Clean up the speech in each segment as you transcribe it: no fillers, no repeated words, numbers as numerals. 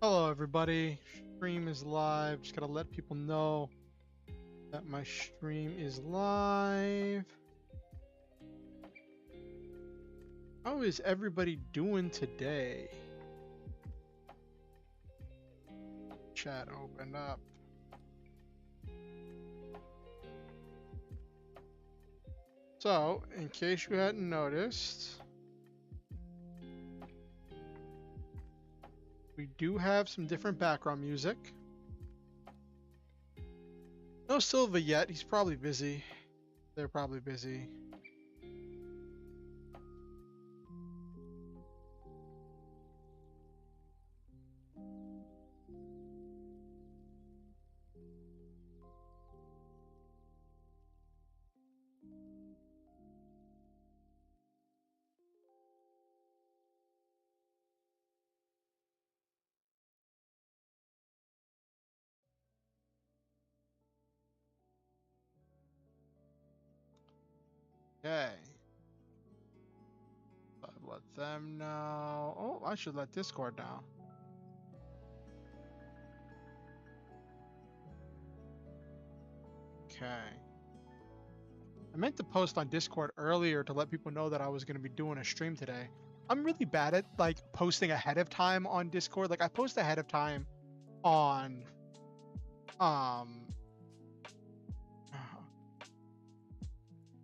Hello everybody, stream is live. Just gotta let people know that my stream is live. How is everybody doing today? Chat opened up. So, in case you hadn't noticed, we do have some different background music. No Silva yet, he's probably busy. They're probably busy. Okay. Let them know. Oh, I should let Discord know. Okay. I meant to post on Discord earlier to let people know that I was going to be doing a stream today. I'm really bad at like posting ahead of time on Discord. Like I post ahead of time on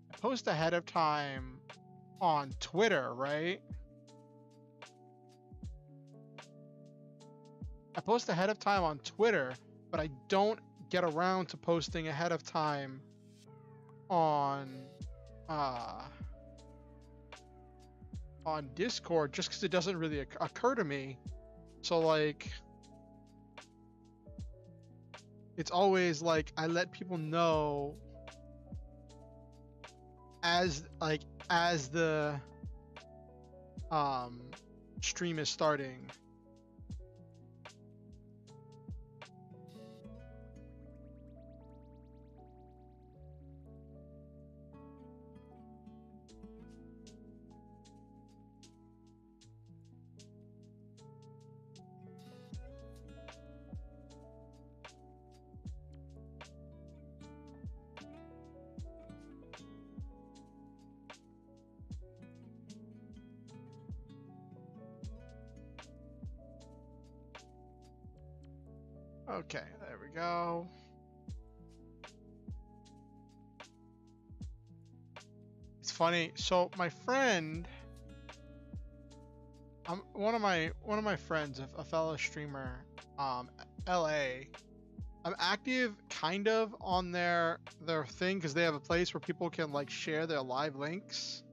I post ahead of time on Twitter, right? I post ahead of time on Twitter, but I don't get around to posting ahead of time on Discord just because it doesn't really occur to me. So like it's always like I let people know as the stream is starting. Okay, there we go. It's funny. So my friend, one of my friends, a fellow streamer, LA. I'm active kind of on their thing because they have a place where people can like share their live links.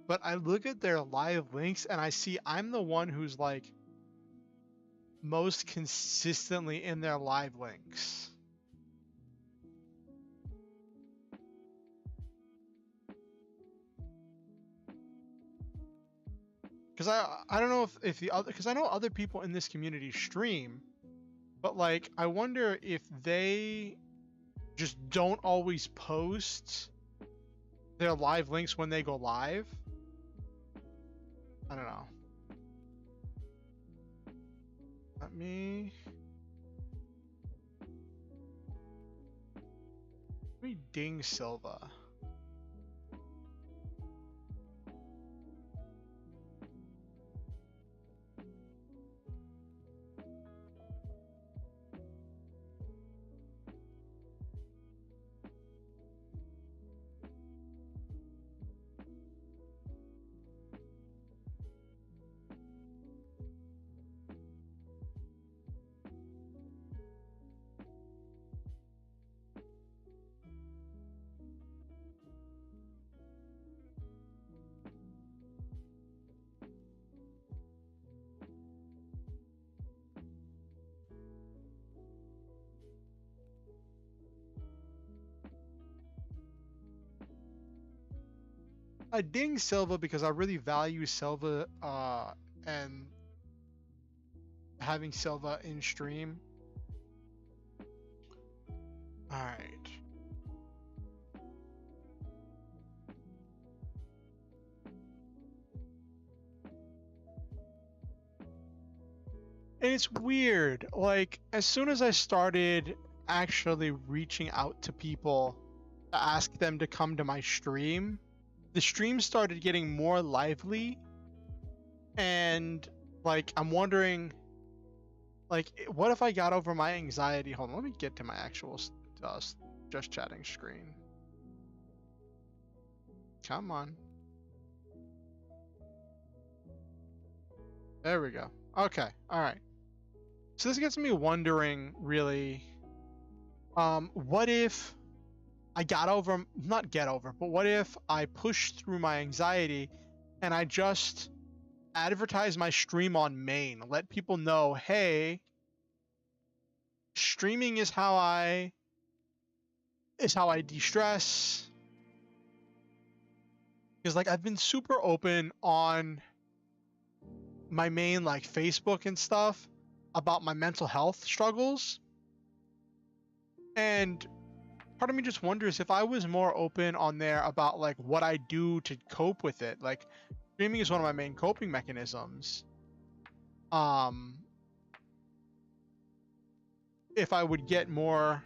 But I look at their live links and I see I'm the one who's like most consistently in their live links. Because I don't know if the other, because I know other people in this community stream, but like I wonder if they just don't always post their live links when they go live. I don't know. Let me ding Silva. I ding Silva because I really value Silva and having Silva in stream. All right. And it's weird. Like, as soon as I started actually reaching out to people to ask them to come to my stream, the stream started getting more lively. And, like, I'm wondering, like, what if I got over my anxiety? Hold on, let me get to my actual just chatting screen. Come on. There we go. Okay, all right. So this gets me wondering, really, what if I not get over, but what if I push through my anxiety and I just advertise my stream on main, let people know, hey, streaming is how I de-stress. Because, like, I've been super open on my main, like, Facebook and stuff about my mental health struggles. And part of me just wonders if I was more open on there about, like, what I do to cope with it. Like, streaming is one of my main coping mechanisms. If I would get more,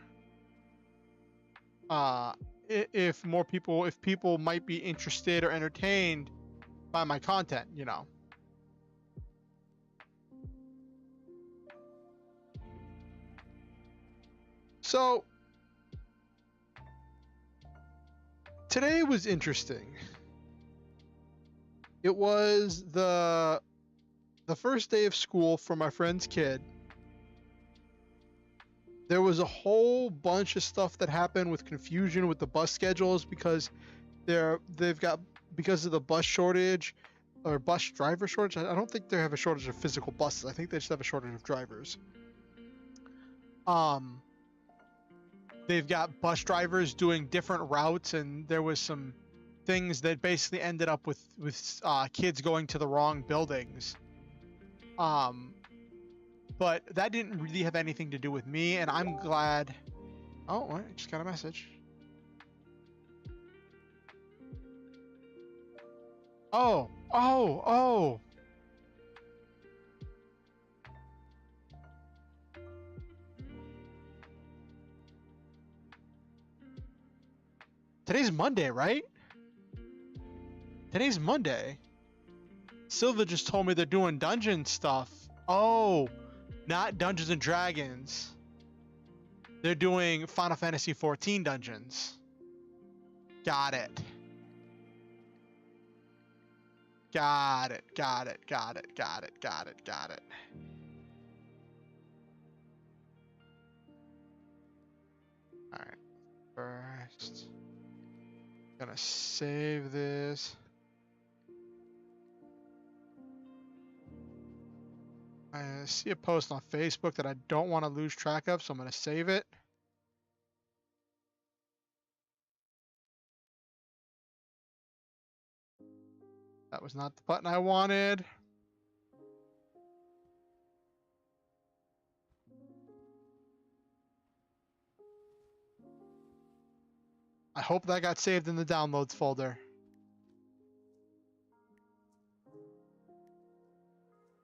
if people might be interested or entertained by my content, you know. So today was interesting. It was the first day of school for my friend's kid. There was a whole bunch of stuff that happened with confusion with the bus schedules because because of the bus shortage or bus driver shortage. I don't think they have a shortage of physical buses. I think they just have a shortage of drivers. They've got bus drivers doing different routes, and there was some things that basically ended up with kids going to the wrong buildings. But that didn't really have anything to do with me, and I'm glad. Oh, I just got a message. Oh. Today's Monday, right? Today's Monday. Silva just told me they're doing dungeon stuff. Oh, not Dungeons and Dragons. They're doing Final Fantasy XIV dungeons. Got it. Got it. All right. First, gonna save this. I see a post on Facebook that I don't want to lose track of, so I'm gonna save it. That was not the button I wanted. I hope that got saved in the downloads folder.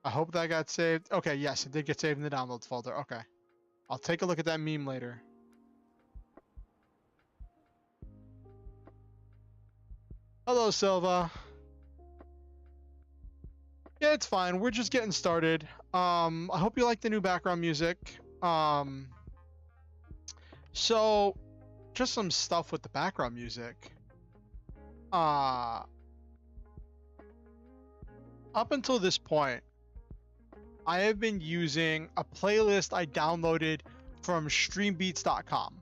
I hope that got saved. Okay, yes, it did get saved in the downloads folder. Okay. I'll take a look at that meme later. Hello, Silva. Yeah, it's fine. We're just getting started. I hope you like the new background music. So, just some stuff with the background music. Up until this point, I have been using a playlist I downloaded from streambeats.com.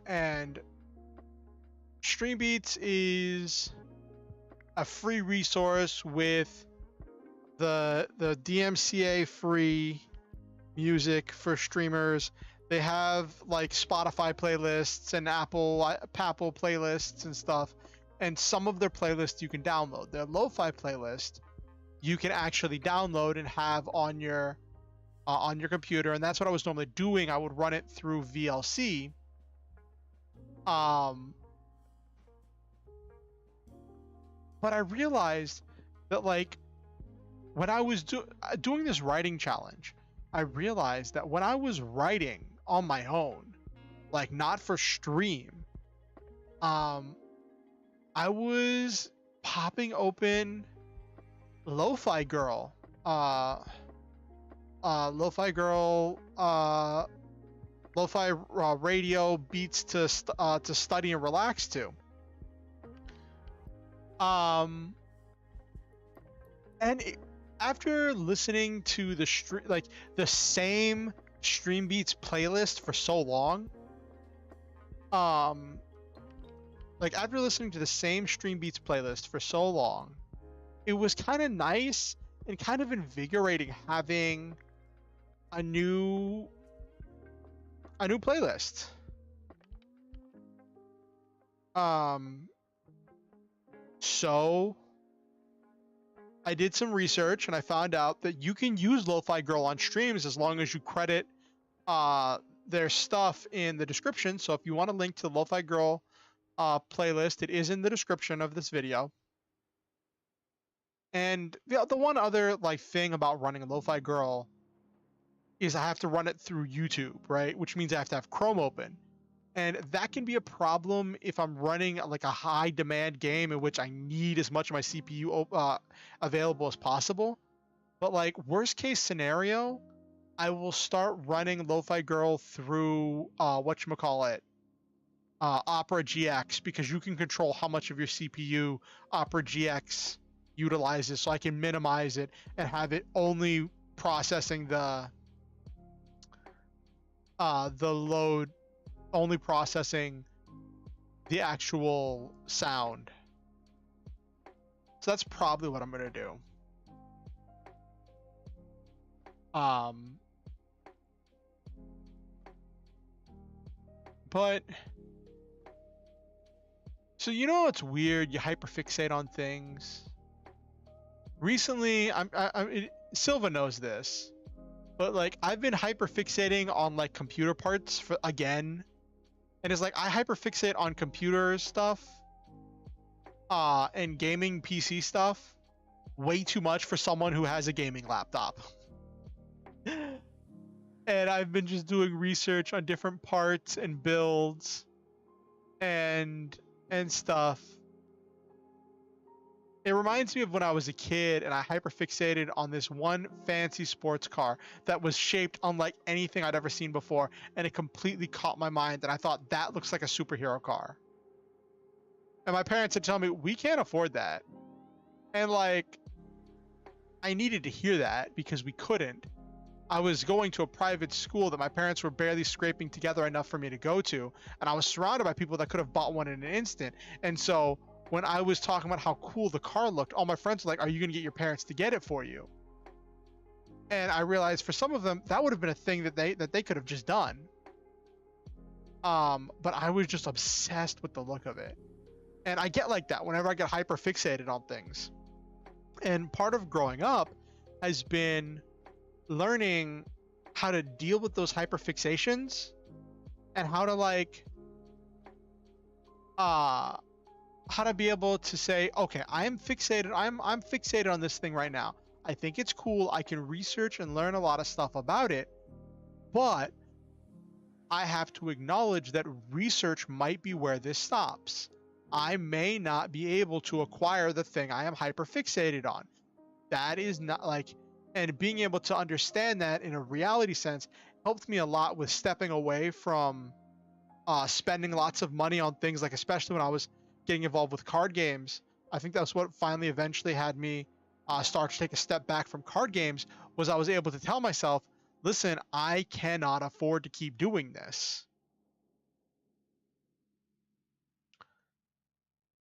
And Streambeats is a free resource with the DMCA free music for streamers. They have like Spotify playlists and Apple playlists and stuff. and some of their playlists you can download. Their lo-fi playlist you can actually download and have on your computer, and that's what I was normally doing. I would run it through VLC. But I realized that, like, when I was doing this writing challenge, I realized that when I was writing on my own, like not for stream, I was popping open Lofi Girl, Lofi Girl, Lo-fi radio beats to study and relax to. After listening to the same Stream Beats playlist for so long, after listening to the same Stream Beats playlist for so long, it was kind of nice and kind of invigorating having a new playlist. So I did some research and I found out that you can use Lofi Girl on streams as long as you credit their stuff in the description. So if you want to link to the Lofi Girl playlist, it is in the description of this video. And the one other thing about running a Lofi Girl is I have to run it through YouTube, right? Which means I have to have Chrome open. And that can be a problem if I'm running a high demand game in which I need as much of my CPU available as possible. But worst case scenario, I will start running Lofi Girl through Opera GX, because you can control how much of your CPU Opera GX utilizes, so I can minimize it and have it only processing the load, only processing the actual sound. So that's probably what I'm gonna do. But so it's weird, you hyperfixate on things. Recently, Silva knows this, but I've been hyperfixating on computer parts again. And it's I hyperfixate on computer stuff and gaming PC stuff way too much for someone who has a gaming laptop. And I've been just doing research on different parts and builds and stuff. It reminds me of when I was a kid and I hyperfixated on this one fancy sports car that was shaped unlike anything I'd ever seen before, and it completely caught my mind, and I thought, that looks like a superhero car. And my parents would tell me, we can't afford that. And I needed to hear that because we couldn't. I was going to a private school that my parents were barely scraping together enough for me to go to, and I was surrounded by people that could have bought one in an instant. And so when I was talking about how cool the car looked, all my friends were like, are you going to get your parents to get it for you? And I realized for some of them, that would have been a thing that they could have just done. But I was just obsessed with the look of it. And I get like that whenever I get hyper fixated on things. And part of growing up has been learning how to deal with those hyper fixations and how to how to be able to say, okay, I'm fixated on this thing right now. I think it's cool. I can research and learn a lot of stuff about it, but I have to acknowledge that research might be where this stops. I may not be able to acquire the thing I am hyper fixated on. That is not and being able to understand that in a reality sense helped me a lot with stepping away from spending lots of money on things, especially when I was getting involved with card games. I think that's what finally eventually had me start to take a step back from card games, was I was able to tell myself, listen, I cannot afford to keep doing this.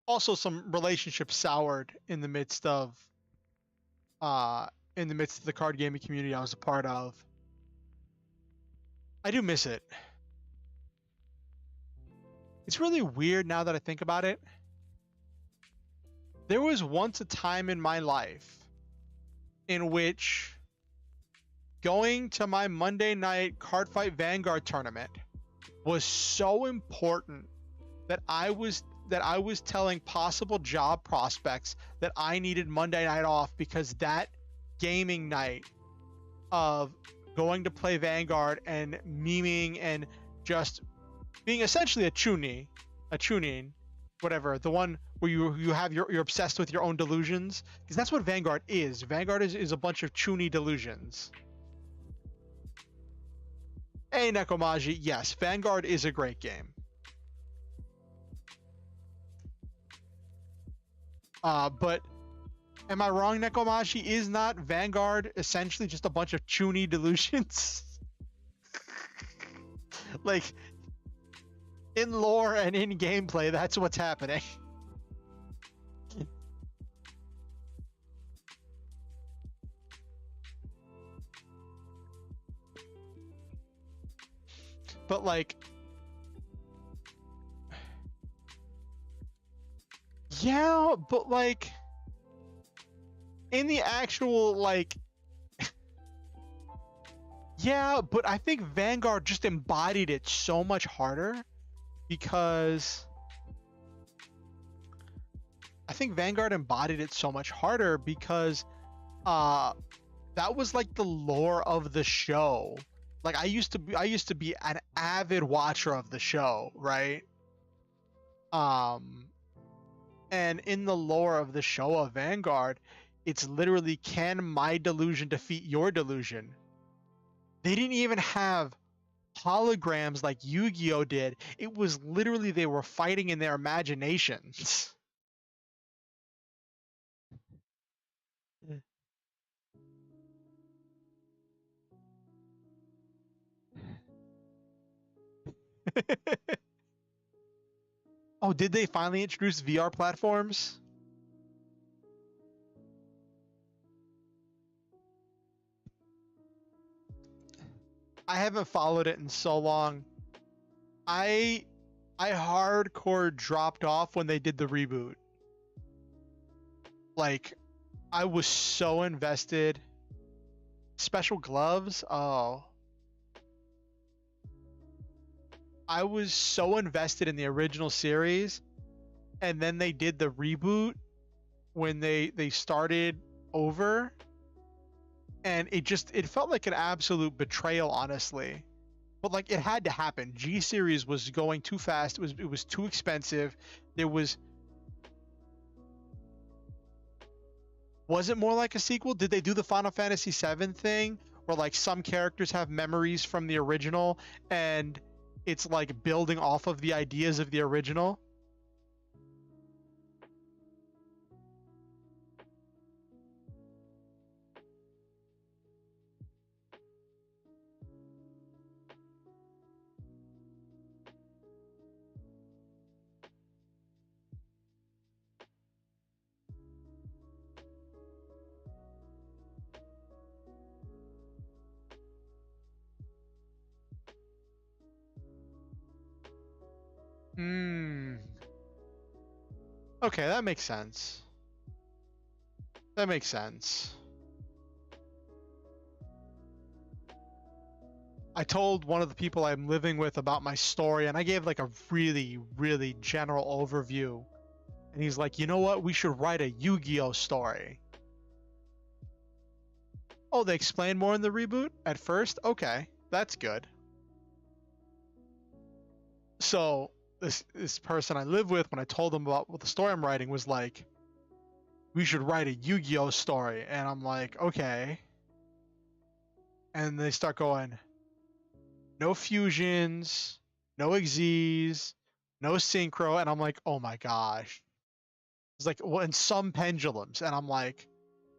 Also, some relationships soured in the midst of the card gaming community I was a part of. I do miss it. It's really weird now that I think about it. there was once a time in my life in which going to my Monday night Cardfight Vanguard tournament was so important that I was telling possible job prospects that I needed Monday night off, because that gaming night of going to play Vanguard and memeing and just being essentially a chunin, whatever, the one where you're obsessed with your own delusions, because that's what Vanguard is. Vanguard is a bunch of chuny delusions. Hey Nekomaji, yes, Vanguard is a great game. But am I wrong, Nekomaji? Is not Vanguard essentially just a bunch of chuny delusions? Like, in lore and in gameplay, that's what's happening. But like, yeah, but like, in the actual, like, yeah, but I think Vanguard just embodied it so much harder, because that was like the lore of the show. Like, I used to be an avid watcher of the show, right? And in the lore of the show of Vanguard, it's literally, can my delusion defeat your delusion? They didn't even have holograms like Yu-Gi-Oh did. It was literally, they were fighting in their imaginations. Oh, did they finally introduce VR platforms? I haven't followed it in so long. I hardcore dropped off when they did the reboot. Like, I was so invested. Special gloves? Oh. I was so invested in the original series, and then they did the reboot when they started over, and it felt like an absolute betrayal, honestly. But like, it had to happen. G series was going too fast. It was too expensive. Was it more like a sequel? Did they do the Final Fantasy VII thing where like some characters have memories from the original and it's like building off of the ideas of the original? Hmm. Okay, that makes sense. That makes sense. I told one of the people I'm living with about my story, and I gave like a really, really general overview. And he's like, you know what? We should write a Yu-Gi-Oh story. Oh, they explain more in the reboot at first? Okay, that's good. So this person I live with, when I told them about what the story I'm writing, was like, we should write a Yu-Gi-Oh story. And I'm like, okay. And they start going, no fusions, no Xyz, no synchro. And I'm like, oh my gosh. It's like, well, and some pendulums. And I'm like,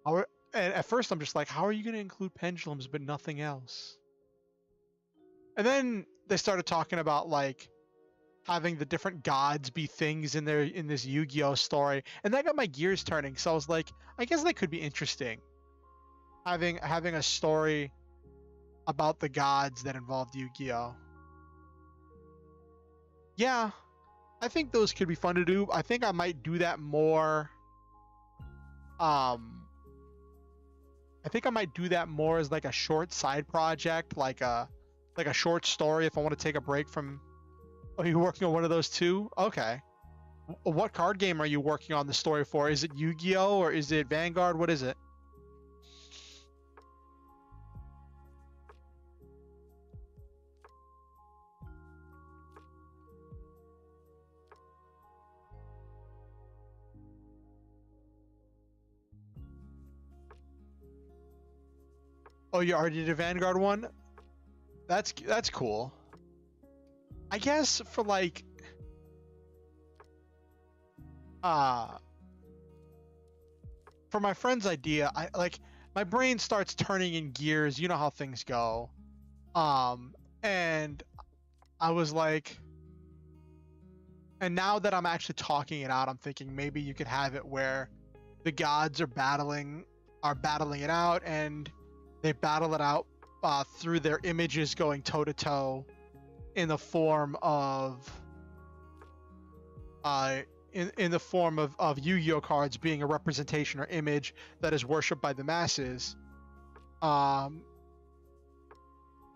and at first I'm just like, how are you going to include pendulums but nothing else? And then they started talking about like having the different gods be things in this Yu-Gi-Oh story, and that got my gears turning. So I was like, I guess that could be interesting, having a story about the gods that involved Yu-Gi-Oh. Yeah, I think those could be fun to do. I think I might do that more I think I might do that more as like a short side project, like a short story if I want to take a break from. Oh, you're working on one of those too? Okay. What card game are you working on the story for? Is it Yu-Gi-Oh or is it Vanguard? What is it? Oh, you already did a Vanguard one? That's cool. I guess for like for my friend's idea, I like my brain starts turning in gears, you know how things go. And I was like, and now that I'm actually talking it out, I'm thinking maybe you could have it where the gods are battling it out, and they battle it out through their images going toe to toe in the form of in the form of Yu-Gi-Oh cards being a representation or image that is worshipped by the masses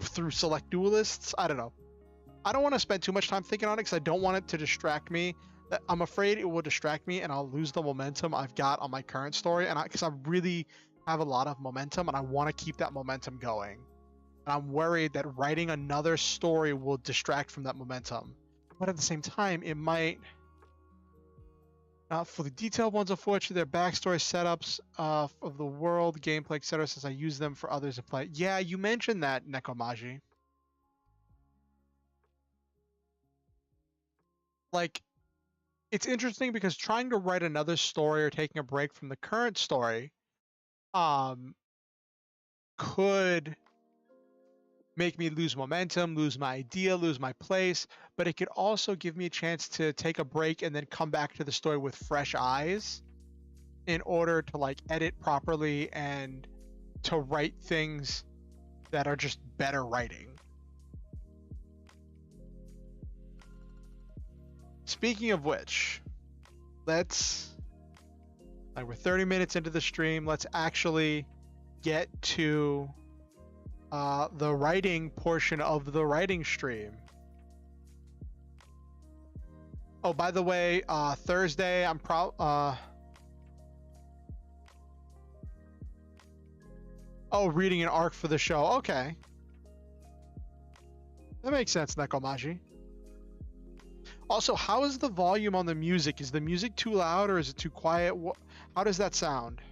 through select duelists. I don't know. I don't want to spend too much time thinking on it because I don't want it to distract me. I'm afraid it will distract me and I'll lose the momentum I've got on my current story, and because I really have a lot of momentum and I want to keep that momentum going. And I'm worried that writing another story will distract from that momentum. But at the same time, it might. Not fully detailed ones, unfortunately. Their backstory setups of the world, gameplay, etc. Since I use them for others to play. Yeah, you mentioned that, Nekomaji. Like, it's interesting because trying to write another story or taking a break from the current story could make me lose momentum, lose my idea, lose my place, but it could also give me a chance to take a break and then come back to the story with fresh eyes in order to like edit properly and to write things that are just better writing. Speaking of which, we're 30 minutes into the stream. Let's actually get to the writing portion of the writing stream. Oh, by the way, Thursday I'm reading an arc for the show. Okay, that makes sense, Nekomaji. Also, how is the volume on the music? Is the music too loud or is it too quiet? How does that sound?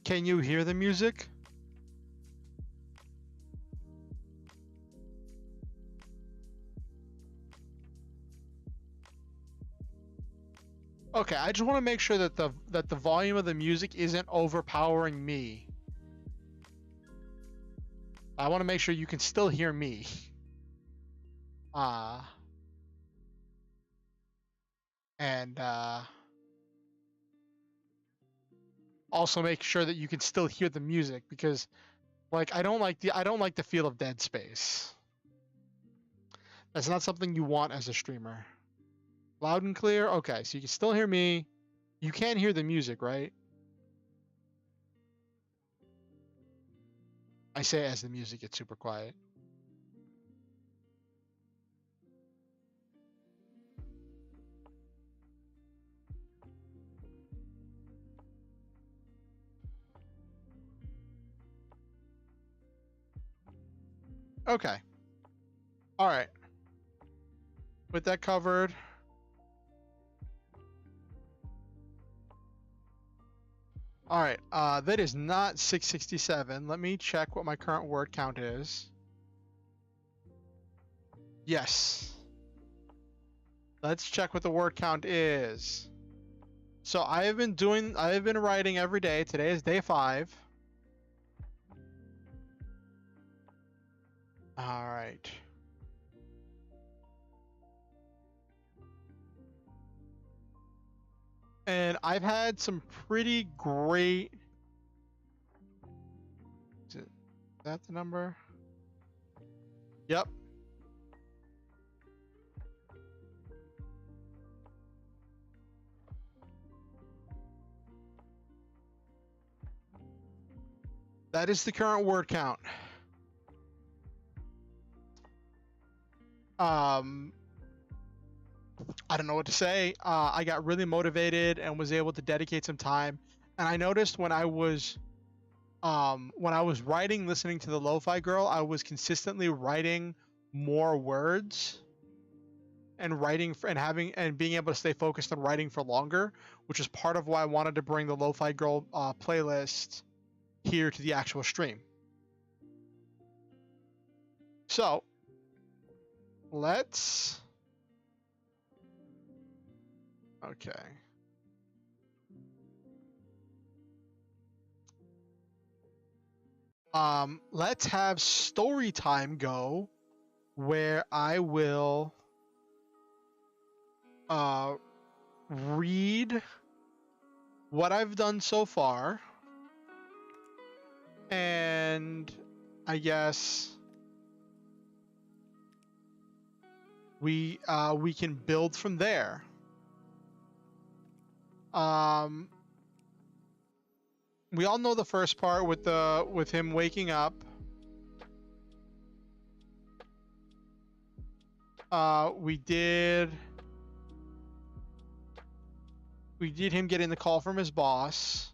Can you hear the music? Okay, I just want to make sure that the volume of the music isn't overpowering me. I want to make sure you can still hear me. And also make sure that you can still hear the music, because like I don't like the feel of dead space. That's not something you want as a streamer. Loud and clear. Okay, so you can still hear me. You can hear the music, right? I say as the music gets super quiet. Okay. All right. With that covered. All right. That is not 667. Let me check what my current word count is. Yes. Let's check what the word count is. So I have been writing every day. Today is day 5. All right. And I've had some pretty great. Is that the number? Yep. That is the current word count. I don't know what to say. I got really motivated and was able to dedicate some time. And I noticed when I was writing, listening to the Lofi Girl, I was consistently writing more words and writing for, and being able to stay focused on writing for longer, which is part of why I wanted to bring the Lofi Girl playlist here to the actual stream. So let's. Okay. Let's have story time go, where I will read what I've done so far, and I guess we can build from there. We all know the first part with him waking up. We did him getting the call from his boss.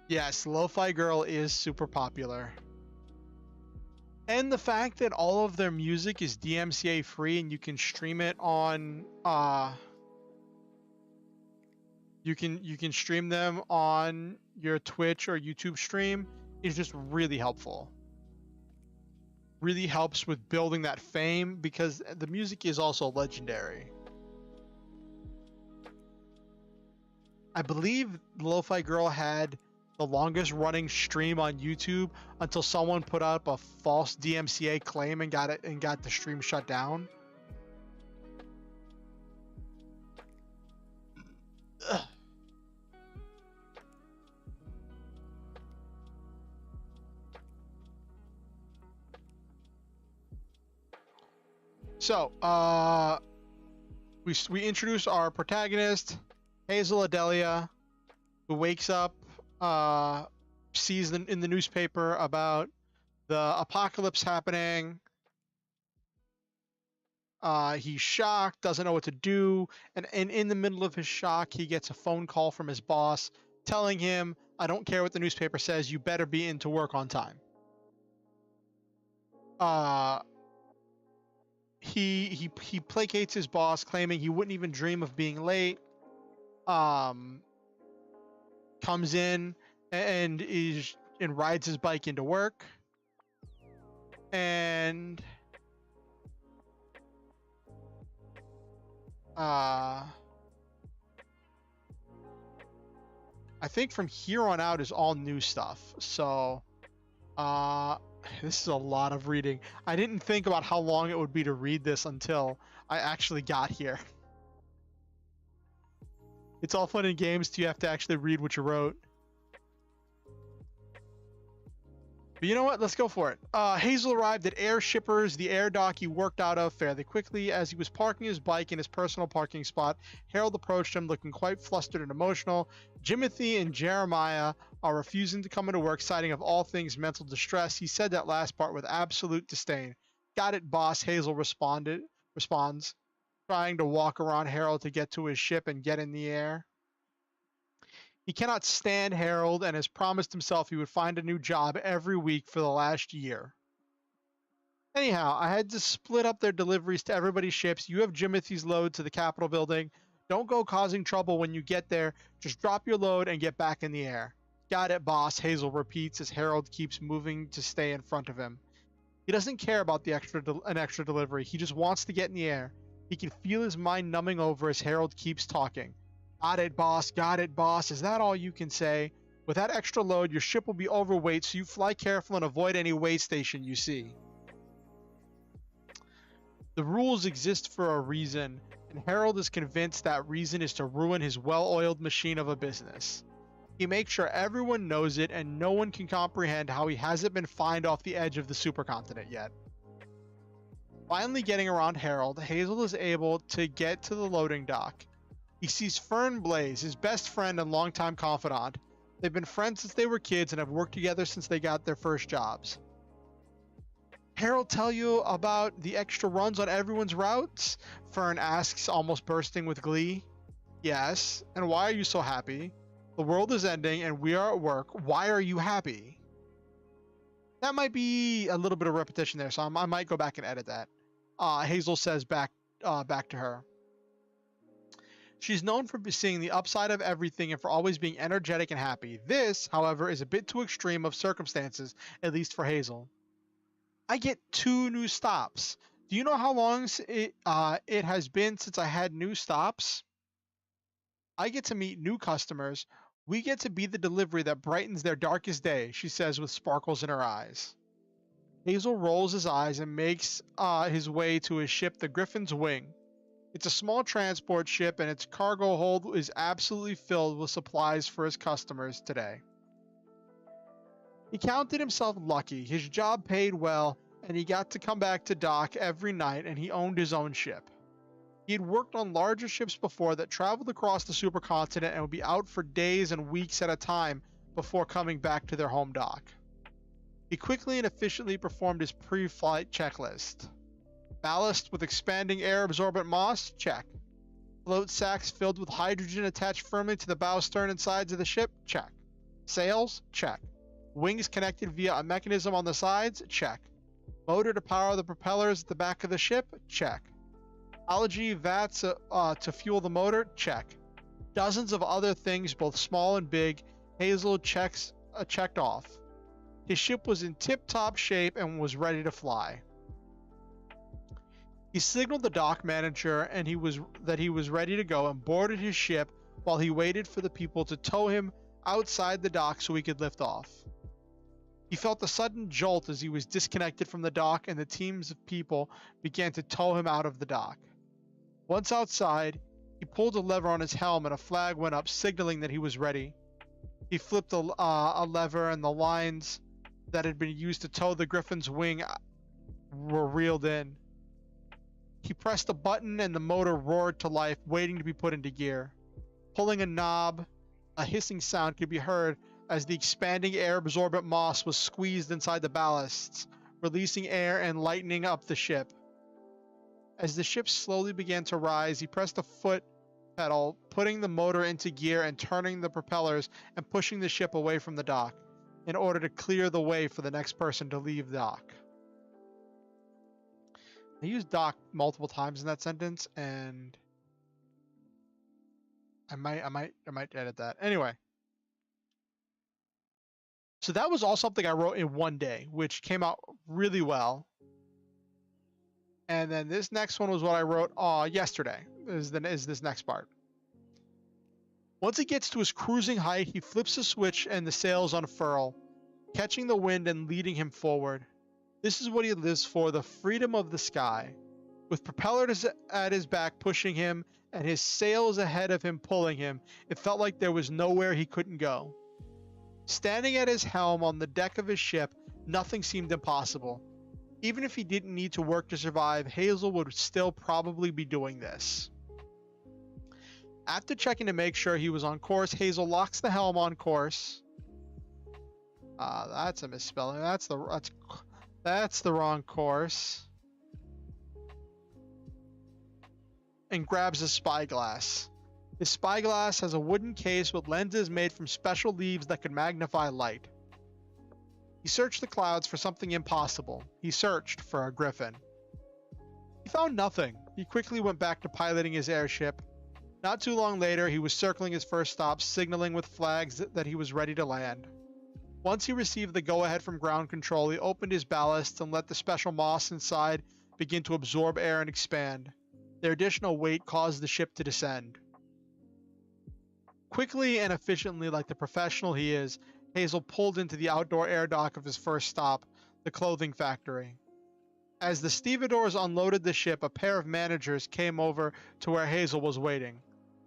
Yes, Lofi Girl is super popular. And the fact that all of their music is DMCA free and you can stream it on you can stream them on your Twitch or YouTube stream is just really helpful. Really helps with building that fame because the music is also legendary. I believe Lofi Girl had the longest running stream on YouTube until someone put up a false DMCA claim and got the stream shut down. Ugh. So, we introduce our protagonist, Hazel Adelia, who wakes up, sees in the newspaper about the apocalypse happening. He's shocked, doesn't know what to do, and in the middle of his shock, he gets a phone call from his boss telling him, "I don't care what the newspaper says, you better be into work on time." He placates his boss, claiming he wouldn't even dream of being late. Comes in and rides his bike into work, and I think from here on out is all new stuff. So this is a lot of reading. I didn't think about how long it would be to read this until I actually got here. It's all fun and games till you have to actually read what you wrote. But you know what? Let's go for it. Hazel arrived at Air Shippers, the air dock he worked out of, fairly quickly. As he was parking his bike in his personal parking spot, Harold approached him looking quite flustered and emotional. Jimothy and Jeremiah are refusing to come into work, citing of all things mental distress. He said that last part with absolute disdain. "Got it, boss," Hazel responds, trying to walk around Harold to get to his ship and get in the air. He cannot stand Harold and has promised himself he would find a new job every week for the last year. Anyhow, I had to split up their deliveries to everybody's ships. You have Jimothy's load to the Capitol building. Don't go causing trouble when you get there. Just drop your load and get back in the air. "Got it, boss," Hazel repeats as Harold keeps moving to stay in front of him. He doesn't care about the an extra delivery. He just wants to get in the air. He can feel his mind numbing over as Harold keeps talking. Got it, boss. Got it, boss. Is that all you can say? With that extra load, your ship will be overweight, so you fly careful and avoid any way station you see. The rules exist for a reason, and Harold is convinced that reason is to ruin his well-oiled machine of a business. He makes sure everyone knows it, and no one can comprehend how he hasn't been fined off the edge of the supercontinent yet. Finally getting around Harold, Hazel is able to get to the loading dock. He sees Fern Blaze, his best friend and longtime confidant. They've been friends since they were kids and have worked together since they got their first jobs. Harold tell you about the extra runs on everyone's routes? Fern asks, almost bursting with glee. Yes, and why are you so happy? The world is ending and we are at work. Why are you happy? That might be a little bit of repetition there, so I might go back and edit that. Hazel says back to her. She's known for seeing the upside of everything and for always being energetic and happy. This, however, is a bit too extreme of circumstances, at least for Hazel. I get 2 new stops. Do you know how long it has been since I had new stops? I get to meet new customers. We get to be the delivery that brightens their darkest day, she says with sparkles in her eyes. Hazel rolls his eyes and makes his way to his ship, the Griffin's Wing. It's a small transport ship, and its cargo hold is absolutely filled with supplies for his customers today. He counted himself lucky. His job paid well, and he got to come back to dock every night, and he owned his own ship. He had worked on larger ships before that traveled across the supercontinent and would be out for days and weeks at a time before coming back to their home dock. He quickly and efficiently performed his pre-flight checklist. Ballast with expanding air-absorbent moss? Check. Float sacks filled with hydrogen attached firmly to the bow, stern, and sides of the ship? Check. Sails? Check. Wings connected via a mechanism on the sides? Check. Motor to power the propellers at the back of the ship? Check. Algae vats to fuel the motor? Check. Dozens of other things, both small and big, Hazel checked off. His ship was in tip-top shape and was ready to fly. He signaled the dock manager and that he was ready to go and boarded his ship while he waited for the people to tow him outside the dock so he could lift off. He felt a sudden jolt as he was disconnected from the dock and the teams of people began to tow him out of the dock. Once outside, he pulled a lever on his helm and a flag went up signaling that he was ready. He flipped a lever and the lines that had been used to tow the Griffin's wing were reeled in. He pressed a button and the motor roared to life, waiting to be put into gear. Pulling a knob, a hissing sound could be heard as the expanding air-absorbent moss was squeezed inside the ballasts, releasing air and lightening up the ship. As the ship slowly began to rise, he pressed a foot pedal, putting the motor into gear and turning the propellers and pushing the ship away from the dock in order to clear the way for the next person to leave the dock. I used dock multiple times in that sentence, and I might edit that. Anyway. So that was all something I wrote in one day, which came out really well. And then this next one was what I wrote yesterday, is this next part. Once he gets to his cruising height, he flips a switch and the sails unfurl, catching the wind and leading him forward. This is what he lives for, the freedom of the sky. With propellers at his back pushing him and his sails ahead of him pulling him, it felt like there was nowhere he couldn't go. Standing at his helm on the deck of his ship, nothing seemed impossible. Even if he didn't need to work to survive, Hazel would still probably be doing this. After checking to make sure he was on course, Hazel locks the helm on course. That's a misspelling. That's the wrong course. And grabs a spyglass. His spyglass has a wooden case with lenses made from special leaves that could magnify light. He searched the clouds for something impossible. He searched for a griffin. He found nothing. He quickly went back to piloting his airship. Not too long later, he was circling his first stop, signaling with flags that he was ready to land. Once he received the go-ahead from ground control, he opened his ballast and let the special moss inside begin to absorb air and expand. Their additional weight caused the ship to descend. Quickly and efficiently, like the professional he is, Hazel pulled into the outdoor air dock of his first stop, the clothing factory. As the stevedores unloaded the ship, a pair of managers came over to where Hazel was waiting.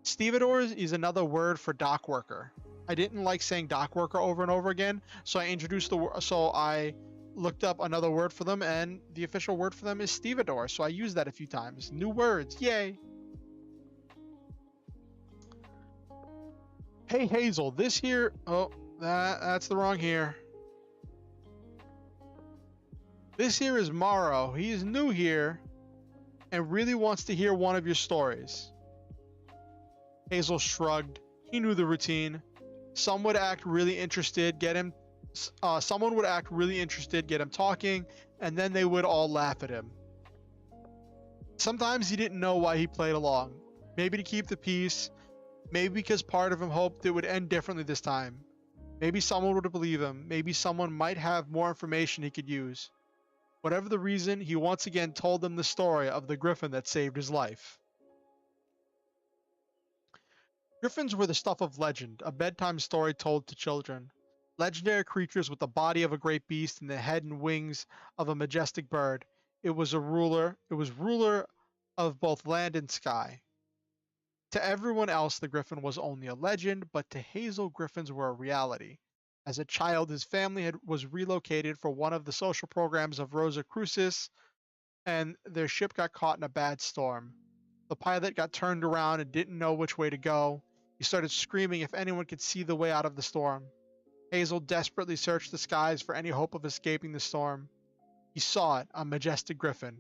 Stevedores is another word for dock worker. I didn't like saying dock worker over and over again, so I looked up another word for them, and the official word for them is stevedore, so I used that a few times. New words, yay! Hey Hazel, this here... Oh, that's the wrong here. This here is Morrow. He is new here and really wants to hear one of your stories. Hazel shrugged. He knew the routine. Someone would act really interested, get him talking, and then they would all laugh at him. Sometimes he didn't know why he played along. Maybe to keep the peace, maybe because part of him hoped it would end differently this time. Maybe someone would believe him, maybe someone might have more information he could use. Whatever the reason, he once again told them the story of the griffin that saved his life. Griffins were the stuff of legend, a bedtime story told to children. Legendary creatures with the body of a great beast and the head and wings of a majestic bird. It was ruler of both land and sky. To everyone else, the griffin was only a legend, but to Hazel, griffins were a reality. As a child, his family was relocated for one of the social programs of Rosa Crucis, and their ship got caught in a bad storm. The pilot got turned around and didn't know which way to go. He started screaming if anyone could see the way out of the storm. Hazel desperately searched the skies for any hope of escaping the storm. He saw it, a majestic griffin.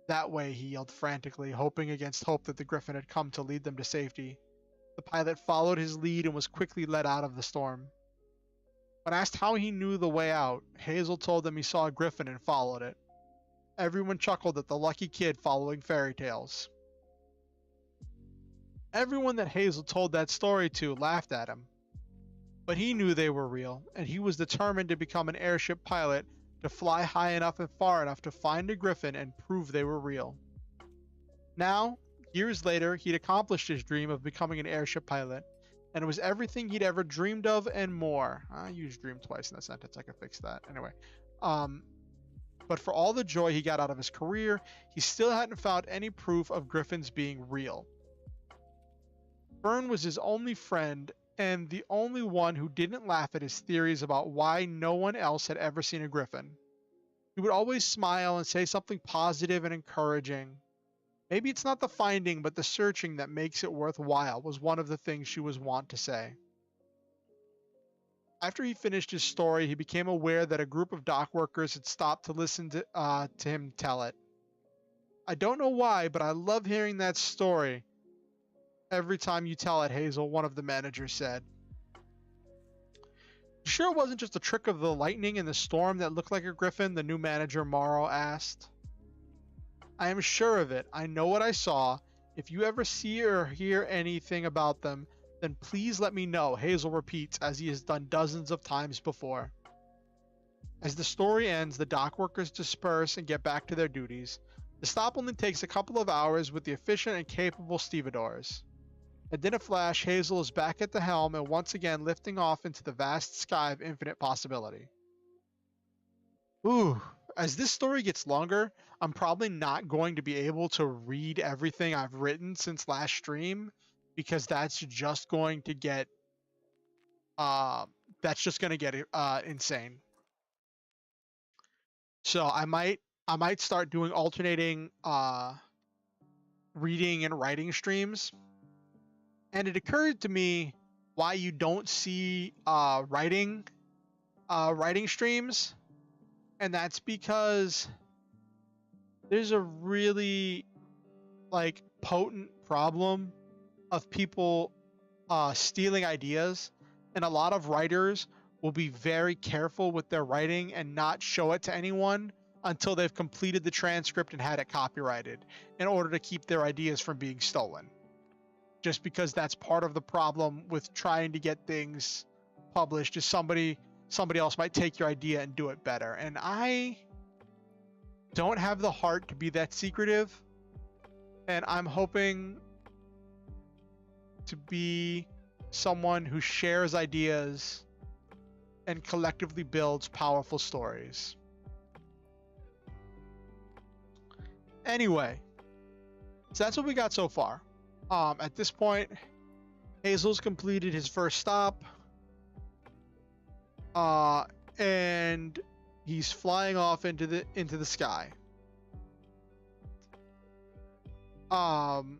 That way, he yelled frantically, hoping against hope that the griffin had come to lead them to safety. The pilot followed his lead and was quickly led out of the storm. When asked how he knew the way out, Hazel told them he saw a griffin and followed it. Everyone chuckled at the lucky kid following fairy tales. Everyone that Hazel told that story to laughed at him. But he knew they were real, and he was determined to become an airship pilot, to fly high enough and far enough to find a griffin and prove they were real. Now, years later, he'd accomplished his dream of becoming an airship pilot, and it was everything he'd ever dreamed of and more. I used dream twice in that sentence. I could fix that. Anyway. But for all the joy he got out of his career, he still hadn't found any proof of griffins being real. Fern was his only friend, and the only one who didn't laugh at his theories about why no one else had ever seen a griffin. He would always smile and say something positive and encouraging. Maybe it's not the finding, but the searching that makes it worthwhile, was one of the things she was wont to say. After he finished his story, he became aware that a group of dock workers had stopped to listen to him tell it. I don't know why, but I love hearing that story. Every time you tell it, Hazel, one of the managers said. You sure it wasn't just a trick of the lightning and the storm that looked like a griffin? The new manager, Morrow, asked. I am sure of it. I know what I saw. If you ever see or hear anything about them, then please let me know, Hazel repeats, as he has done dozens of times before. As the story ends, the dock workers disperse and get back to their duties. The stop only takes a couple of hours with the efficient and capable stevedores. And in a flash, Hazel is back at the helm and once again lifting off into the vast sky of infinite possibility. Ooh, as this story gets longer, I'm probably not going to be able to read everything I've written since last stream, because that's just going to get insane. So I might start doing alternating reading and writing streams. And it occurred to me why you don't see writing streams, and that's because there's a really potent problem of people stealing ideas, and a lot of writers will be very careful with their writing and not show it to anyone until they've completed the transcript and had it copyrighted, in order to keep their ideas from being stolen. Just because that's part of the problem with trying to get things published, is somebody somebody else might take your idea and do it better. And I don't have the heart to be that secretive. And I'm hoping to be someone who shares ideas and collectively builds powerful stories. Anyway, so that's what we got so far. At this point, Hazel's completed his first stop. And he's flying off into the sky. One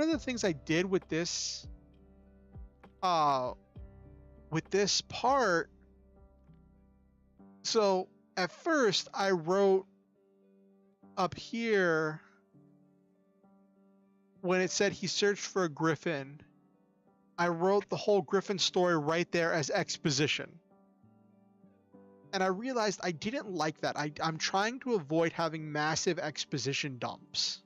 of the things I did with this part, so at first I wrote up here when it said he searched for a griffin, I wrote the whole griffin story right there as exposition. And I realized I didn't like that. I'm trying to avoid having massive exposition dumps.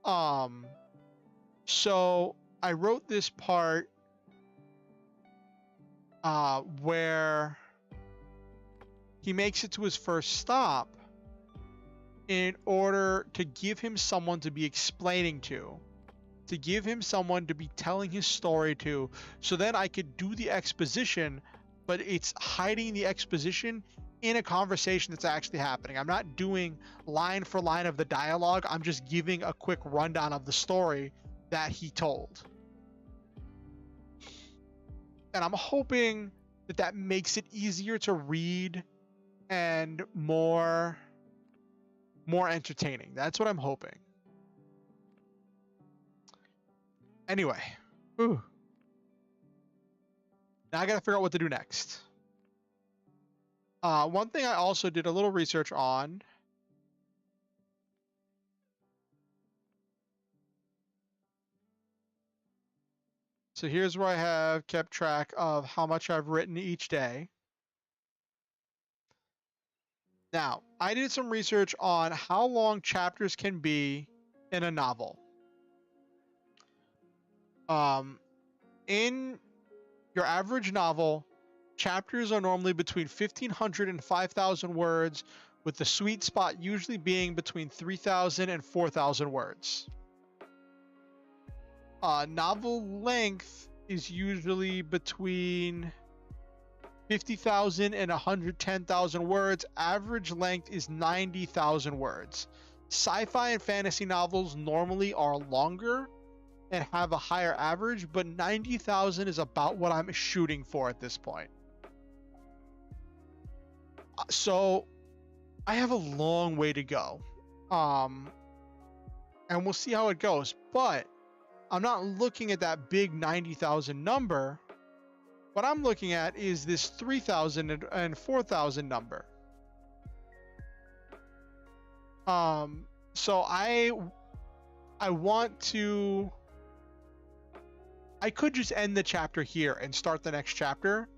So I wrote this part where he makes it to his first stop in order to give him someone to be explaining to give him someone to be telling his story to, so then I could do the exposition, but it's hiding the exposition in a conversation that's actually happening. I'm not doing line for line of the dialogue. I'm just giving a quick rundown of the story that he told. And I'm hoping that that makes it easier to read and more entertaining. That's what I'm hoping. Anyway, now I gotta figure out what to do next. One thing I also did a little research on. So here's where I have kept track of how much I've written each day. Now, I did some research on how long chapters can be in a novel. In your average novel, chapters are normally between 1,500 and 5,000 words, with the sweet spot usually being between 3,000 and 4,000 words. Novel length is usually between 50,000 and 110,000 words. Average length is 90,000 words. Sci-fi and fantasy novels normally are longer and have a higher average, but 90,000 is about what I'm shooting for at this point. So I have a long way to go. And we'll see how it goes, but I'm not looking at that big 90,000 number. What I'm looking at is this 3,000 and 4,000 number. So I want to, I could just end the chapter here and start the next chapter,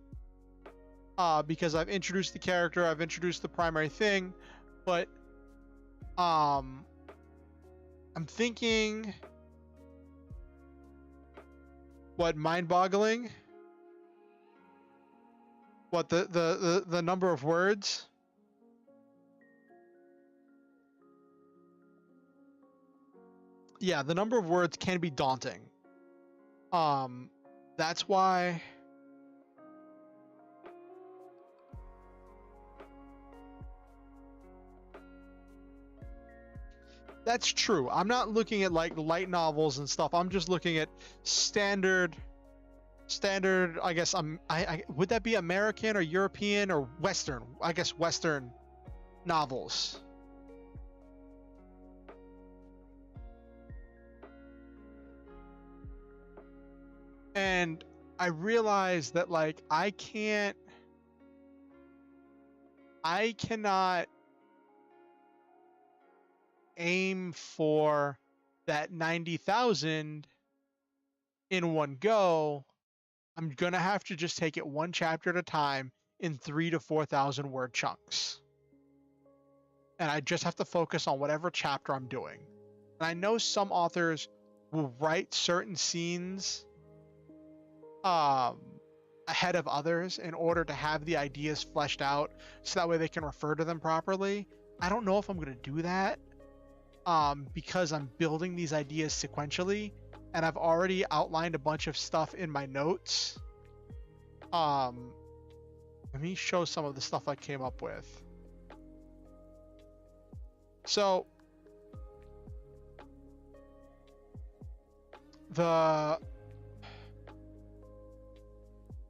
because I've introduced the character, I've introduced the primary thing, but I'm thinking, what, mind-boggling? What, the number of words? Yeah, the number of words can be daunting. That's why that's true. I'm not looking at like light novels and stuff. I'm just looking at standard, I guess, I would that be American or European or Western? I guess Western novels. And I realized that, like, I cannot aim for that 90,000 in one go. I'm gonna have to just take it one chapter at a time in 3,000 to 4,000 word chunks. And I just have to focus on whatever chapter I'm doing. And I know some authors will write certain scenes ahead of others in order to have the ideas fleshed out so that way they can refer to them properly. I don't know if I'm going to do that because I'm building these ideas sequentially and I've already outlined a bunch of stuff in my notes. Let me show some of the stuff I came up with. So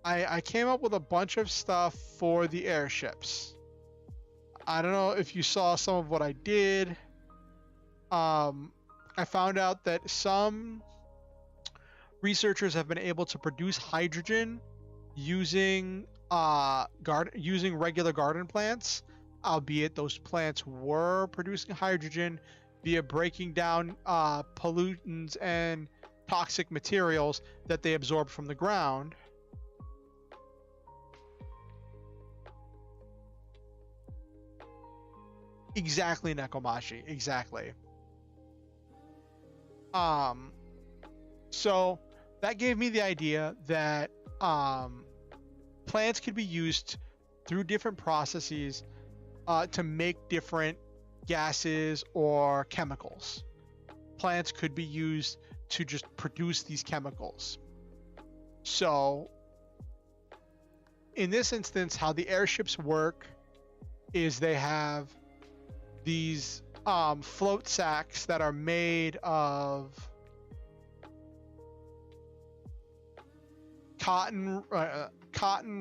I came up with a bunch of stuff for the airships. I don't know if you saw some of what I did. I found out that some researchers have been able to produce hydrogen using regular garden plants, albeit those plants were producing hydrogen via breaking down pollutants and toxic materials that they absorbed from the ground. Exactly, Nekomashi, exactly. So that gave me the idea that plants could be used through different processes to make different gases or chemicals. Plants could be used to just produce these chemicals. So in this instance, how the airships work is they have these float sacks that are made of cotton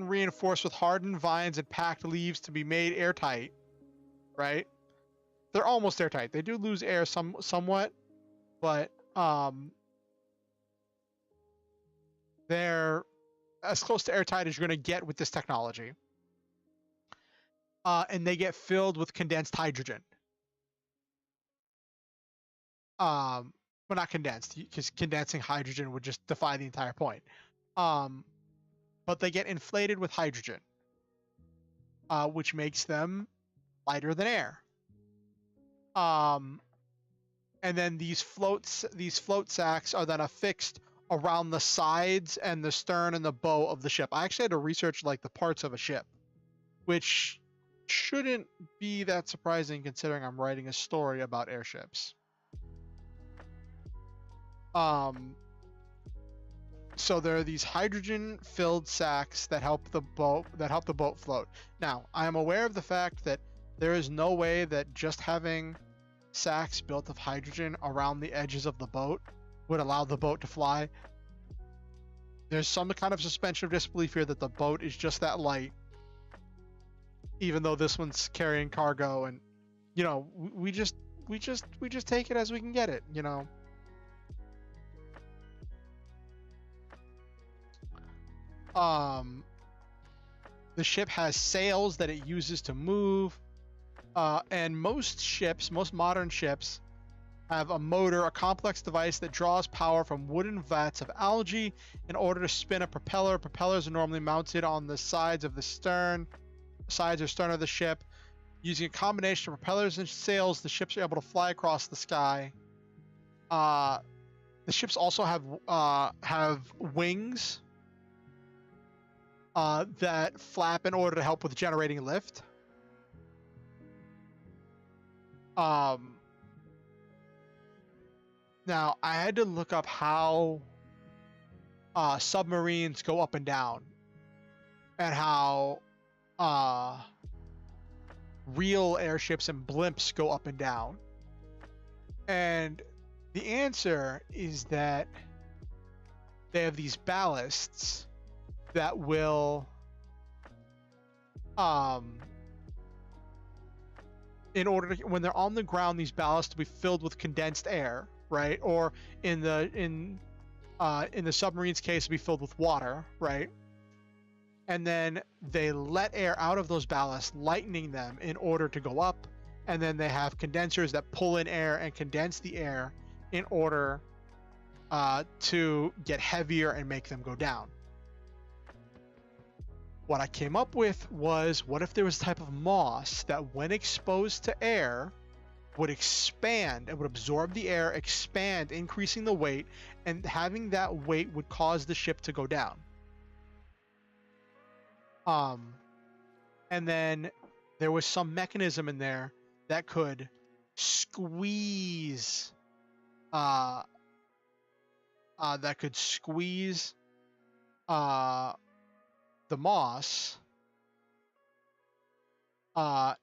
reinforced with hardened vines and packed leaves to be made airtight, right? They're almost airtight. They do lose air somewhat, but they're as close to airtight as you're going to get with this technology. And they get filled with condensed hydrogen. Well, not condensed, because condensing hydrogen would just defy the entire point. But they get inflated with hydrogen, which makes them lighter than air. And then these float sacks are then affixed around the sides and the stern and the bow of the ship. I actually had to research like the parts of a ship, which shouldn't be that surprising considering I'm writing a story about airships. So there are these hydrogen-filled sacks that help the boat float. Now, I am aware of the fact that there is no way that just having sacks built of hydrogen around the edges of the boat would allow the boat to fly. There's some kind of suspension of disbelief here that the boat is just that light, even though this one's carrying cargo, and you know, we just take it as we can get it, you know. The ship has sails that it uses to move, and most modern ships have a motor, a complex device that draws power from wooden vats of algae in order to spin a propeller. Propellers are normally mounted on the sides or stern of the ship. Using a combination of propellers and sails, the ships are able to fly across the sky. The ships also have wings that flap in order to help with generating lift. Now, I had to look up how submarines go up and down, and how real airships and blimps go up and down. And the answer is that they have these ballasts that will in order to, when they're on the ground, these ballasts will be filled with condensed air, right? Or in the submarine's case, it'll be filled with water, right? And then they let air out of those ballasts, lightening them in order to go up. And then they have condensers that pull in air and condense the air in order to get heavier and make them go down. What I came up with was, what if there was a type of moss that when exposed to air would expand, it would absorb the air, expand, increasing the weight, and having that weight would cause the ship to go down. Um, and then there was some mechanism in there that could squeeze, uh, that could squeeze, the moss, uh,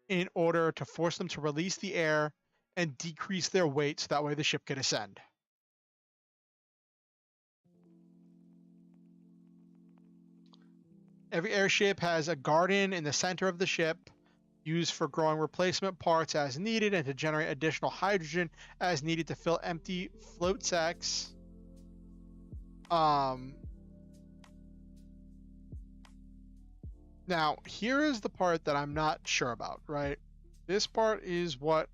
in order to force them to release the air and decrease their weight so that way the ship could ascend. Every airship has a garden in the center of the ship used for growing replacement parts as needed and to generate additional hydrogen as needed to fill empty float sacks. Now, here is the part that I'm not sure about, right? This part is what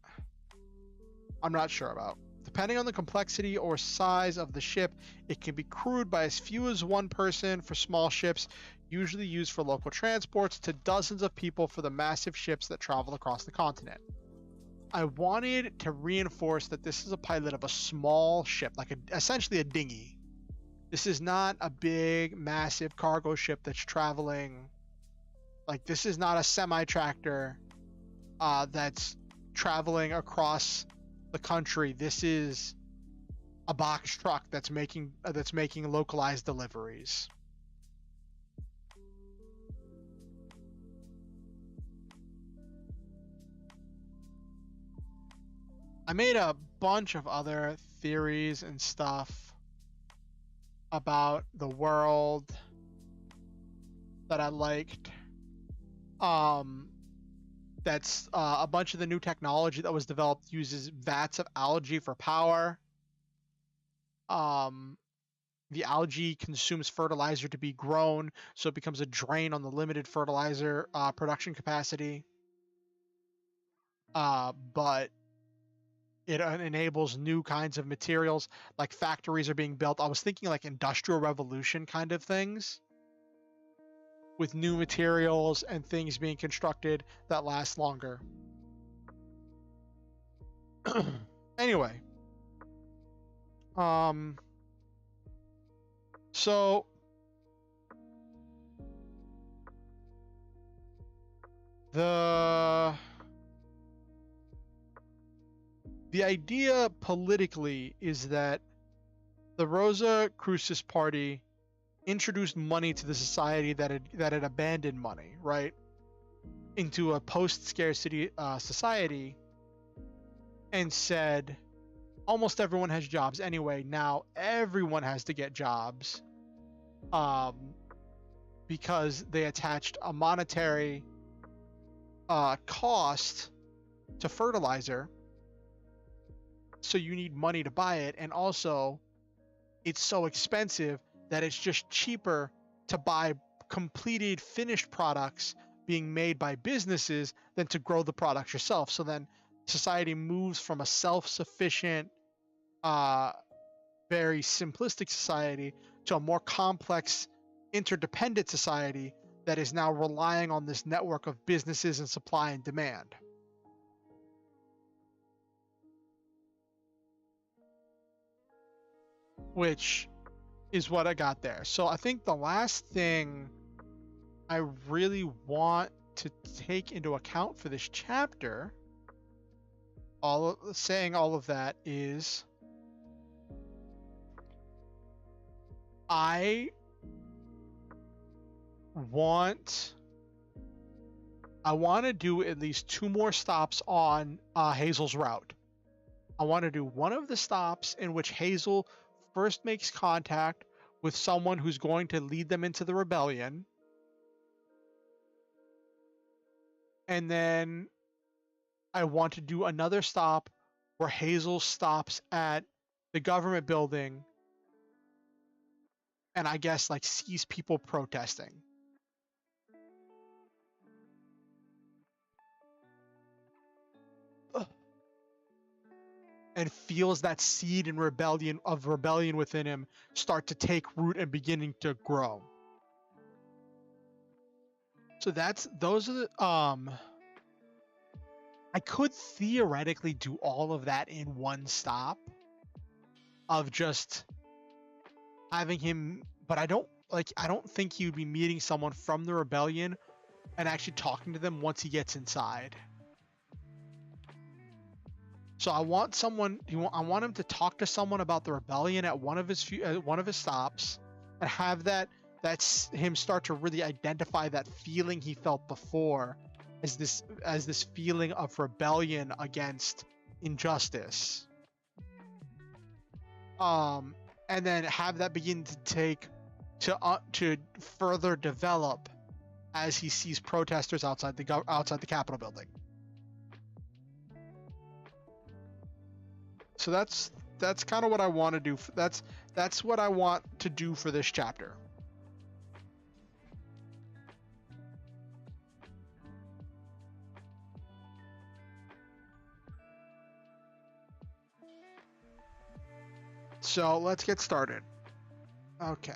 I'm not sure about. Depending on the complexity or size of the ship, it can be crewed by as few as one person for small ships, usually used for local transports, to dozens of people for the massive ships that travel across the continent. I wanted to reinforce that this is a pilot of a small ship, like essentially a dinghy. This is not a big, massive cargo ship that's traveling. Like, this is not a semi-tractor that's traveling across the country. This is a box truck that's making localized deliveries. I made a bunch of other theories and stuff about the world that I liked. That's a bunch of the new technology that was developed uses vats of algae for power. The algae consumes fertilizer to be grown, so it becomes a drain on the limited fertilizer production capacity. But it enables new kinds of materials, like factories are being built. I was thinking like Industrial Revolution kind of things, with new materials and things being constructed that last longer. Anyway, so the idea politically is that the Rosa Crucis Party introduced money to the society that had abandoned money, right, into a post-scarcity society, and said almost everyone has jobs anyway. Now everyone has to get jobs, because they attached a monetary cost to fertilizer. So you need money to buy it, and also it's so expensive that it's just cheaper to buy completed finished products being made by businesses than to grow the products yourself. So then society moves from a self-sufficient, very simplistic society to a more complex, interdependent society that is now relying on this network of businesses and supply and demand. Which is what I got there. So I think the last thing I really want to take into account for this chapter, saying all of that, is I want to do at least 2 more stops on Hazel's route. I want to do one of the stops in which Hazel first makes contact with someone who's going to lead them into the rebellion. And then I want to do another stop where Hazel stops at the government building and I guess like sees people protesting. And feels that seed in rebellion within him start to take root and beginning to grow. So those are the I could theoretically do all of that in one stop of just having him, but I don't like I don't think he would be meeting someone from the rebellion and actually talking to them once he gets inside. So I want someone. I want him to talk to someone about the rebellion at one of his stops, and have that's him start to really identify that feeling he felt before, as this feeling of rebellion against injustice. And then have that begin to further develop as he sees protesters outside the Capitol building. So that's kind of what I want to do. That's what I want to do for this chapter. So let's get started. Okay.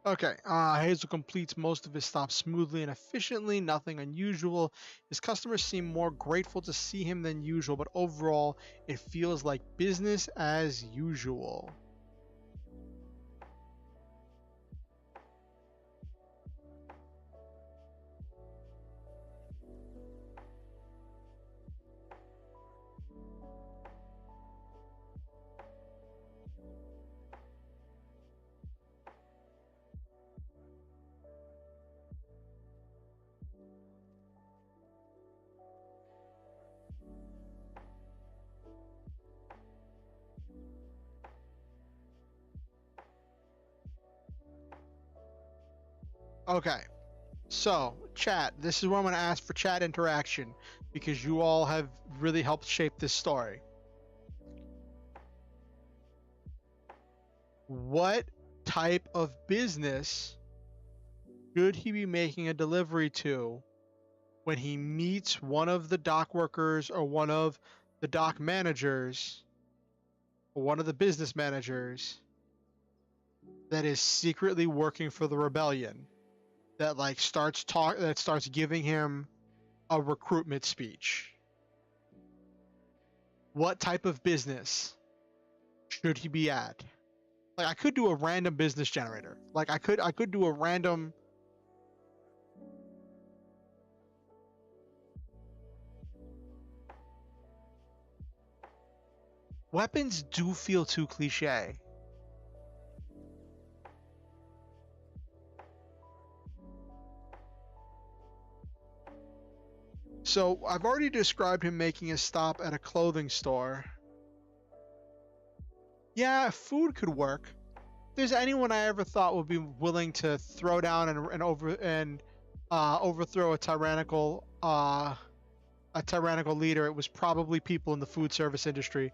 Okay, Hazel completes most of his stops smoothly and efficiently, nothing unusual. His customers seem more grateful to see him than usual, but overall, it feels like business as usual. Okay, so chat, this is where I'm going to ask for chat interaction, because you all have really helped shape this story. What type of business should he be making a delivery to when he meets one of the dock workers or one of the dock managers or one of the business managers that is secretly working for the rebellion, that starts giving him a recruitment speech? What type of business should he be at? Like, I could do a random business generator. Like, I could do a random. Weapons do feel too cliche. So I've already described him making a stop at a clothing store. Yeah, food could work. If there's anyone I ever thought would be willing to throw down and overthrow a tyrannical leader, it was probably people in the food service industry.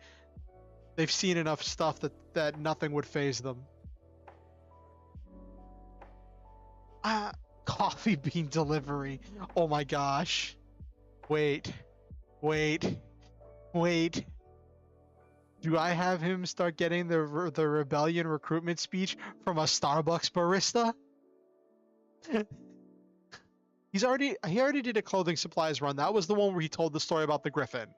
They've seen enough stuff that nothing would faze them. Coffee bean delivery. Oh my gosh. Wait. Do I have him start getting the rebellion recruitment speech from a Starbucks barista? He already did a clothing supplies run. That was the one where he told the story about the Griffin.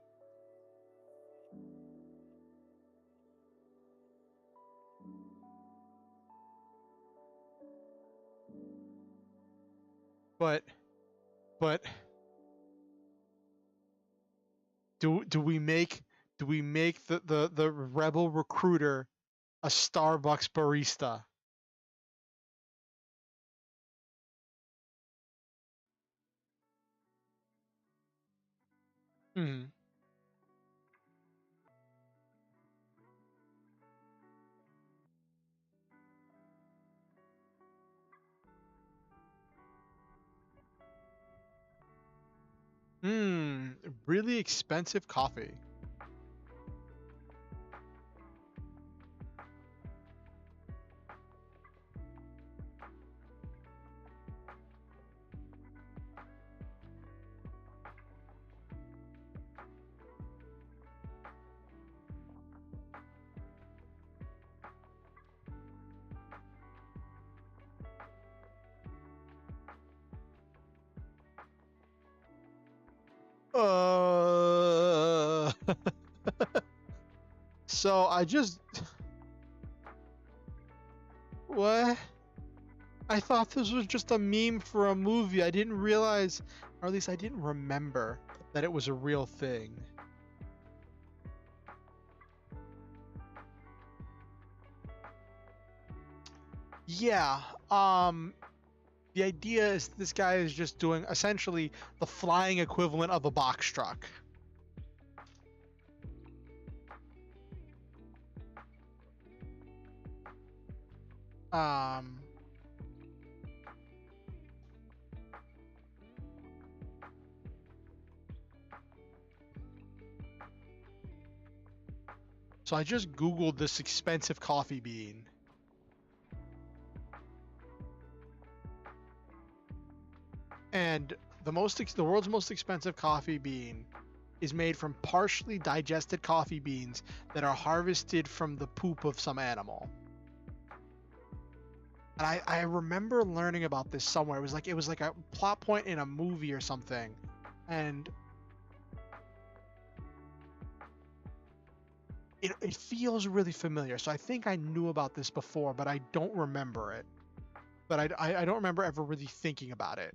But but do we make the rebel recruiter a Starbucks barista? Hmm. Hmm. Really expensive coffee. Uh. So I just what? I thought this was just a meme for a movie. I didn't realize, or at least I didn't remember that it was a real thing. Yeah. The idea is this guy is just doing essentially the flying equivalent of a box truck. Um, so I just Googled this expensive coffee bean. And the world's most expensive coffee bean is made from partially digested coffee beans that are harvested from the poop of some animal. And I remember learning about this somewhere. It was like a plot point in a movie or something. And it feels really familiar. So I think I knew about this before, but I don't remember it. But I don't remember ever really thinking about it.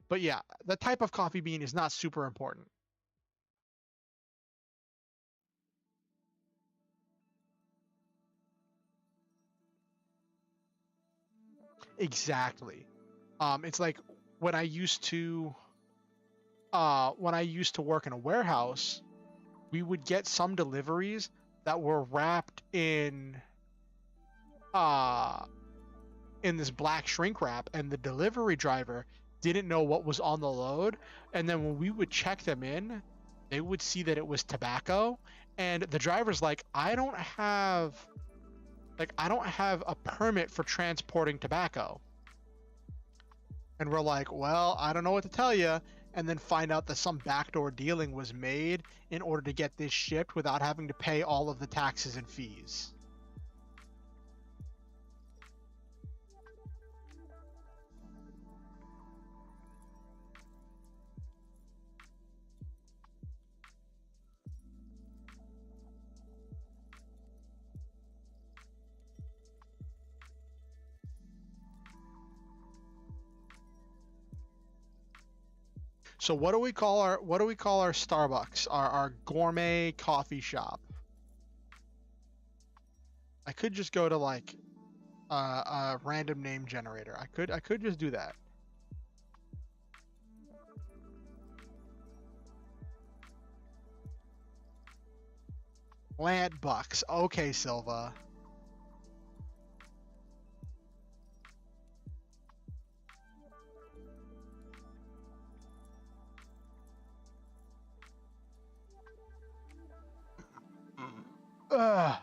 But yeah, the type of coffee bean is not super important. Exactly. It's like when I used to work in a warehouse, we would get some deliveries that were wrapped uh in this black shrink wrap, and the delivery driver didn't know what was on the load. And then when we would check them in, they would see that it was tobacco, and the driver's like, I don't have a permit for transporting tobacco. And we're like, well, I don't know what to tell you. And then find out that some backdoor dealing was made in order to get this shipped without having to pay all of the taxes and fees. So what do we call our Starbucks? Our gourmet coffee shop. I could just go to like a random name generator. I could just do that. Plant bucks. Okay, Silva. Ugh.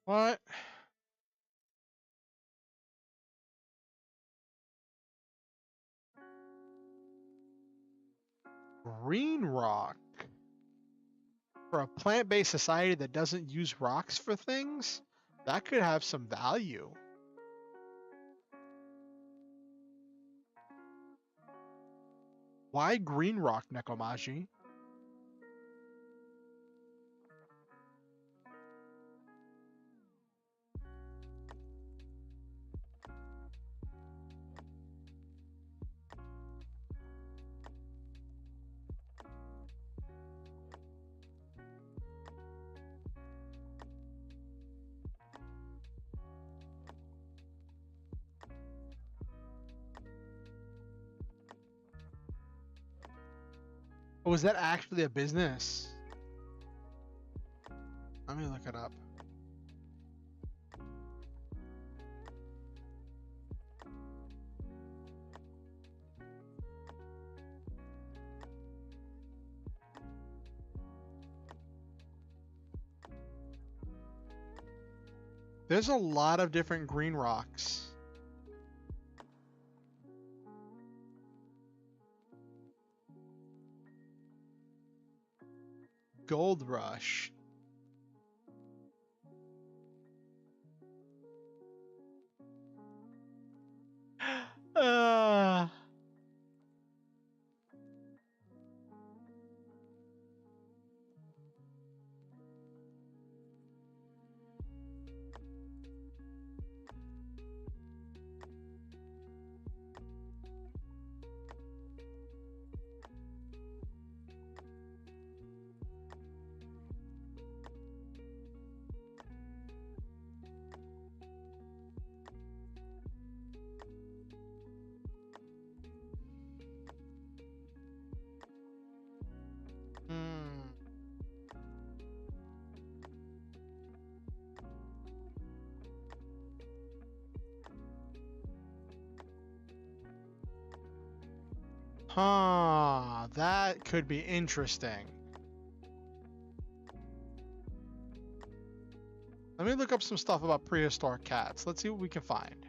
What? Green rock. For a plant-based society that doesn't use rocks for things, that could have some value. Why green rock, Nekomaji? Oh, is that actually a business? Let me look it up. There's a lot of different green rocks. Gold Rush. uh, hmm. Huh, that could be interesting. Let me look up some stuff about prehistoric cats. Let's see what we can find.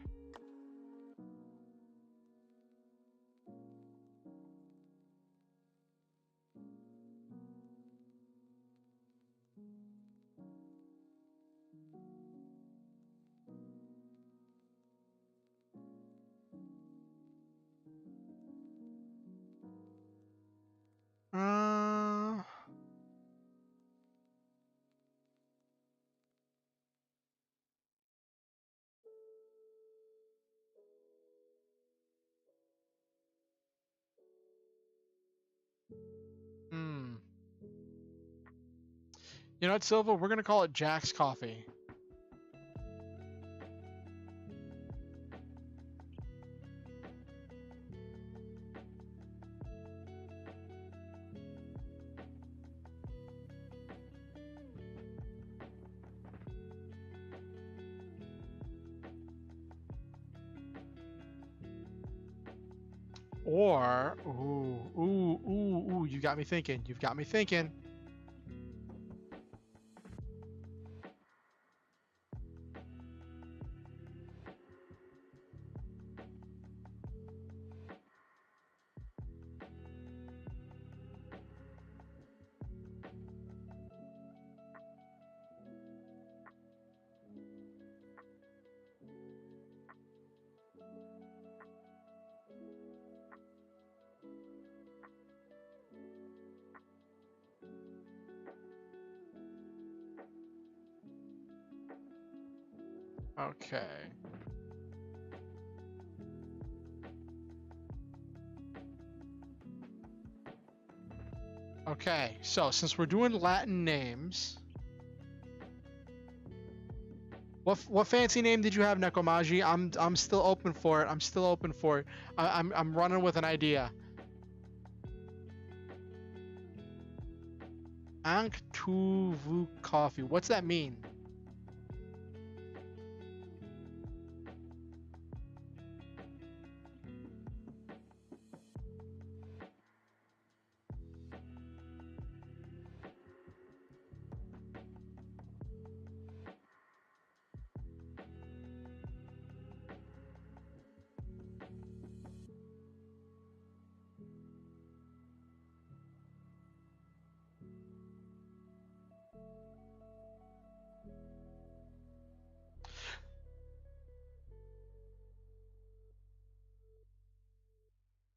Uh, hmm. You know what, Silva? We're gonna call it Jack's Coffee. Or, ooh, you got me thinking. You've got me thinking. Okay. Okay, so since we're doing Latin names, what fancy name did you have, Nekomaji? I'm still open for it. I'm still open for it. I'm running with an idea. Anktuvu coffee. What's that mean?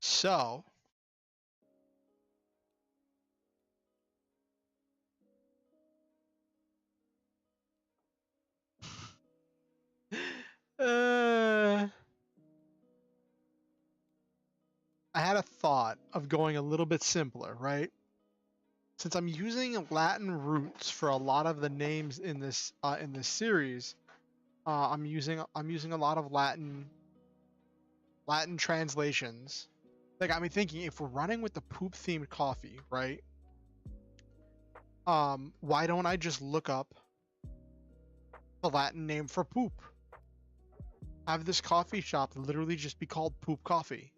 So, I had a thought of going a little bit simpler, right? Since I'm using Latin roots for a lot of the names in this series, I'm using a lot of Latin translations. That got me thinking, if we're running with the poop themed coffee, right? Why don't I just look up the Latin name for poop? Have this coffee shop literally just be called Poop Coffee.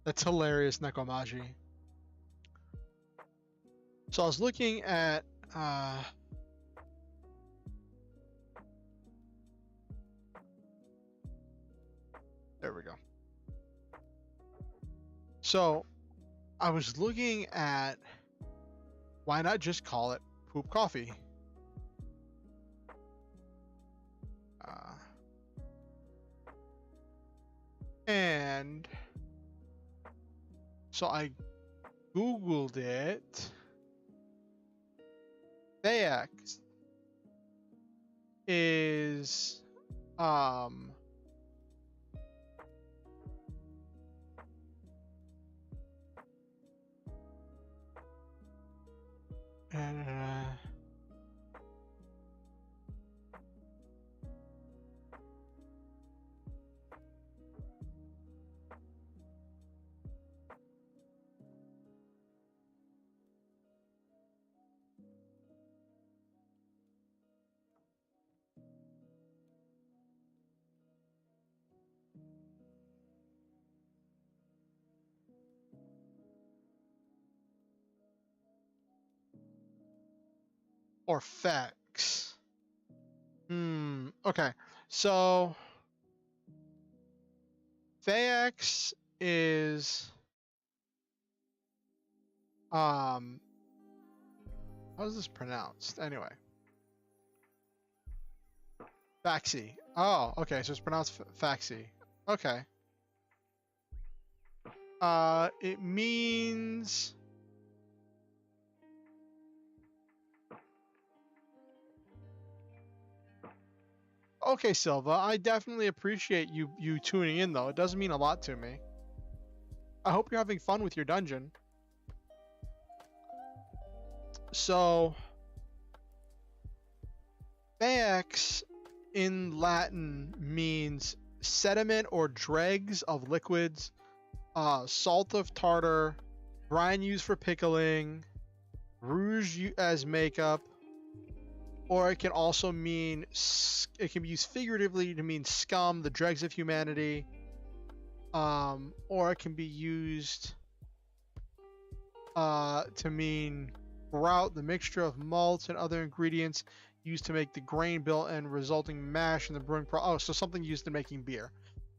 That's hilarious, Nekomaji. So I was looking at there we go. So I was looking at why not just call it Poop Coffee? And so I Googled it. Theax is or Fex. Okay. So Theax is how is this pronounced? Anyway. Faxi. Oh, okay, so it's pronounced Faxi. Okay. It means okay, Silva. I definitely appreciate you tuning in, though. It does mean a lot to me. I hope you're having fun with your dungeon. So, Theax in Latin means sediment or dregs of liquids, salt of tartar, brine used for pickling, rouge as makeup, or it can also mean, it can be used figuratively to mean scum, the dregs of humanity, or it can be used to mean grout, the mixture of malts and other ingredients used to make the grain bill and resulting mash in the brewing process. Oh, so something used in making beer.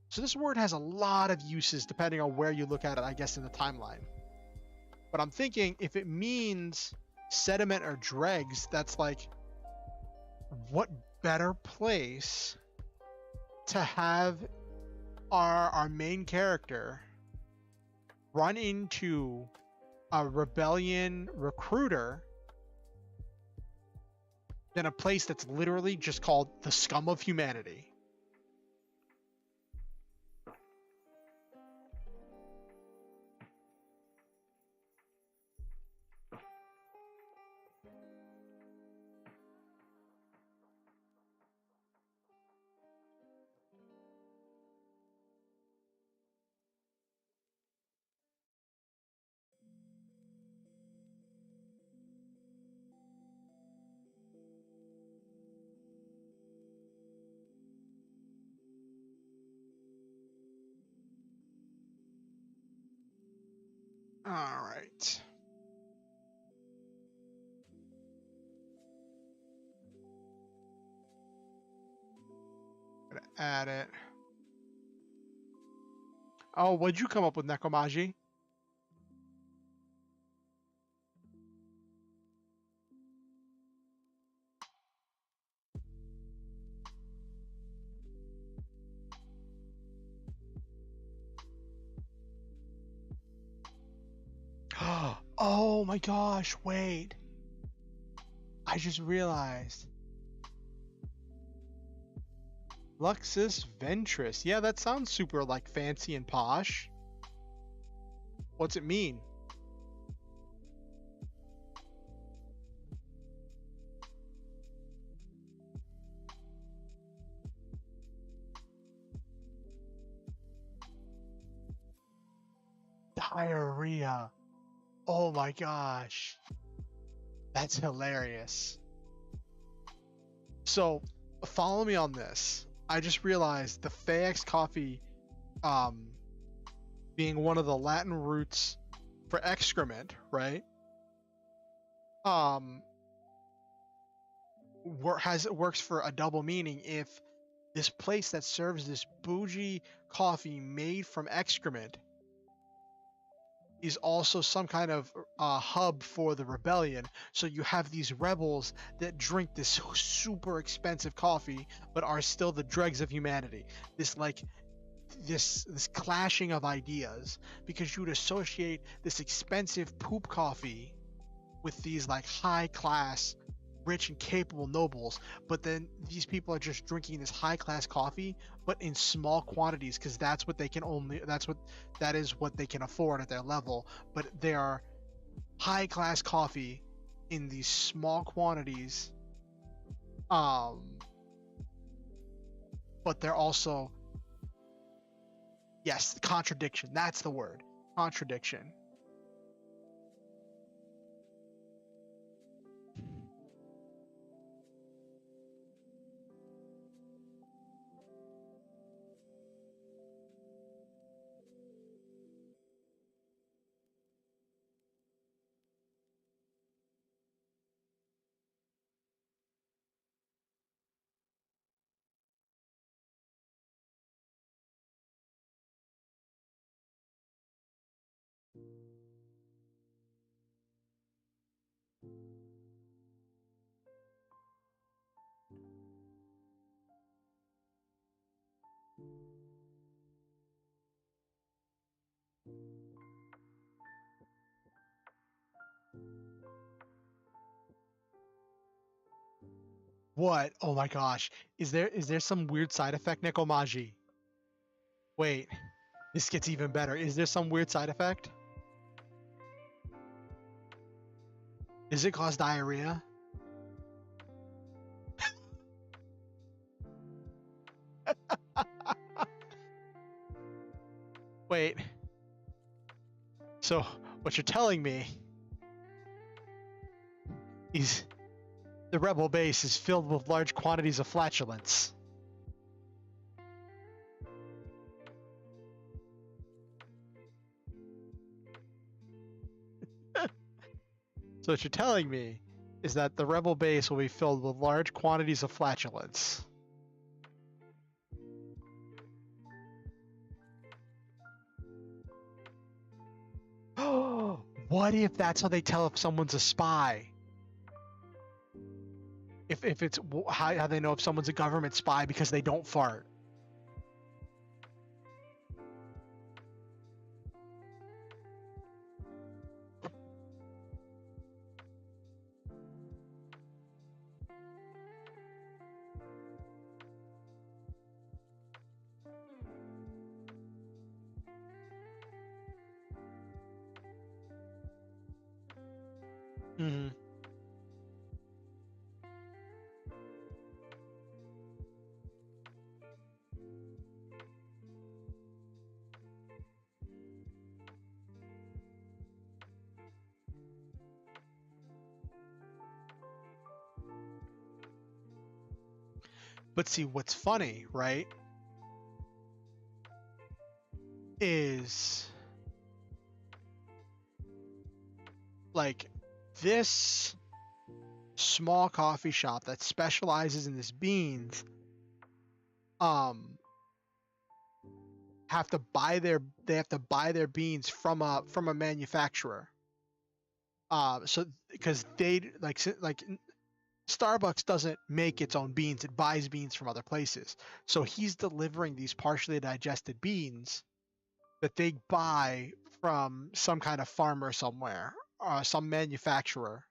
So this word has a lot of uses depending on where you look at it, I guess, in the timeline. But I'm thinking if it means sediment or dregs, that's like, what better place to have our main character run into a rebellion recruiter than a place that's literally just called the scum of humanity. All right. Gonna add it. Oh, what'd you come up with, Nekomaji? Oh my gosh, wait. I just realized. Luxus Ventris. Yeah, that sounds super like fancy and posh. What's it mean? Diarrhea. Oh my gosh. That's hilarious. So, follow me on this. I just realized the Phaeax coffee, being one of the Latin roots for excrement, right? Works for a double meaning. If this place that serves this bougie coffee made from excrement is also some kind of hub for the rebellion, so you have these rebels that drink this super expensive coffee but are still the dregs of humanity. This clashing of ideas, because you'd associate this expensive poop coffee with these like high class, rich and capable nobles, but then these people are just drinking this high class coffee but in small quantities, because that is what they can afford at their level. But they are high class coffee in these small quantities, but they're also, yes, contradiction, that's the word, contradiction. What? Oh my gosh. Is there some weird side effect, Nekomaji? Wait, this gets even better. Is there some weird side effect? Does it cause diarrhea? Wait. So, what you're telling me is the rebel base is filled with large quantities of flatulence. So what you're telling me is that the rebel base will be filled with large quantities of flatulence. What if that's how they tell if someone's a spy? If it's how they know if someone's a government spy, because they don't fart. Mm-hmm. But see, what's funny, right, is like this small coffee shop that specializes in this beans have to buy their beans from a manufacturer, so because they like Starbucks doesn't make its own beans, it buys beans from other places. So he's delivering these partially digested beans that they buy from some kind of farmer somewhere, some manufacturer.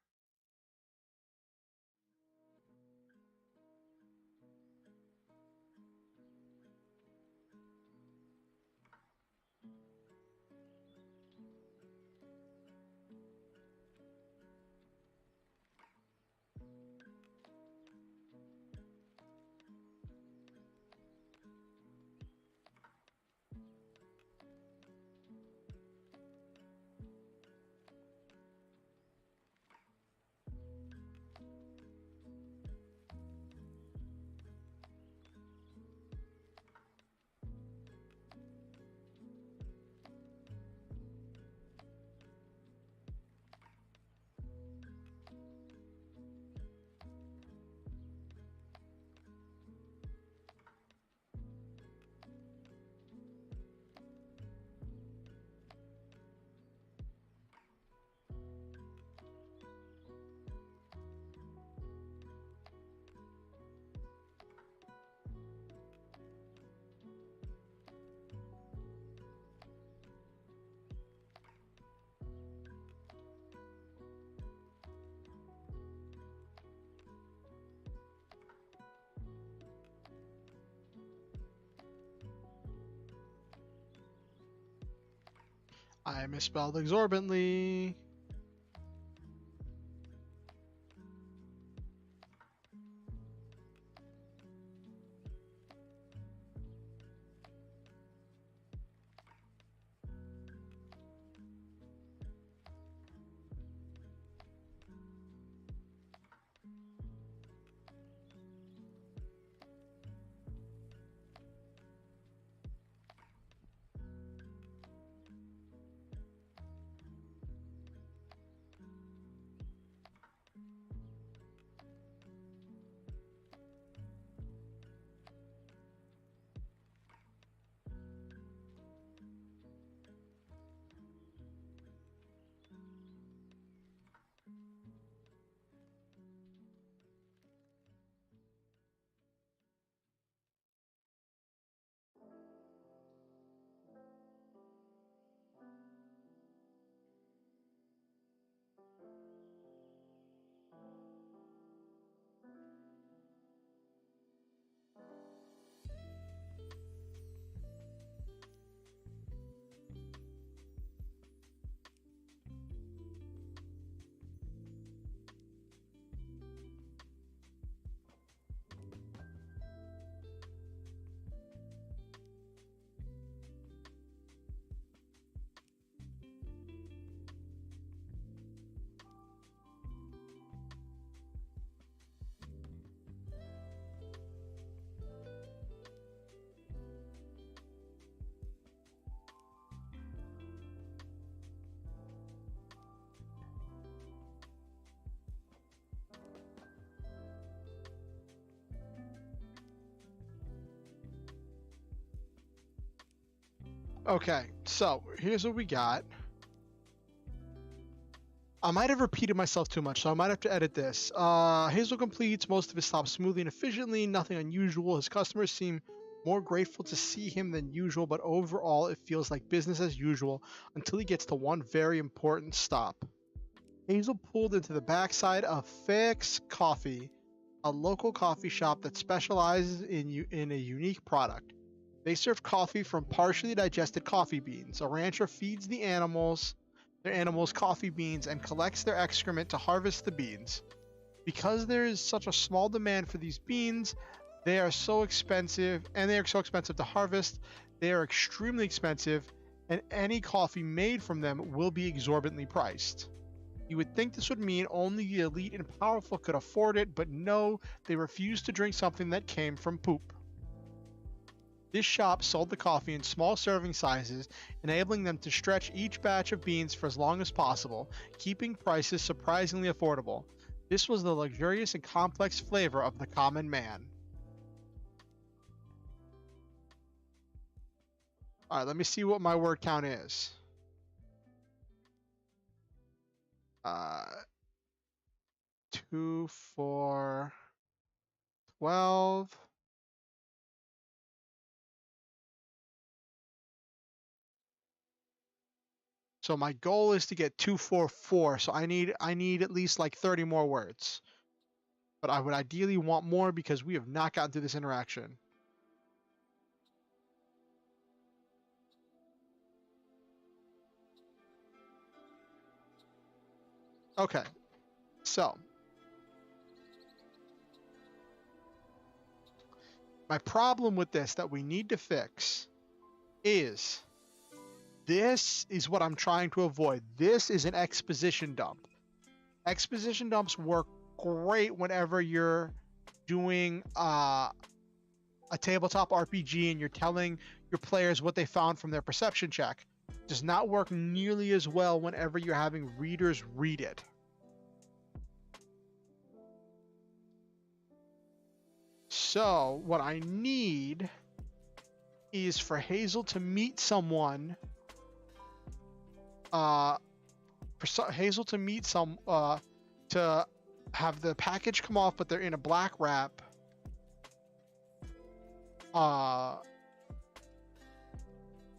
I misspelled exorbitantly. Okay, so here's what we got. I might have repeated myself too much, so I might have to edit this. Hazel completes most of his stops smoothly and efficiently, nothing unusual. His customers seem more grateful to see him than usual, but overall it feels like business as usual until he gets to one very important stop. Hazel pulled into the backside of Fix Coffee, a local coffee shop that specializes in a unique product. They serve coffee from partially digested coffee beans. A rancher feeds their animals coffee beans and collects their excrement to harvest the beans. Because there is such a small demand for these beans, they are so expensive to harvest. They are extremely expensive, and any coffee made from them will be exorbitantly priced. You would think this would mean only the elite and powerful could afford it, but no, they refuse to drink something that came from poop. This shop sold the coffee in small serving sizes, enabling them to stretch each batch of beans for as long as possible, keeping prices surprisingly affordable. This was the luxurious and complex flavor of the common man. Alright, let me see what my word count is. 2, 4, 12. So my goal is to get 244. So I need at least like 30 more words. But I would ideally want more because we have not gotten through this interaction. Okay. So my problem with this that we need to fix is this is what I'm trying to avoid. This is an exposition dump. Exposition dumps work great whenever you're doing a tabletop RPG and you're telling your players what they found from their perception check. It does not work nearly as well whenever you're having readers read it. So what I need is for Hazel to meet someone. To have the package come off, but they're in a black wrap.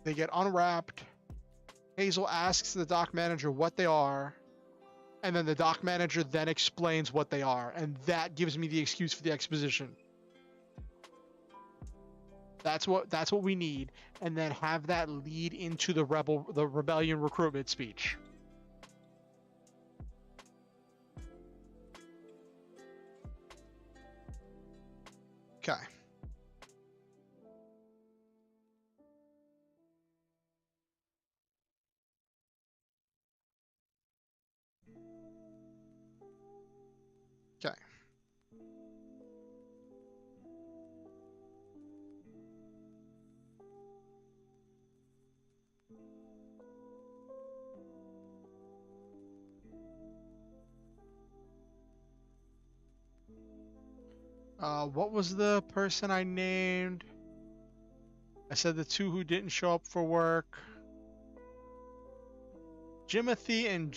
They get unwrapped. Hazel asks the dock manager what they are, and then the dock manager then explains what they are, and that gives me the excuse for the exposition. That's what we need, and then have that lead into the rebellion recruitment speech. Okay. Okay. What was the person I named? I said the two who didn't show up for work. Jimothy and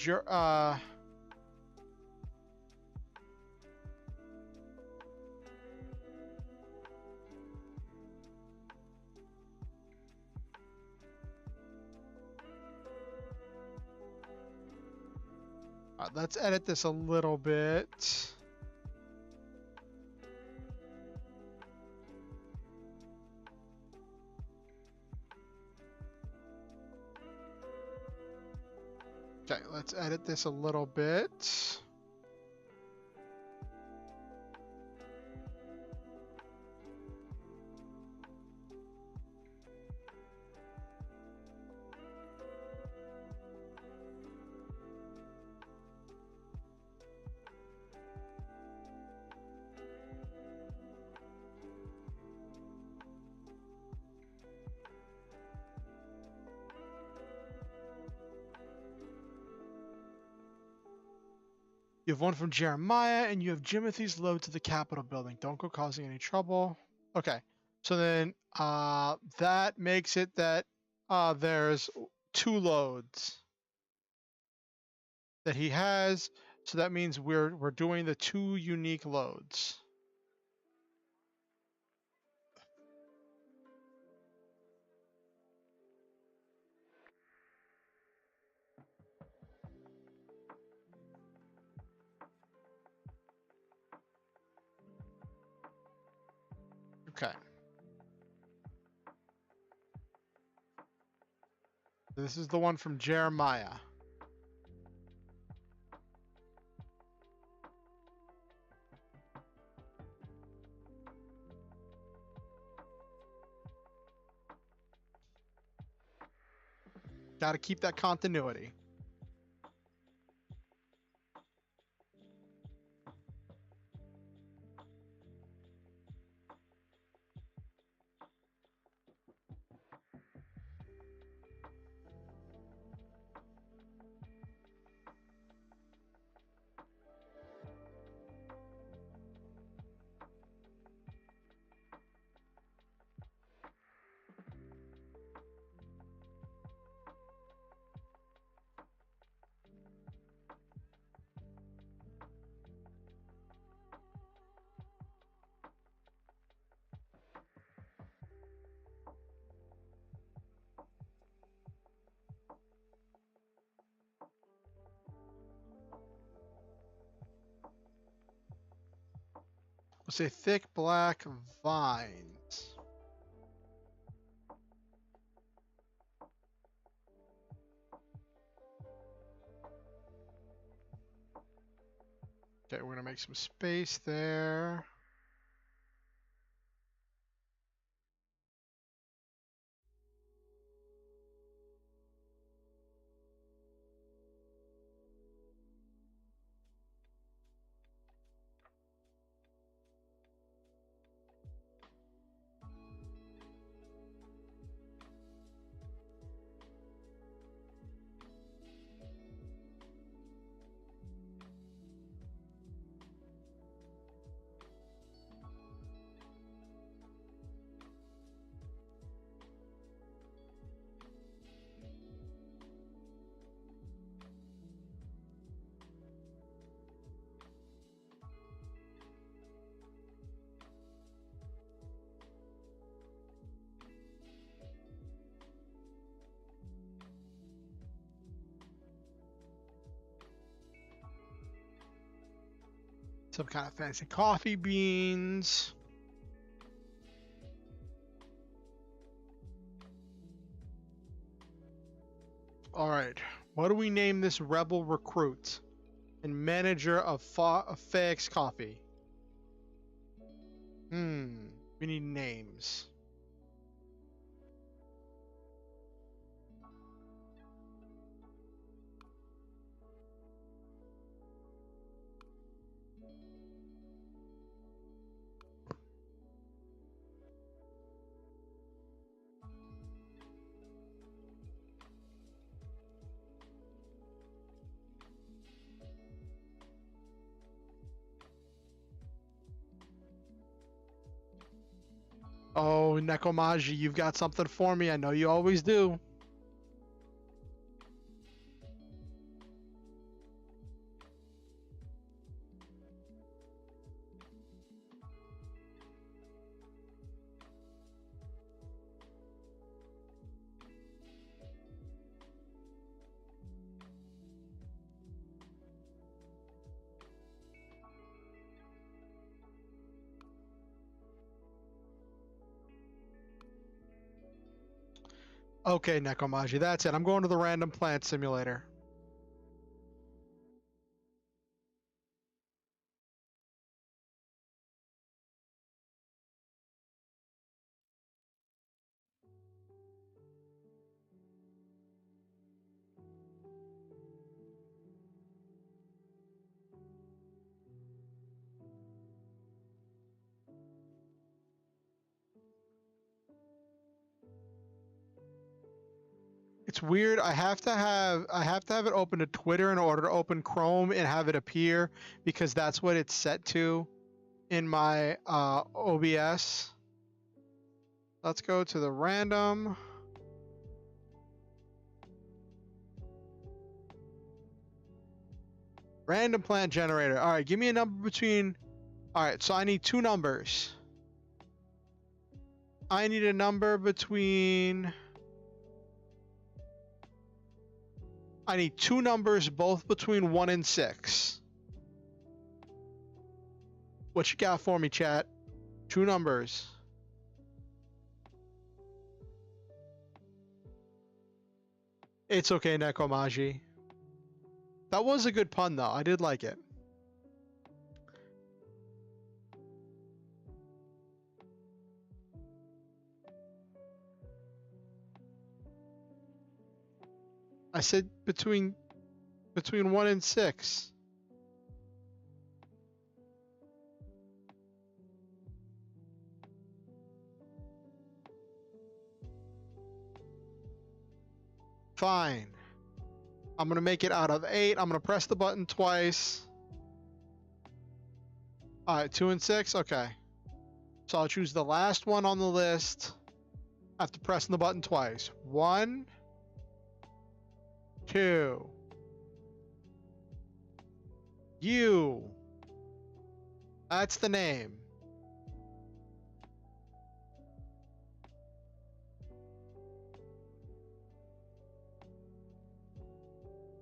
let's edit this a little bit. Okay, let's edit this a little bit. You have one from Jeremiah, and you have Jimothy's load to the Capitol building. Don't go causing any trouble. Okay, so then that makes it that there's 2 loads that he has. So that means we're doing the 2 unique loads. Okay. This is the one from Jeremiah. Got to keep that continuity. We'll say thick black vines. Okay, we're gonna make some space there. Some kind of fancy coffee beans. All right. What do we name this rebel recruit and manager of FedEx Coffee? We need names. Oh, Nekomaji, you've got something for me. I know you always do. Okay, Nekomaji, that's it. I'm going to the random plant simulator. It's weird. I have to have it open to Twitter in order to open Chrome and have it appear because that's what it's set to in my OBS. Let's go to the random. Random plant generator. All right, give me a number between. All right, so I need two numbers. I need a number between. I need two numbers, both between 1 and 6. What you got for me, chat? Two numbers. It's okay, Nekomaji. That was a good pun, though. I did like it. I said between 1 and 6. Fine. I'm going to make it out of 8. I'm going to press the button twice. All right, 2 and 6. Okay. So I'll choose the last one on the list after pressing the button twice. 1, 2. You. That's the name.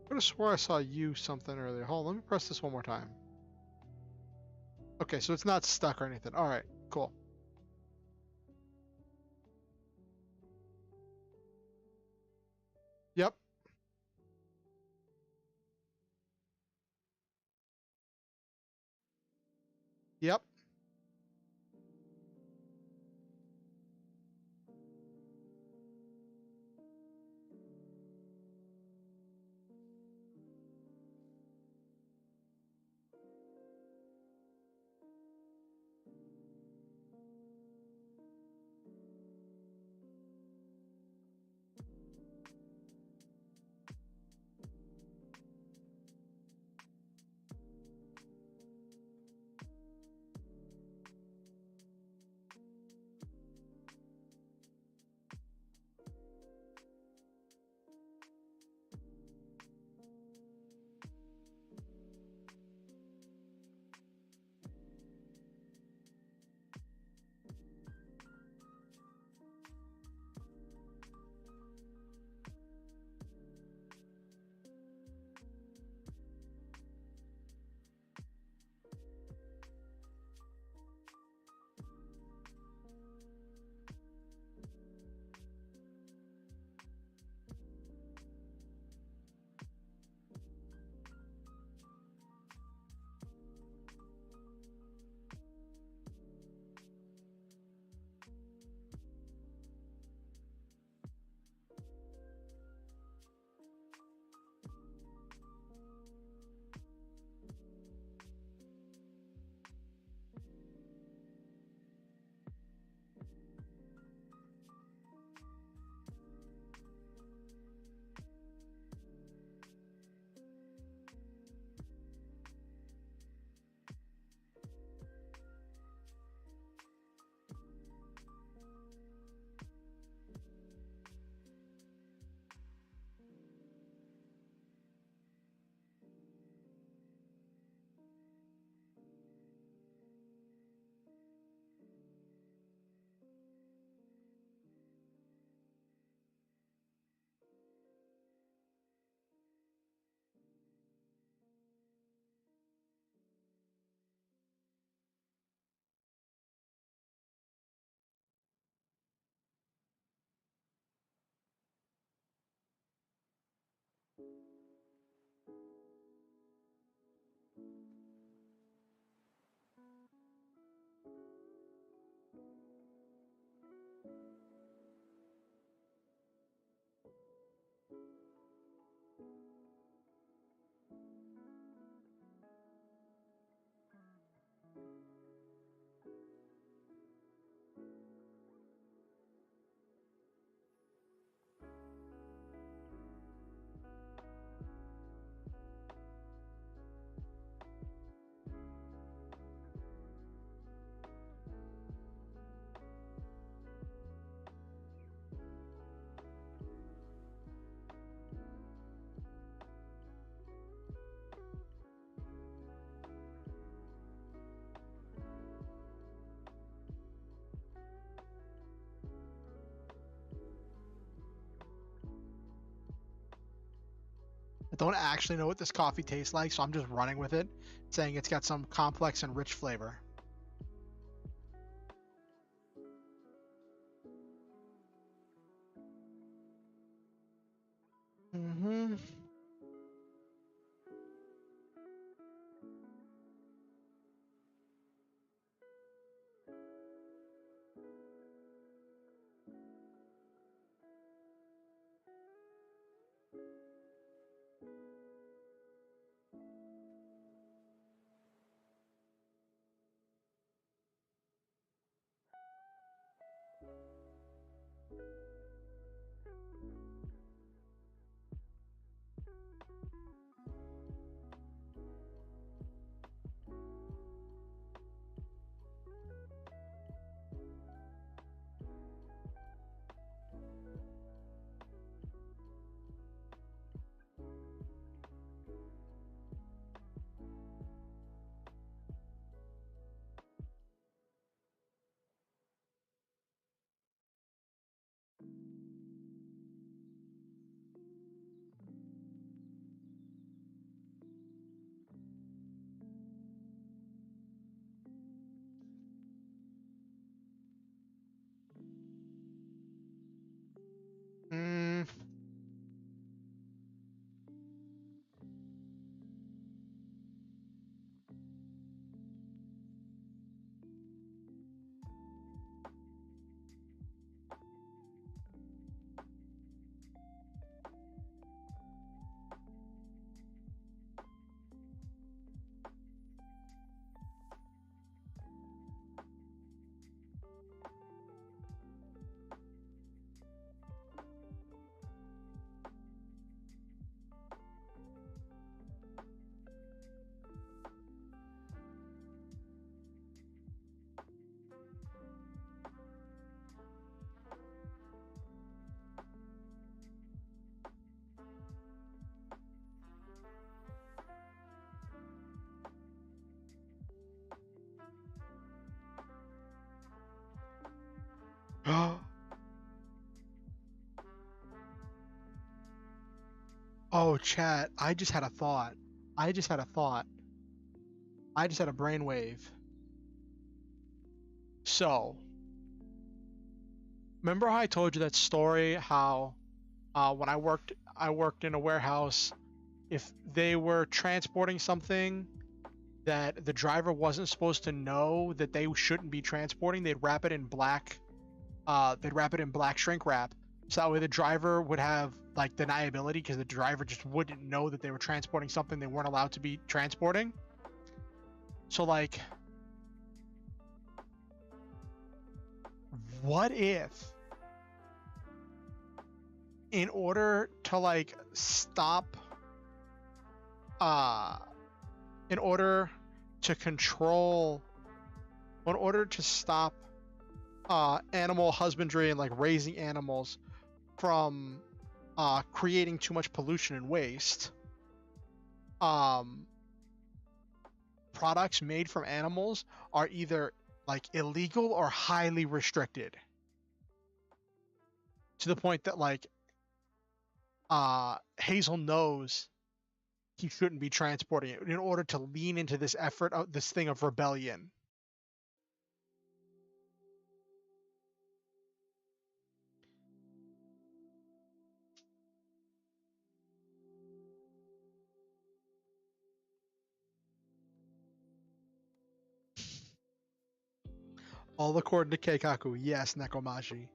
I could have swore I saw you something earlier. Hold on, let me press this one more time. Okay, so it's not stuck or anything. All right, cool. Yep. Yep. don't actually know what this coffee tastes like, so I'm just running with it, saying it's got some complex and rich flavor. Mm-hmm. Mm. Oh, chat. I just had a thought. I just had a thought. I just had a brainwave. So, remember how I told you that story? How when I worked in a warehouse. If they were transporting something that the driver wasn't supposed to know that they shouldn't be transporting, they'd wrap it in black. They'd wrap it in black shrink wrap, so that way the driver would have like deniability because the driver just wouldn't know that they were transporting something they weren't allowed to be transporting. So like, what if, in order to like stop, in order to control, in order to stop animal husbandry and like raising animals from creating too much pollution and waste, products made from animals are either like illegal or highly restricted, to the point that like Hazel knows he shouldn't be transporting it in order to lean into this effort of this thing of rebellion. All according to Keikaku. Yes, Nekomashi.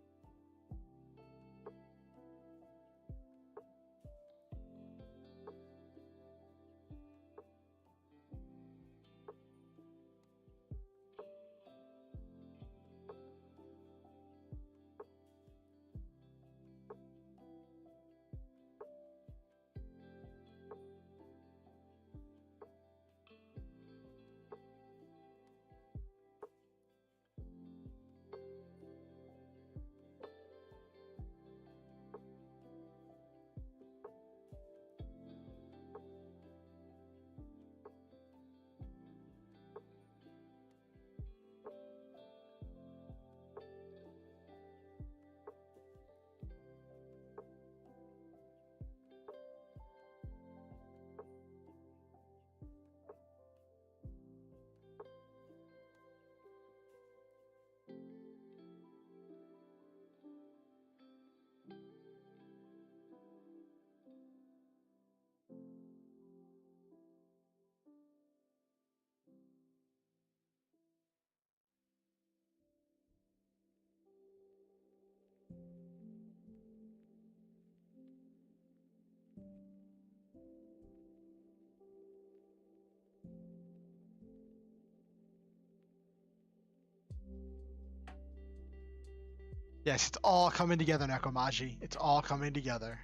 Yes, it's all coming together, Nekomaji. It's all coming together.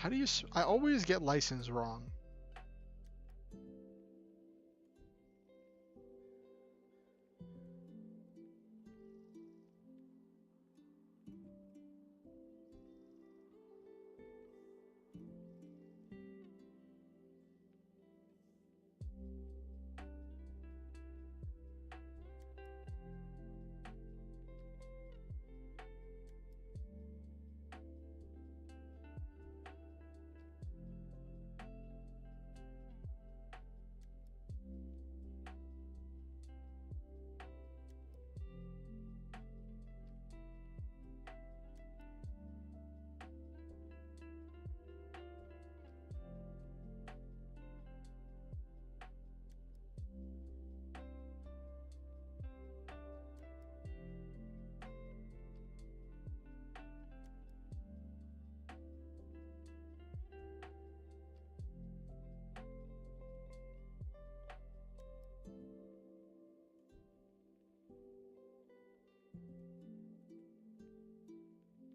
How do you... I always get license wrong.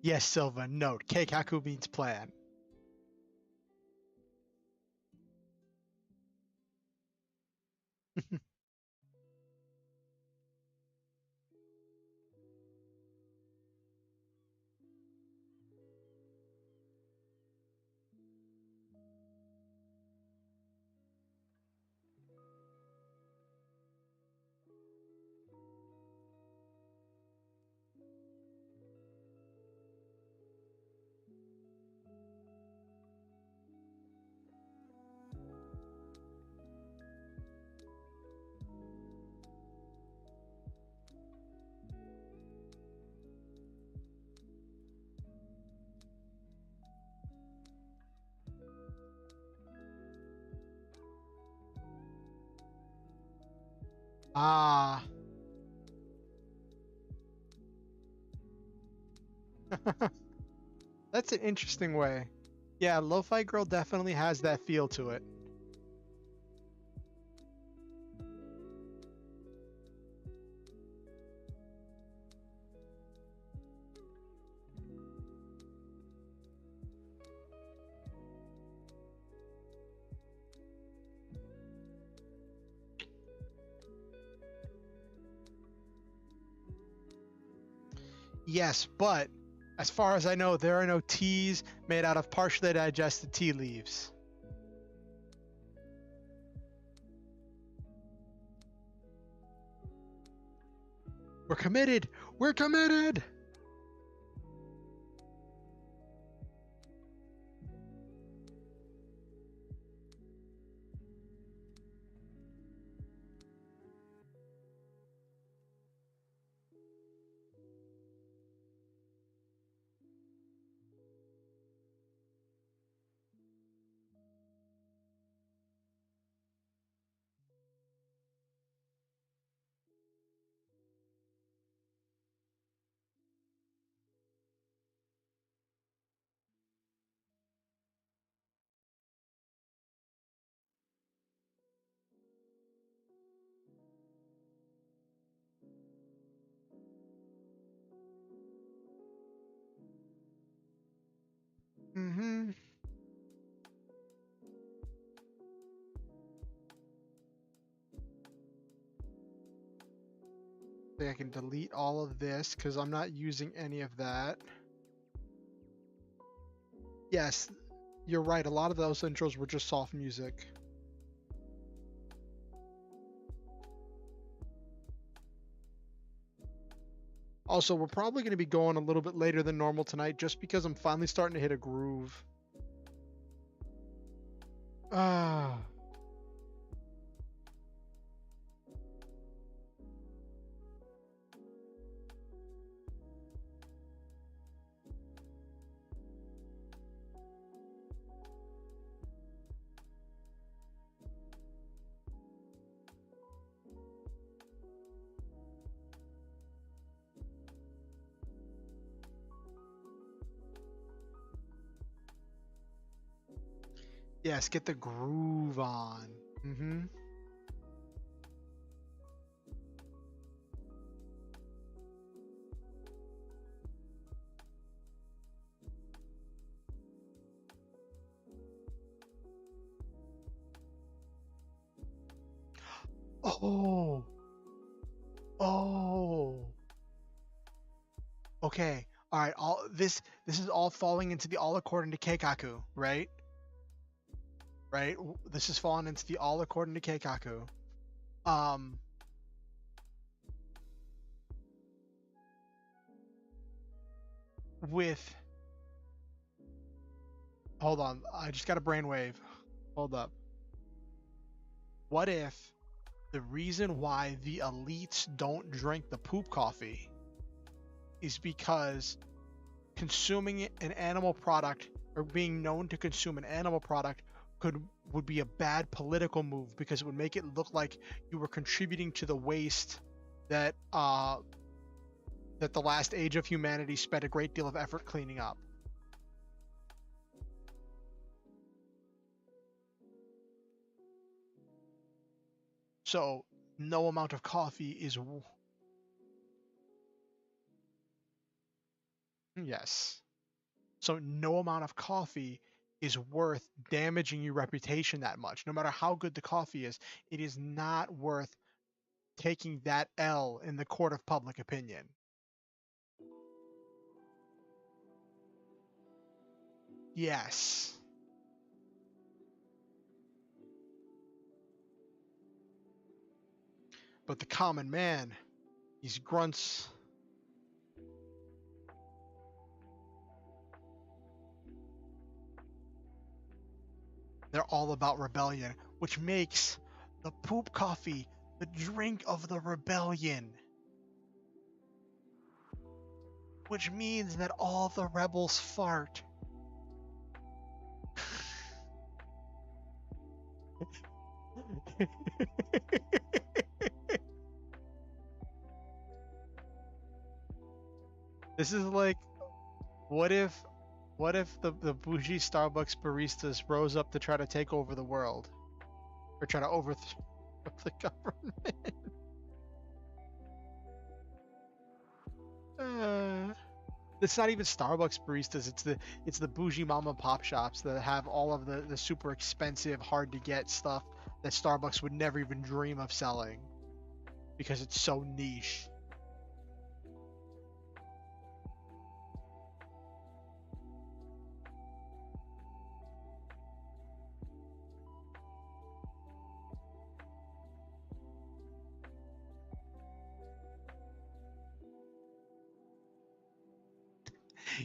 Yes, Silva, note. Keikaku means plan. Ah. That's an interesting way. Yeah, Lofi Girl definitely has that feel to it. Yes, but as far as I know, there are no teas made out of partially digested tea leaves. We're committed! We're committed! Mm-hmm. I think I can delete all of this because I'm not using any of that. Yes, you're right. A lot of those intros were just soft music. Also, we're probably going to be going a little bit later than normal tonight just because I'm finally starting to hit a groove. Ah. Yes, get the groove on. Mm-hmm. Oh, oh. Okay. All right. All this is all falling into the all according to Keikaku, right? Right. This is falling into the all according to Keikaku. Um, with hold on, I just got a brainwave. Hold up. What if the reason why the elites don't drink the poop coffee is because consuming an animal product or being known to consume an animal product would be a bad political move because it would make it look like you were contributing to the waste that that the last age of humanity spent a great deal of effort cleaning up. So no amount of coffee is yes. So no amount of coffee is worth damaging your reputation that much. No matter how good the coffee is, it is not worth taking that L in the court of public opinion. Yes. But the common man, these grunts, they're all about rebellion, which makes the poop coffee the drink of the rebellion. Which means that all the rebels fart. This is like, what if the bougie Starbucks baristas rose up to try to take over the world? Or try to overthrow the government? It's not even Starbucks baristas. It's the bougie mom and pop shops that have all of the super expensive, hard to get stuff that Starbucks would never even dream of selling because it's so niche.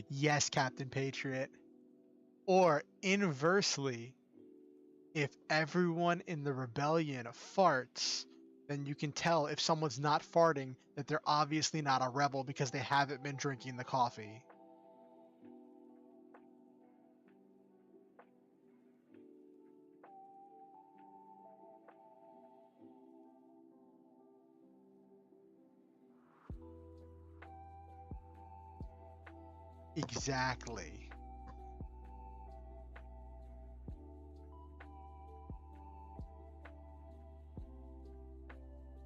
Yes, Captain Patriot. Or inversely, if everyone in the rebellion farts, then you can tell if someone's not farting that they're obviously not a rebel because they haven't been drinking the coffee. Exactly.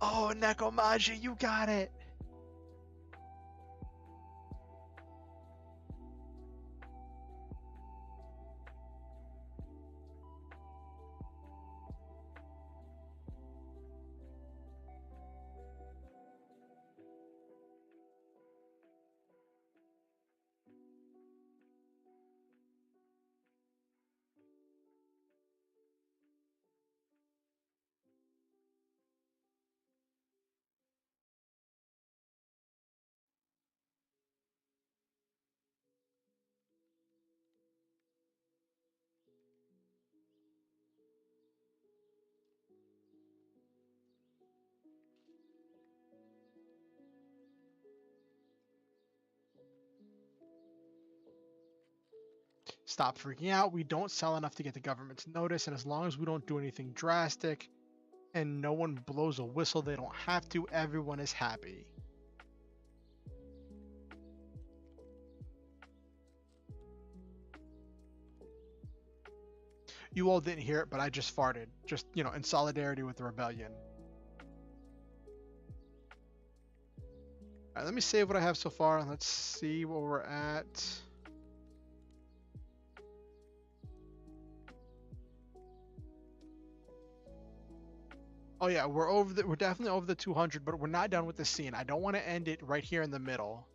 Oh, Nekomaji, you got it. Stop freaking out. We don't sell enough to get the government's notice, and as long as we don't do anything drastic and no one blows a whistle they don't have to, everyone is happy. You all didn't hear it, but I just farted. Just, you know, in solidarity with the rebellion. Alright, let me save what I have so far. Let's see where we're at. Oh yeah, we're definitely over the 200, but we're not done with the scene. I don't want to end it right here in the middle.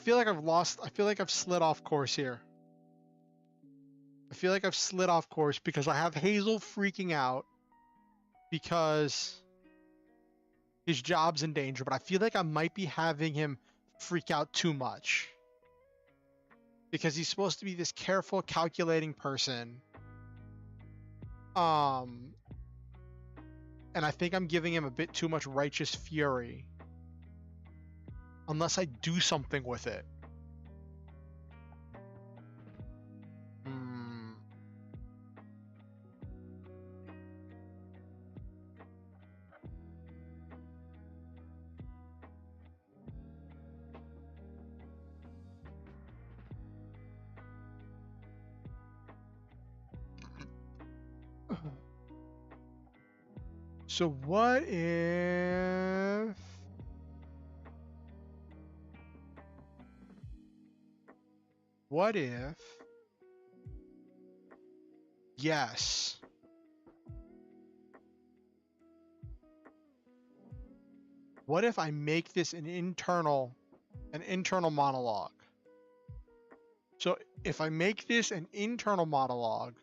feel like I feel like I've slid off course here. I feel like I've slid off course because I have Hazel freaking out because his job's in danger, but I feel like I might be having him freak out too much. Because he's supposed to be this careful, calculating person. And I think I'm giving him a bit too much righteous fury. Unless I do something with it. So what if... What if... Yes. What if I make this an internal monologue? So if I make this an internal monologue,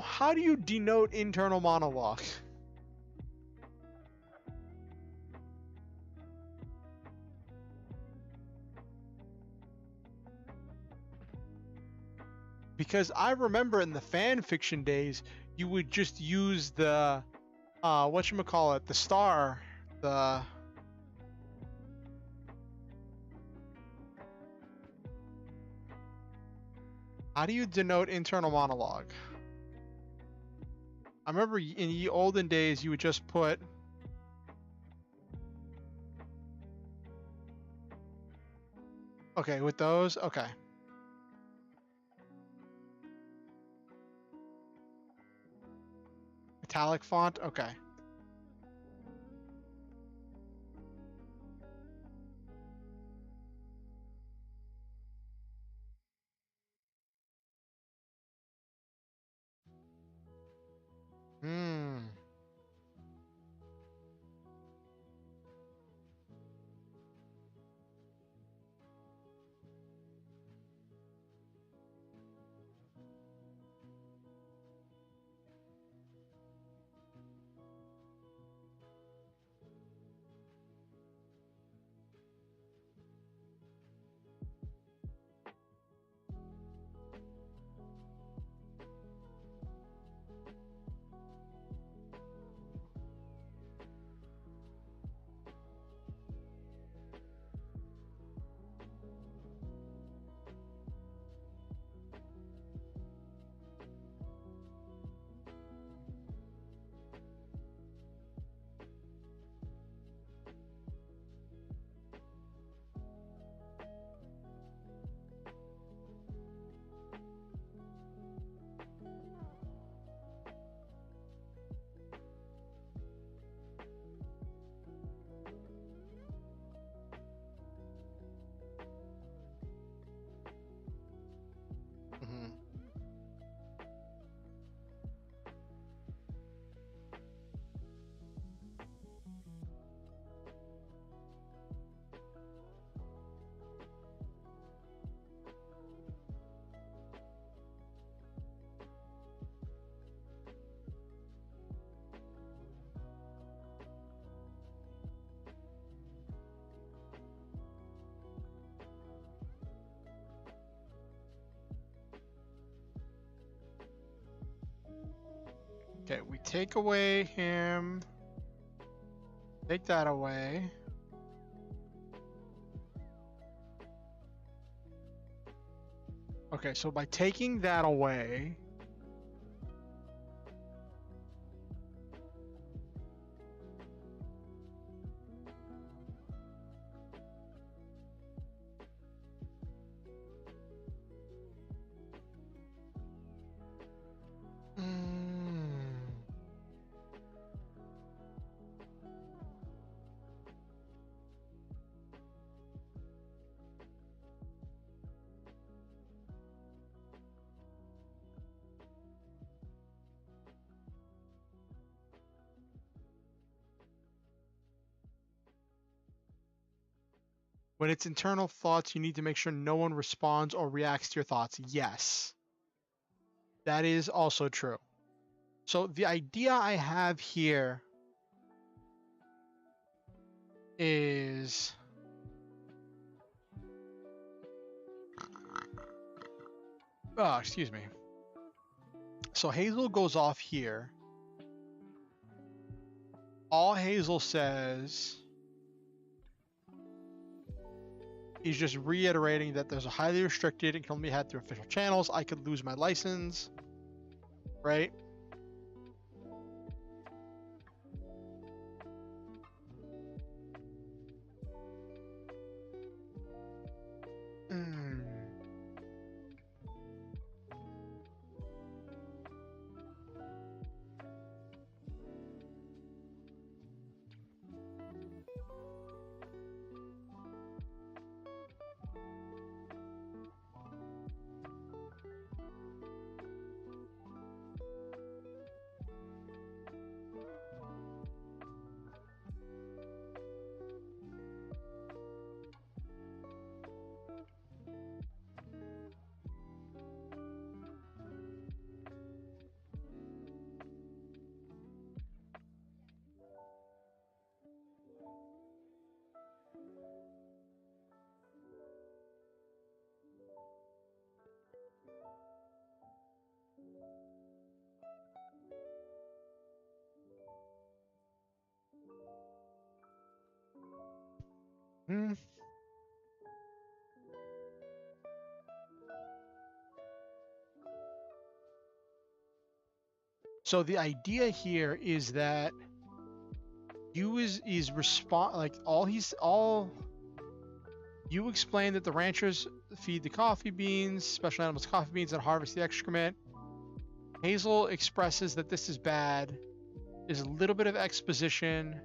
how do you denote internal monologue? Because I remember in the fan fiction days, you would just use the whatchamacallit, the star, the how do you denote internal monologue? I remember in the olden days you would just put okay with those. Okay. Italic font. Okay. Hmm. Mm-hmm. Okay, we take away him. Take that away. Okay, so by taking that away, When it's internal thoughts, you need to make sure no one responds or reacts to your thoughts. Yes, that is also true. So the idea I have here is... Oh, excuse me. So Hazel goes off here. All Hazel says is just reiterating that there's a highly restricted and can only be had through official channels. I could lose my license, right? Hmm. So the idea here is that you is respond like all you explain that the ranchers feed the coffee beans, special animals coffee beans, and harvest the excrement. Hazel expresses that this is bad. There's a little bit of exposition.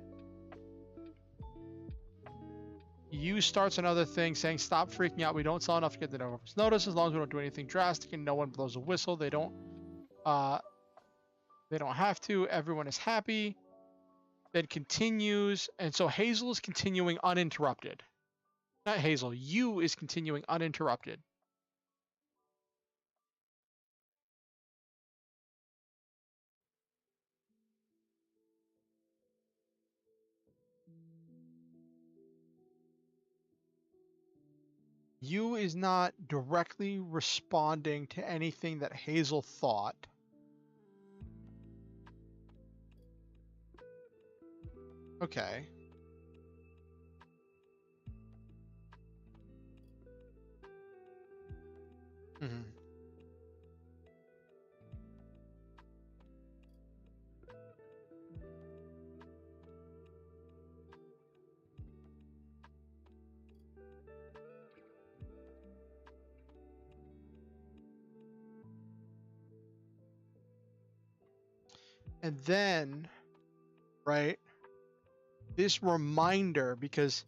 You starts another thing saying, "Stop freaking out. We don't sell enough to get the notice. As long as we don't do anything drastic and no one blows a whistle, they don't have to. Everyone is happy." Then continues, and so Hazel is continuing uninterrupted. Not Hazel, you is continuing uninterrupted. You is not directly responding to anything that Hazel thought. Okay. Mm-hmm. And then, right, this reminder, because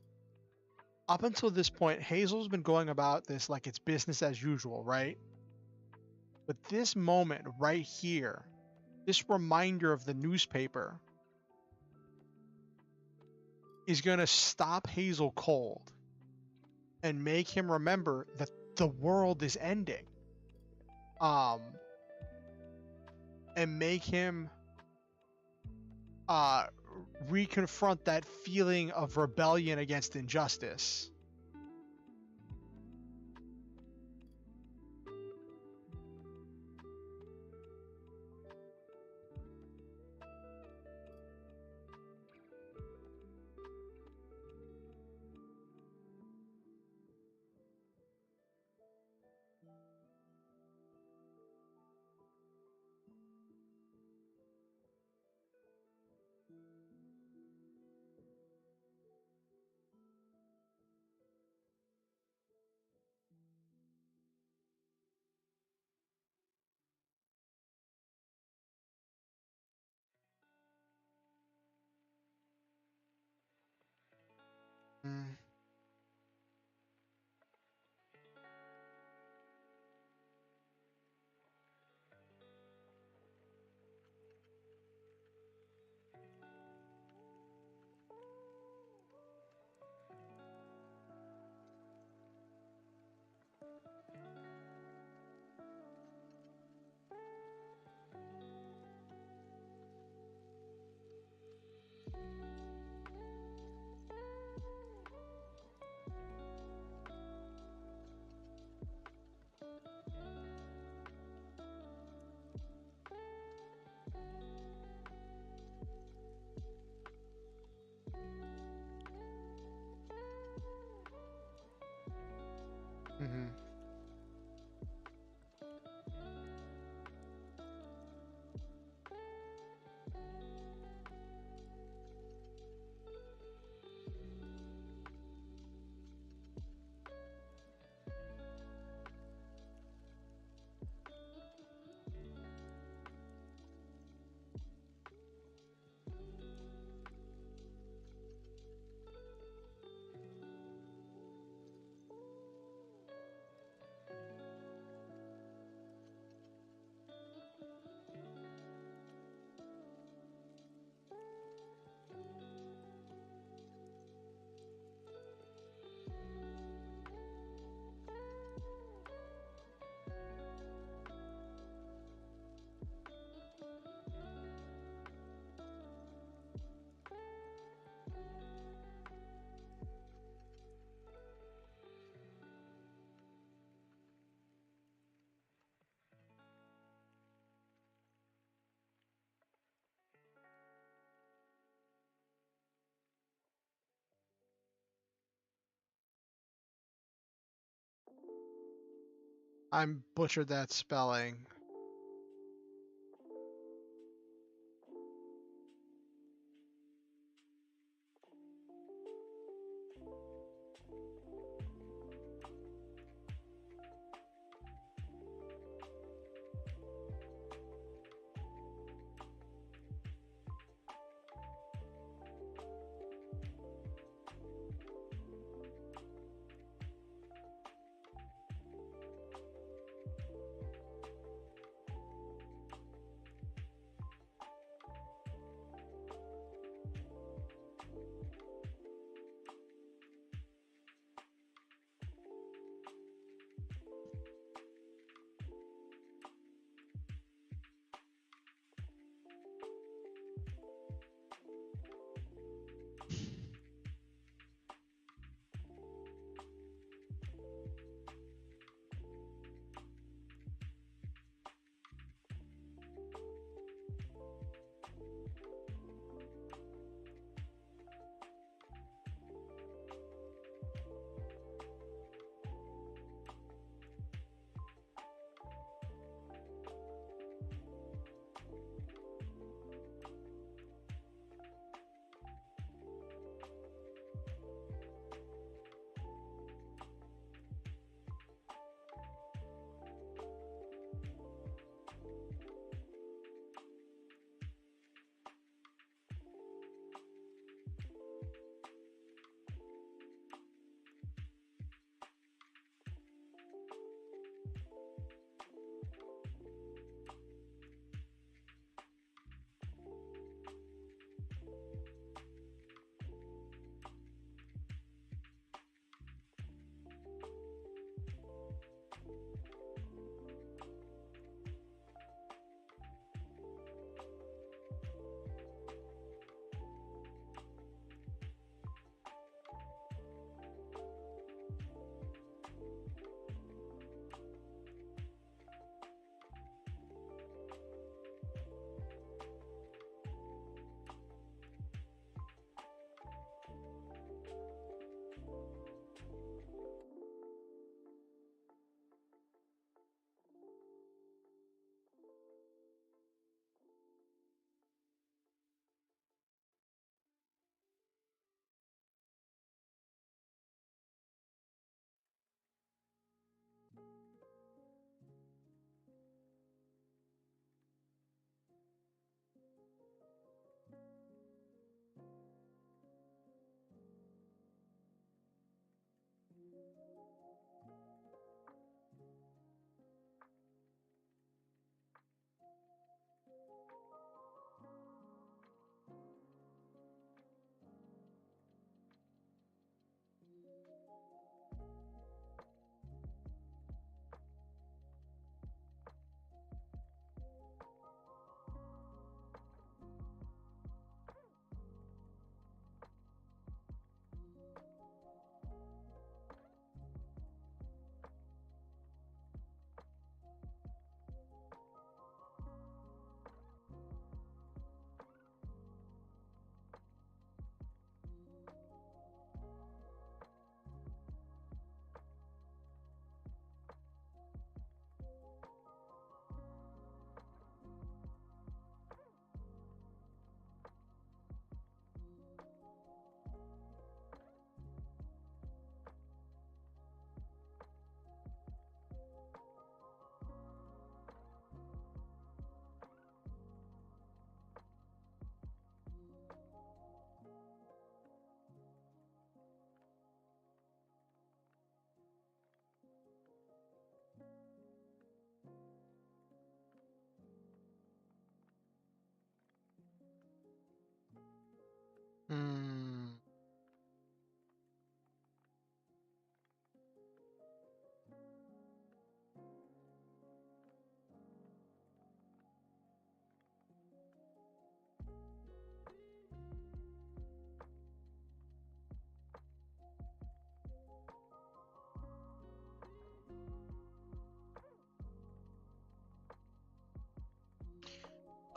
up until this point, Hazel's been going about this like it's business as usual, right? But this moment right here, this reminder of the newspaper is going to stop Hazel cold and make him remember that the world is ending. And make him reconfront that feeling of rebellion against injustice. Mm-hmm. I'm butchered that spelling.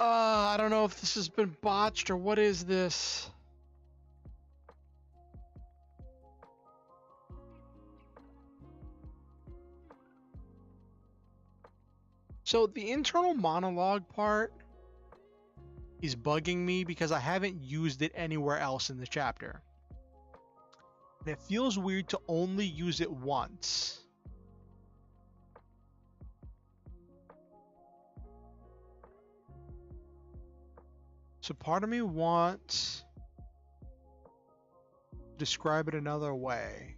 I don't know if this has been botched or what is this. So the internal monologue part is bugging me because I haven't used it anywhere else in the chapter. And it feels weird to only use it once. So part of me wants to describe it another way.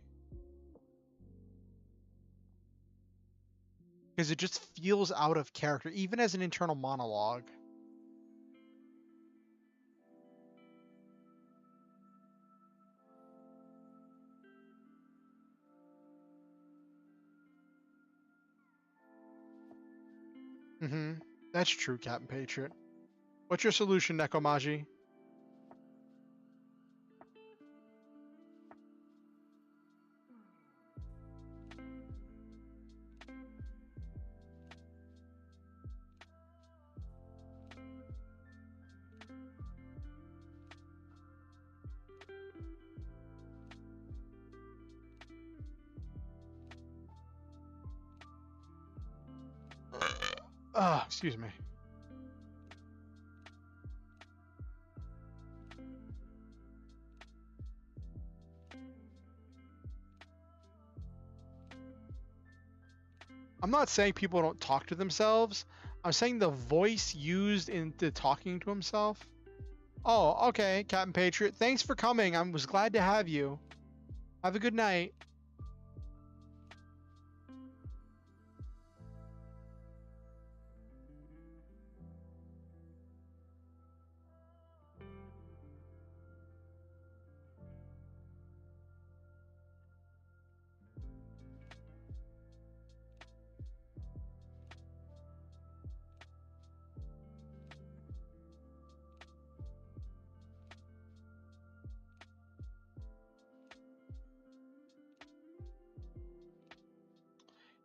Because it just feels out of character, even as an internal monologue. That's true, Captain Patriot. What's your solution, Nekomaji? Excuse me. I'm not saying people don't talk to themselves. I'm saying the voice used into talking to himself. Oh, okay, Captain Patriot. Thanks for coming. I was glad to have you. Have a good night.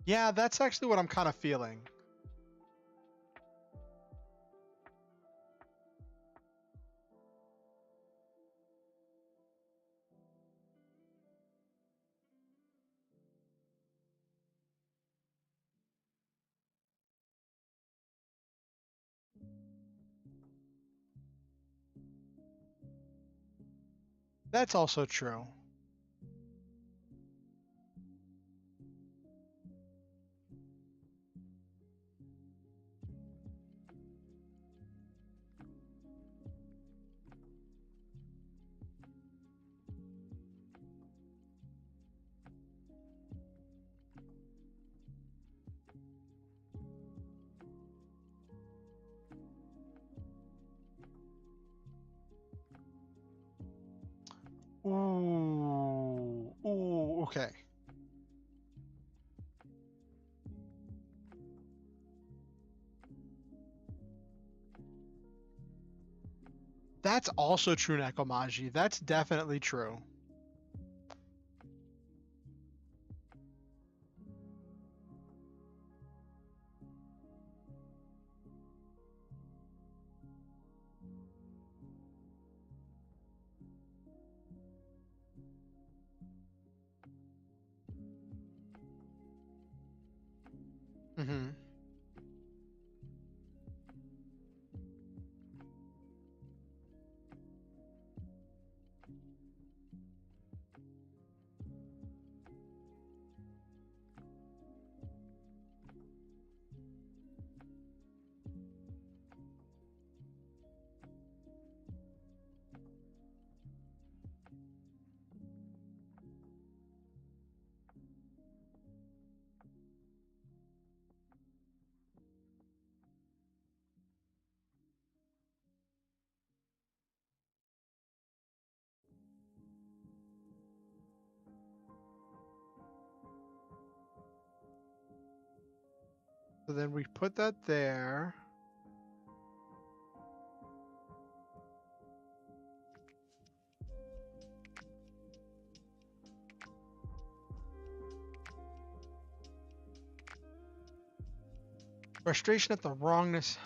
Yeah, that's actually what I'm kind of feeling. That's also true. Ooh, okay. That's also true, Nekomaji. That's definitely true. Mm-hmm. So then we put that there. Frustration at the wrongness.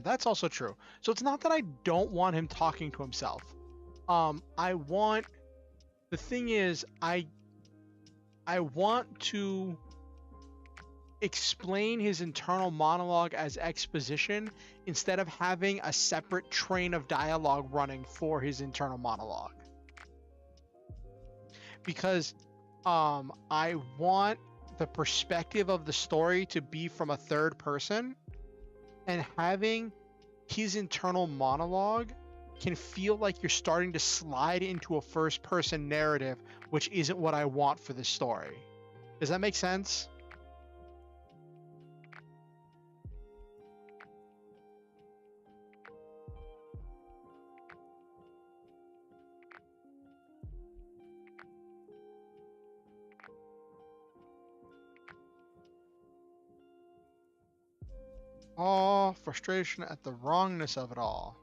That's also true. So it's not that I don't want him talking to himself. I want, the thing is, I want to explain his internal monologue as exposition instead of having a separate train of dialogue running for his internal monologue. Because I want the perspective of the story to be from a third person, and having his internal monologue can feel like you're starting to slide into a first person narrative, which isn't what I want for this story. Does that make sense? Oh, frustration at the wrongness of it all.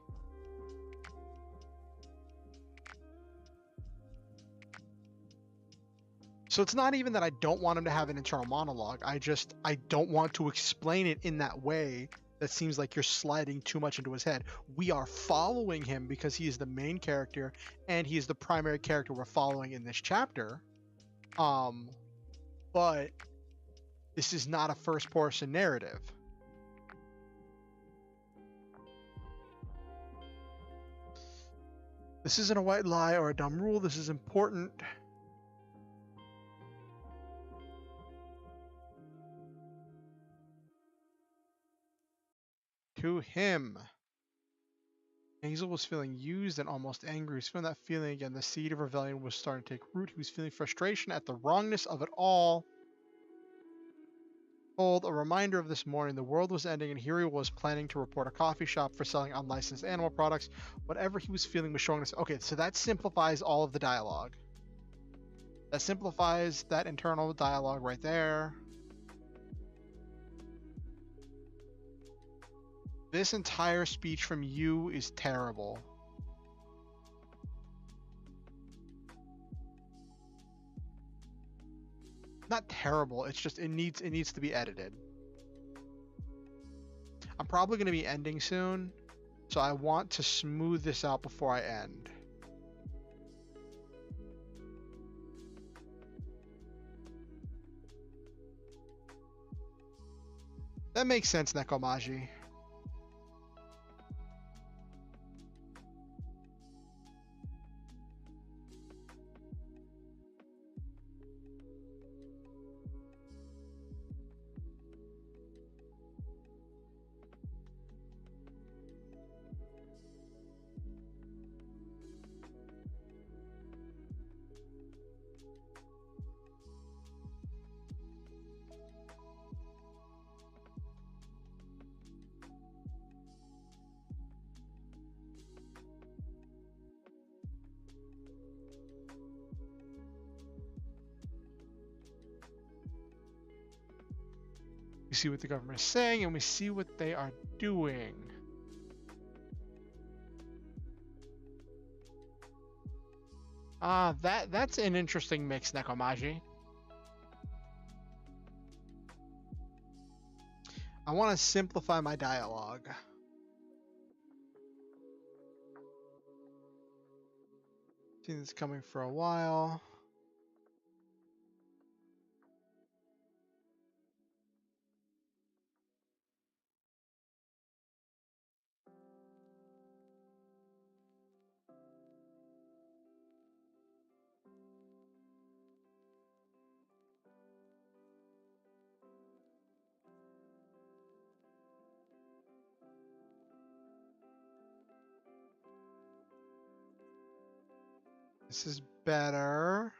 So it's not even that I don't want him to have an internal monologue. I don't want to explain it in that way that seems like you're sliding too much into his head. We are following him because he is the main character and he is the primary character we're following in this chapter. But this is not a first person narrative. This isn't a white lie or a dumb rule. This is important. To him. Hazel was feeling used and almost angry. He was feeling that feeling again. The seed of rebellion was starting to take root. He was feeling frustration at the wrongness of it all. Told a reminder of this morning, the world was ending and here he was planning to report a coffee shop for selling unlicensed animal products. Whatever he was feeling was showing us. Okay, so that simplifies all of the dialogue. That simplifies that internal dialogue right there. This entire speech from you is terrible. Not terrible, it's just it needs to be edited. I'm probably going to be ending soon, so I want to smooth this out before I end. That makes sense, Nekomaji. We see what the government is saying and we see what they are doing. That's an interesting mix, Nekomaji. I want to simplify my dialogue. Seen this coming for a while. This is better.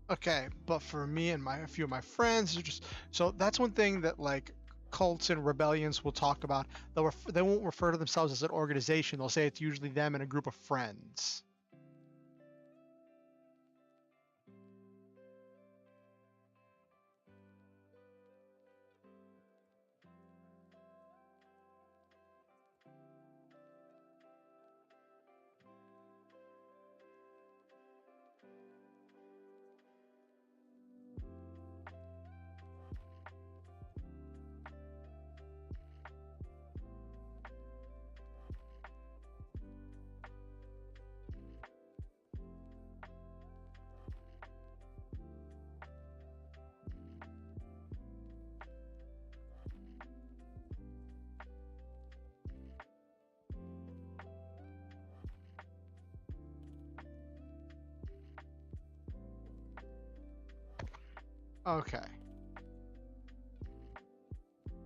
Okay, but for me and a few of my friends, so that's one thing that like cults and rebellions will talk about. They won't refer to themselves as an organization. They'll say it's usually them and a group of friends. Okay.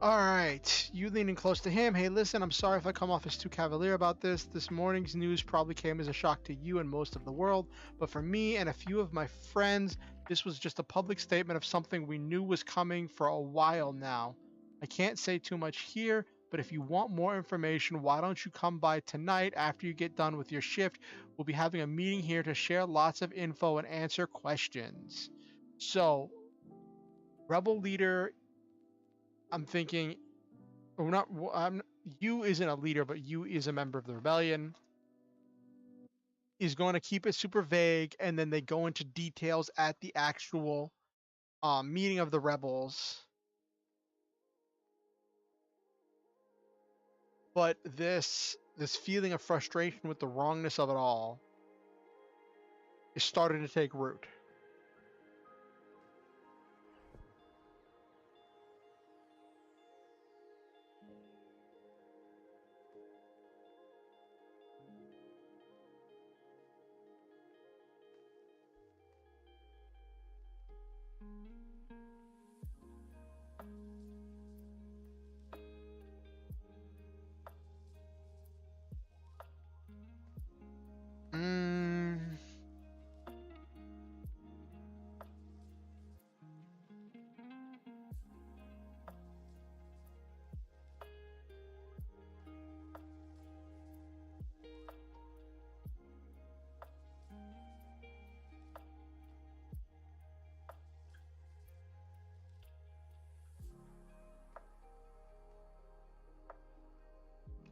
All right, you leaning close to him. Hey, listen, I'm sorry if I come off as too cavalier about this. This morning's news probably came as a shock to you and most of the world, but for me and a few of my friends, this was just a public statement of something we knew was coming for a while now. I can't say too much here, but if you want more information, why don't you come by tonight after you get done with your shift? We'll be having a meeting here to share lots of info and answer questions. So, Rebel leader, I'm thinking or not you isn't a leader, but you is a member of the rebellion, is going to keep it super vague, and then they go into details at the actual meeting of the rebels. But this feeling of frustration with the wrongness of it all is starting to take root. Mm,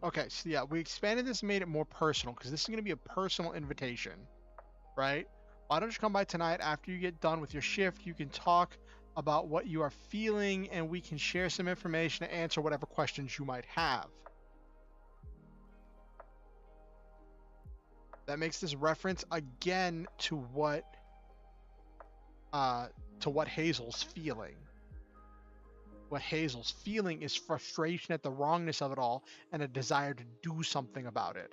okay, so yeah, we expanded this and made it more personal because this is going to be a personal invitation, right? Why don't you come by tonight after you get done with your shift? You can talk about what you are feeling and we can share some information to answer whatever questions you might have. That makes this reference again uh to what Hazel's feeling. What Hazel's feeling is frustration at the wrongness of it all and a desire to do something about it.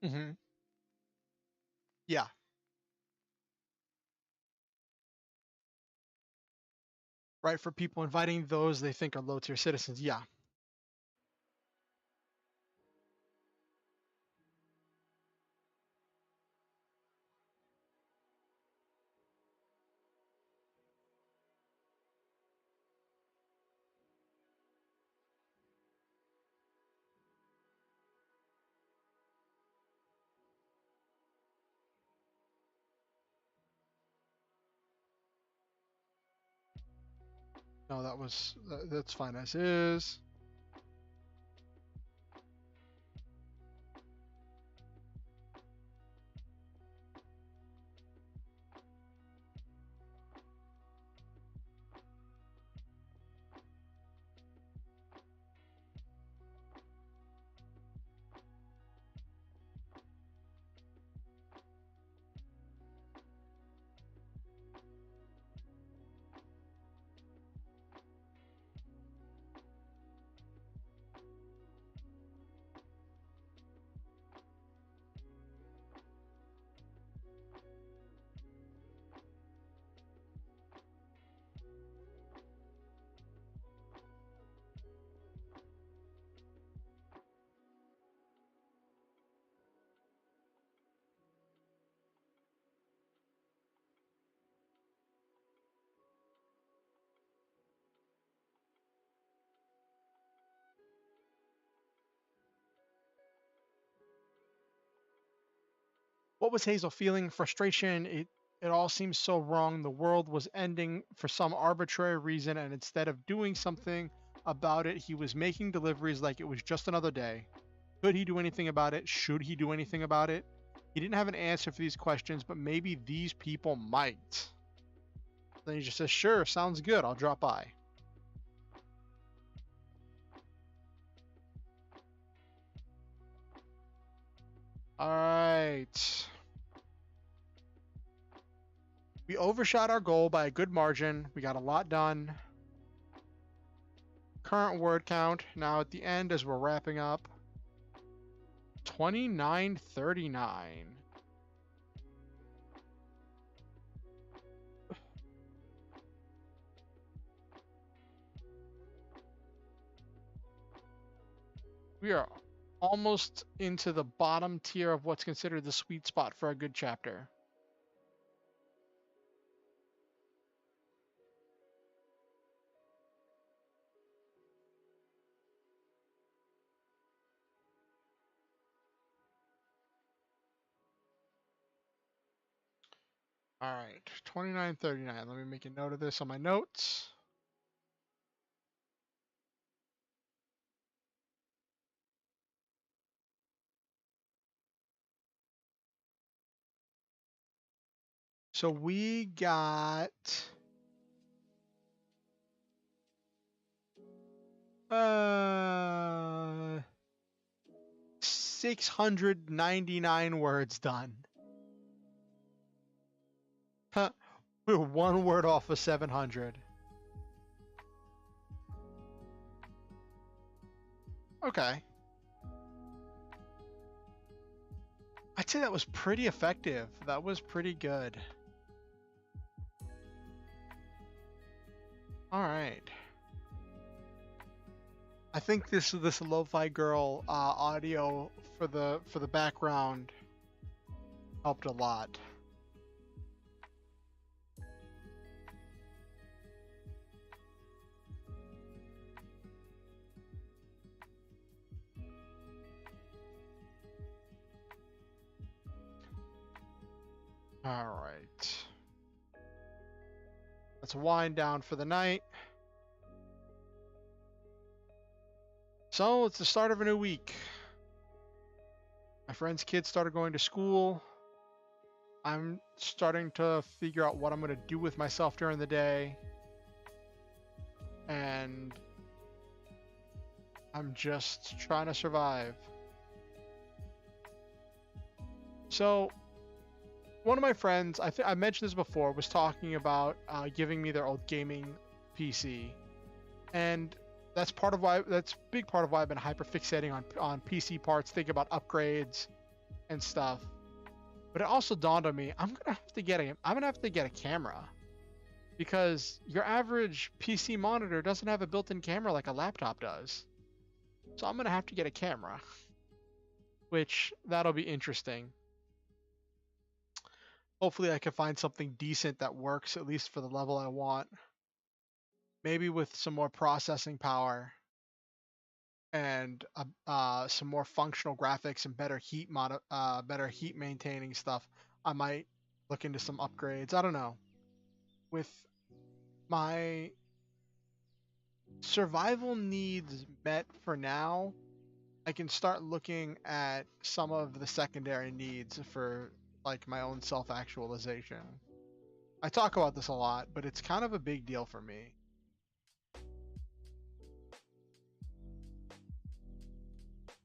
Mm-hmm. Yeah, right. For people inviting those they think are low tier citizens. Yeah. No, that's fine as is. What was Hazel feeling? Frustration. It all seems so wrong. The world was ending for some arbitrary reason, and instead of doing something about it, he was making deliveries like it was just another day. Could he do anything about it? Should he do anything about it? He didn't have an answer for these questions, but maybe these people might. Then he just says, "Sure, sounds good. I'll drop by." All right. We overshot our goal by a good margin. We got a lot done. Current word count now at the end as we're wrapping up. 2939. We are almost into the bottom tier of what's considered the sweet spot for a good chapter. All right, 2939. Let me make a note of this on my notes. So we got 699 words done. We're one word off of 700. Okay. I'd say that was pretty effective. That was pretty good. All right. I think this Lofi Girl audio for the background helped a lot. All right. Let's wind down for the night. So it's the start of a new week. My friend's kids started going to school. I'm starting to figure out what I'm going to do with myself during the day. And I'm just trying to survive. So one of my friends, I mentioned this before, was talking about giving me their old gaming PC. And that's a big part of why I've been hyper fixating on PC parts, thinking about upgrades and stuff. But it also dawned on me, I'm gonna have to get a camera, because your average PC monitor doesn't have a built-in camera like a laptop does. So I'm gonna have to get a camera, which that'll be interesting. Hopefully I can find something decent that works at least for the level I want. Maybe with some more processing power and some more functional graphics and better heat maintaining stuff. I might look into some upgrades. I don't know. With my survival needs met for now. I can start looking at some of the secondary needs for like my own self-actualization. I talk about this a lot, but it's kind of a big deal for me.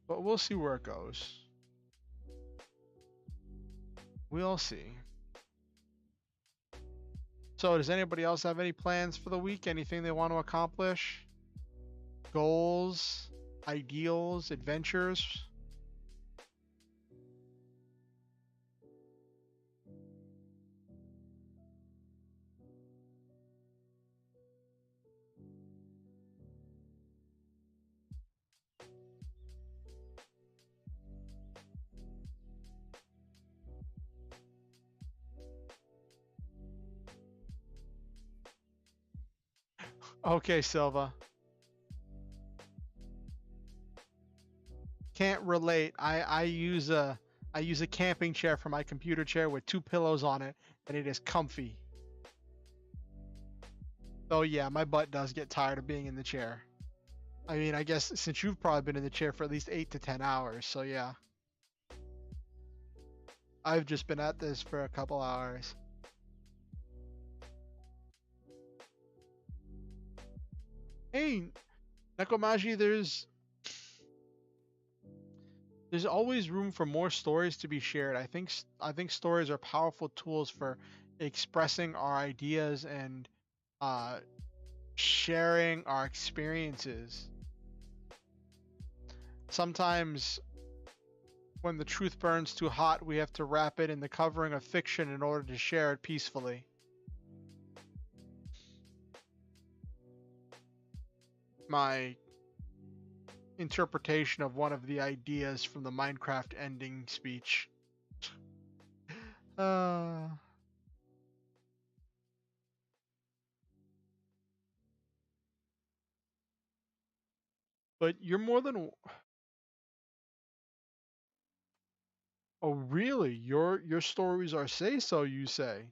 But we'll see where it goes. We'll see. So does anybody else have any plans for the week? Anything they want to accomplish? Goals, ideals, adventures? Okay, Silva. Can't relate. I use a camping chair for my computer chair with 2 pillows on it, and it is comfy. Oh yeah, my butt does get tired of being in the chair. I mean, I guess since you've probably been in the chair for at least 8 to 10 hours, so yeah. I've just been at this for a couple hours. Hey, Nekomaji, there's always room for more stories to be shared. I think stories are powerful tools for expressing our ideas and sharing our experiences. Sometimes when the truth burns too hot, we have to wrap it in the covering of fiction in order to share it peacefully. My interpretation of one of the ideas from the Minecraft ending speech. But you're more than. Oh really? Your stories are say so, you say?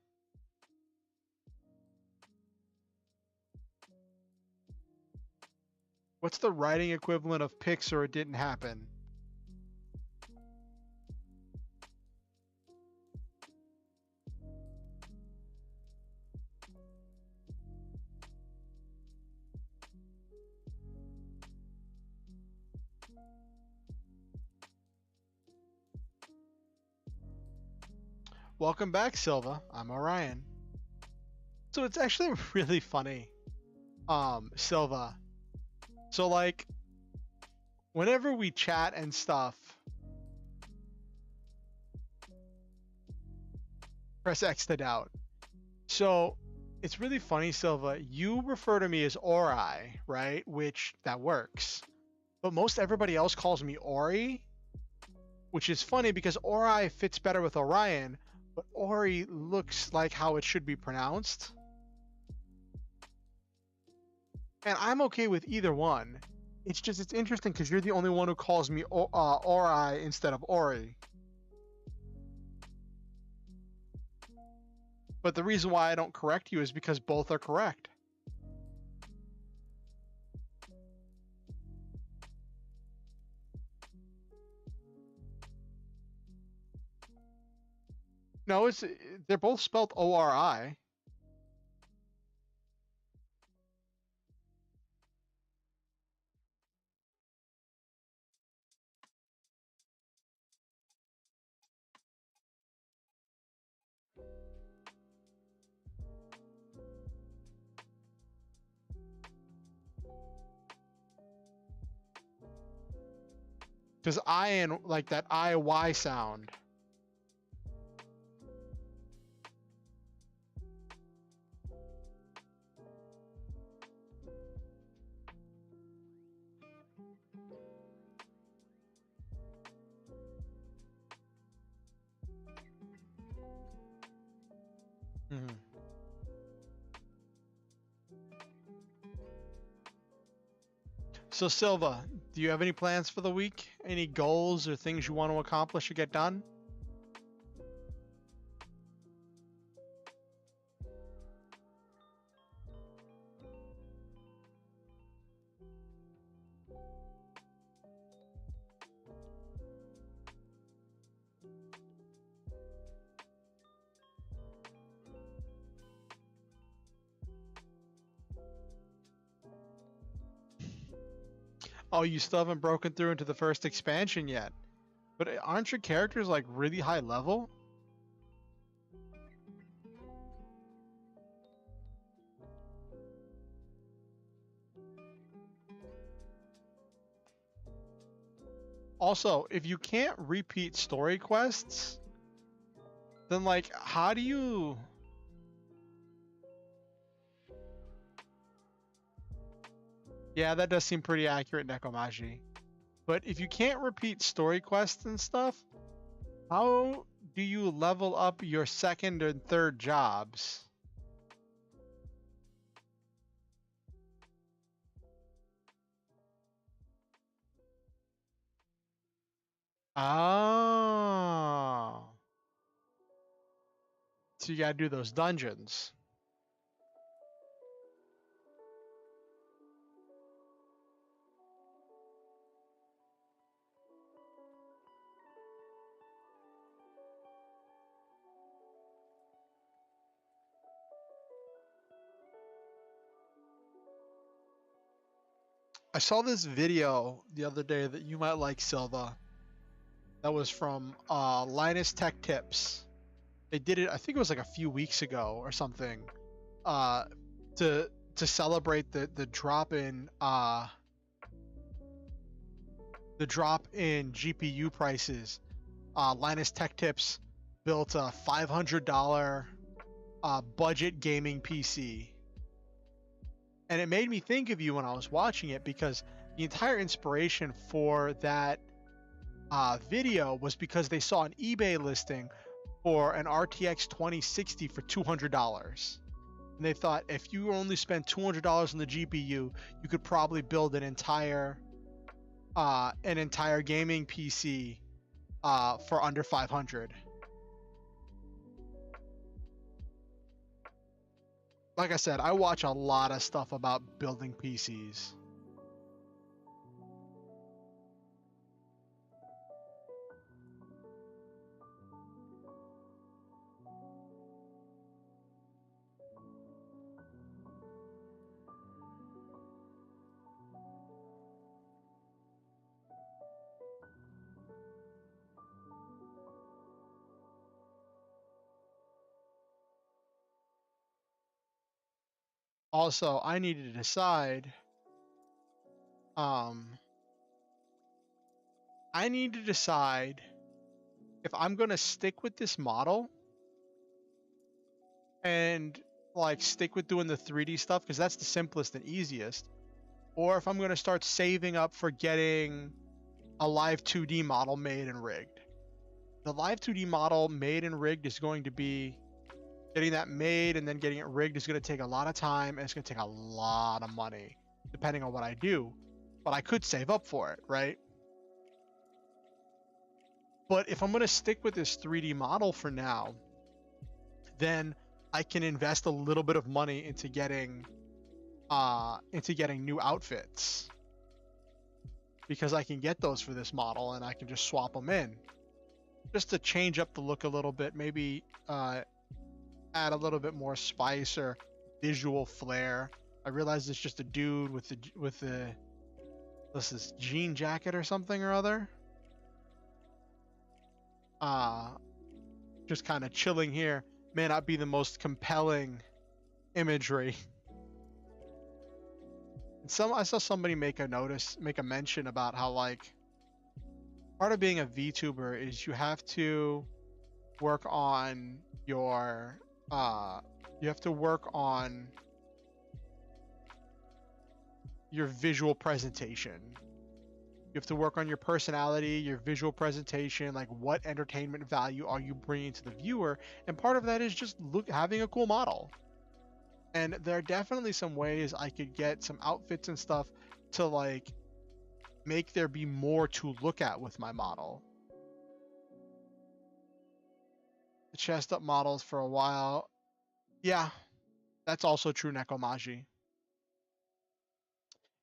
What's the writing equivalent of pics or it didn't happen? Welcome back, Silva. I'm Orion. So it's actually really funny, Silva. So like, whenever we chat and stuff, press X to doubt. So it's really funny, Silva. You refer to me as Ori, right? Which that works. But most everybody else calls me Ori, which is funny because Ori fits better with Orion, but Ori looks like how it should be pronounced. And I'm okay with either one. It's just, it's interesting because you're the only one who calls me Ori instead of Ori. But the reason why I don't correct you is because both are correct. No, they're both spelled O-R-I. Because iron, like that I-Y sound. Mm-hmm. So Silva, do you have any plans for the week? Any goals or things you want to accomplish or get done? Oh, you still haven't broken through into the first expansion yet. But aren't your characters like really high level? Also, if you can't repeat story quests, then like how do you... Yeah, that does seem pretty accurate, Nekomaji. But if you can't repeat story quests and stuff, how do you level up your second and third jobs? Oh. So you gotta do those dungeons. I saw this video the other day that you might like, Silva. That was from Linus Tech Tips. They did it, I think it was like a few weeks ago or something, to celebrate the drop in GPU prices. Linus Tech Tips built a $500 budget gaming PC. And it made me think of you when I was watching it, because the entire inspiration for that video was because they saw an eBay listing for an RTX 2060 for $200. And they thought if you only spend $200 on the GPU, you could probably build an entire gaming PC for under $500. Like I said, I watch a lot of stuff about building PCs. Also, I need to decide. I need to decide if I'm gonna stick with this model and like stick with doing the 3D stuff, because that's the simplest and easiest, or if I'm gonna start saving up for getting a live 2D model made and rigged. The live 2D model made and rigged is going to be... Getting that made and then getting it rigged is going to take a lot of time, and it's going to take a lot of money, depending on what I do. But I could save up for it, right? But if I'm going to stick with this 3D model for now, then I can invest a little bit of money into getting new outfits, because I can get those for this model and I can just swap them in, just to change up the look a little bit. Maybe add a little bit more spice or visual flair. I realize it's just a dude with this jean jacket or something or other. Just kind of chilling here. May not be the most compelling imagery. And I saw somebody make a mention about how like part of being a VTuber is you have to work on your visual presentation. You have to work on your personality, your visual presentation, like what entertainment value are you bringing to the viewer, and part of that is just having a cool model. And there are definitely some ways I could get some outfits and stuff to like make there be more to look at with my model. The chest up models for a while. Yeah, that's also true, Nekomaji.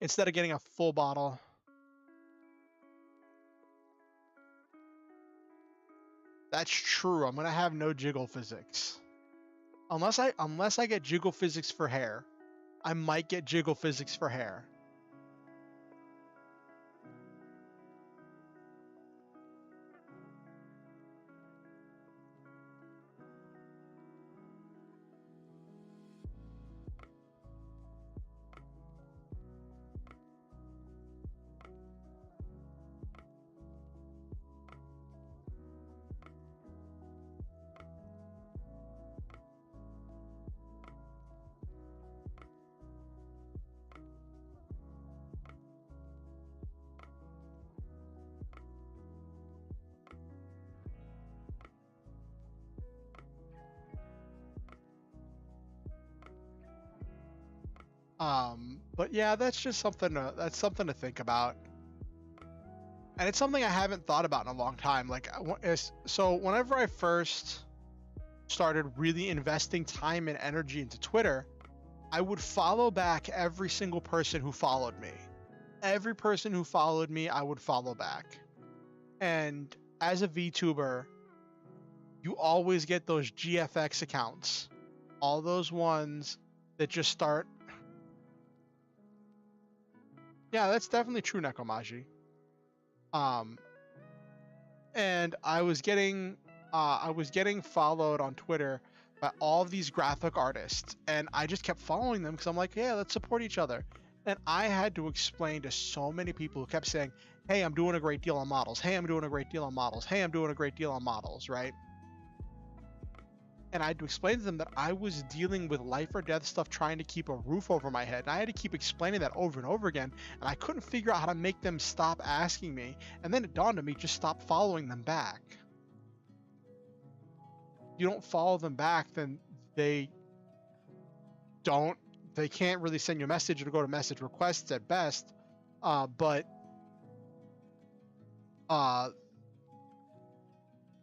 Instead of getting a full bottle. That's true. I'm gonna have no jiggle physics. Unless I get jiggle physics for hair. I might get jiggle physics for hair. But yeah, that's just something to think about, and it's something I haven't thought about in a long time. Like, so whenever I first started really investing time and energy into Twitter, I would follow back every single person who followed me. Every person who followed me, I would follow back. And as a VTuber, you always get those GFX accounts, all those ones that just start. Yeah, that's definitely true, Nekomaji. Um, and I was getting followed on Twitter by all of these graphic artists, and I just kept following them because I'm like, yeah, let's support each other. And I had to explain to so many people who kept saying, hey, I'm doing a great deal on models. Hey, I'm doing a great deal on models. Hey, I'm doing a great deal on models, right? And I had to explain to them that I was dealing with life or death stuff trying to keep a roof over my head. And I had to keep explaining that over and over again. And I couldn't figure out how to make them stop asking me. And then it dawned on me, just stop following them back. You don't follow them back, then they can't really send you a message or go to message requests at best. But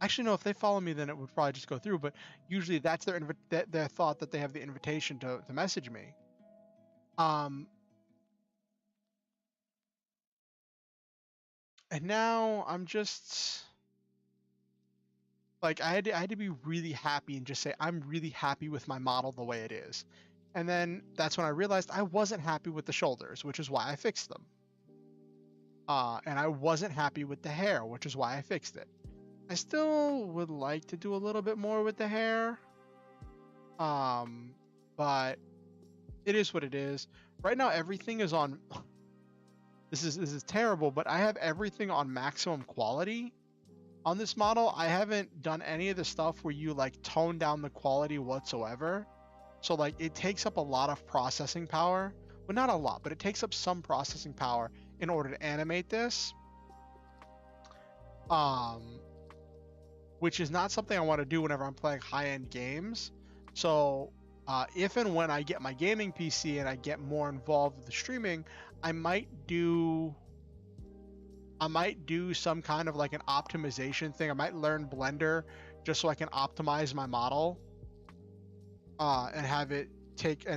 actually, no, if they follow me, then it would probably just go through. But usually that's their thought that they have the invitation to message me. And now I'm just like, I had to be really happy and just say, I'm really happy with my model the way it is. And then that's when I realized I wasn't happy with the shoulders, which is why I fixed them. And I wasn't happy with the hair, which is why I fixed it. I still would like to do a little bit more with the hair. But it is what it is. Right now, everything is on. This is terrible, but I have everything on maximum quality on this model. I haven't done any of the stuff where you like tone down the quality whatsoever. So like it takes up a lot of processing power. Well, not a lot, but it takes up some processing power in order to animate this. Which is not something I want to do whenever I'm playing high-end games. So if and when I get my gaming PC and I get more involved with the streaming, I might do some kind of like an optimization thing. I might learn Blender just so I can optimize my model and have it take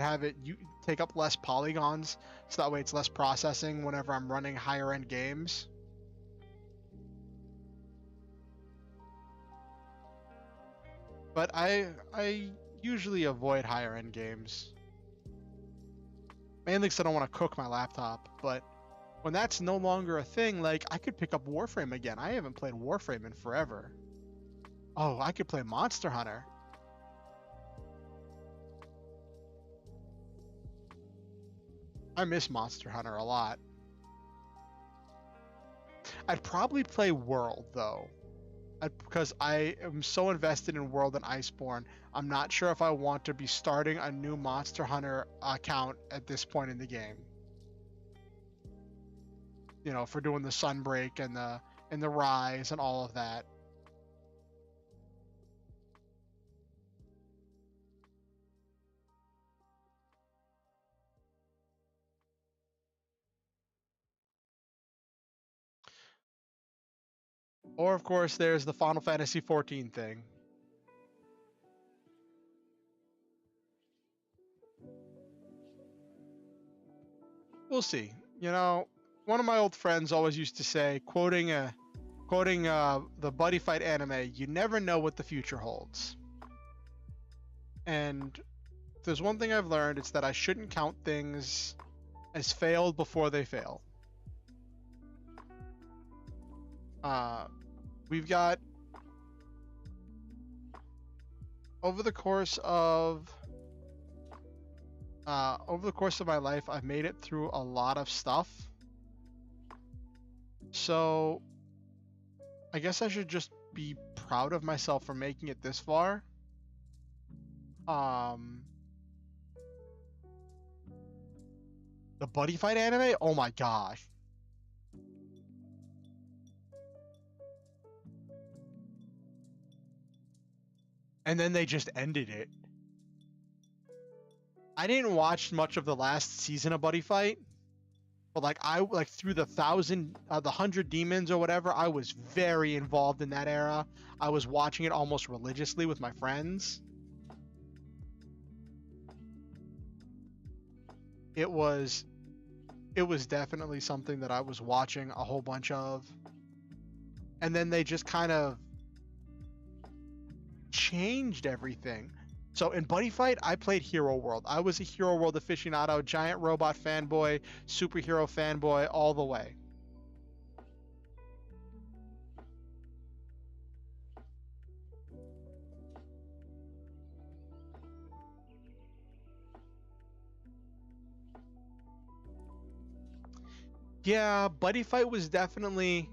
up less polygons, so that way it's less processing whenever I'm running higher end games. But I usually avoid higher end games. Mainly because I don't want to cook my laptop. But when that's no longer a thing, like I could pick up Warframe again. I haven't played Warframe in forever. Oh, I could play Monster Hunter. I miss Monster Hunter a lot. I'd probably play World though. Because I am so invested in World and Iceborne, I'm not sure if I want to be starting a new Monster Hunter account at this point in the game. You know, for doing the Sunbreak and the Rise and all of that. Or of course, there's the Final Fantasy XIV thing. We'll see. You know, one of my old friends always used to say, quoting the Buddy Fight anime, "You never know what the future holds." And if there's one thing I've learned, it's that I shouldn't count things as failed before they fail. We've got, over the course of my life, I've made it through a lot of stuff. So I guess I should just be proud of myself for making it this far. The Buddy Fight anime? Oh my gosh. And then they just ended it. I didn't watch much of the last season of Buddy Fight, but like I like through the 100 demons or whatever, I was very involved in that era. I was watching it almost religiously with my friends. It was definitely something that I was watching a whole bunch of. And then they just kind of changed everything. So in Buddy Fight, I played Hero World. I was a Hero World aficionado, giant robot fanboy, superhero fanboy, all the way. Yeah, Buddy Fight was definitely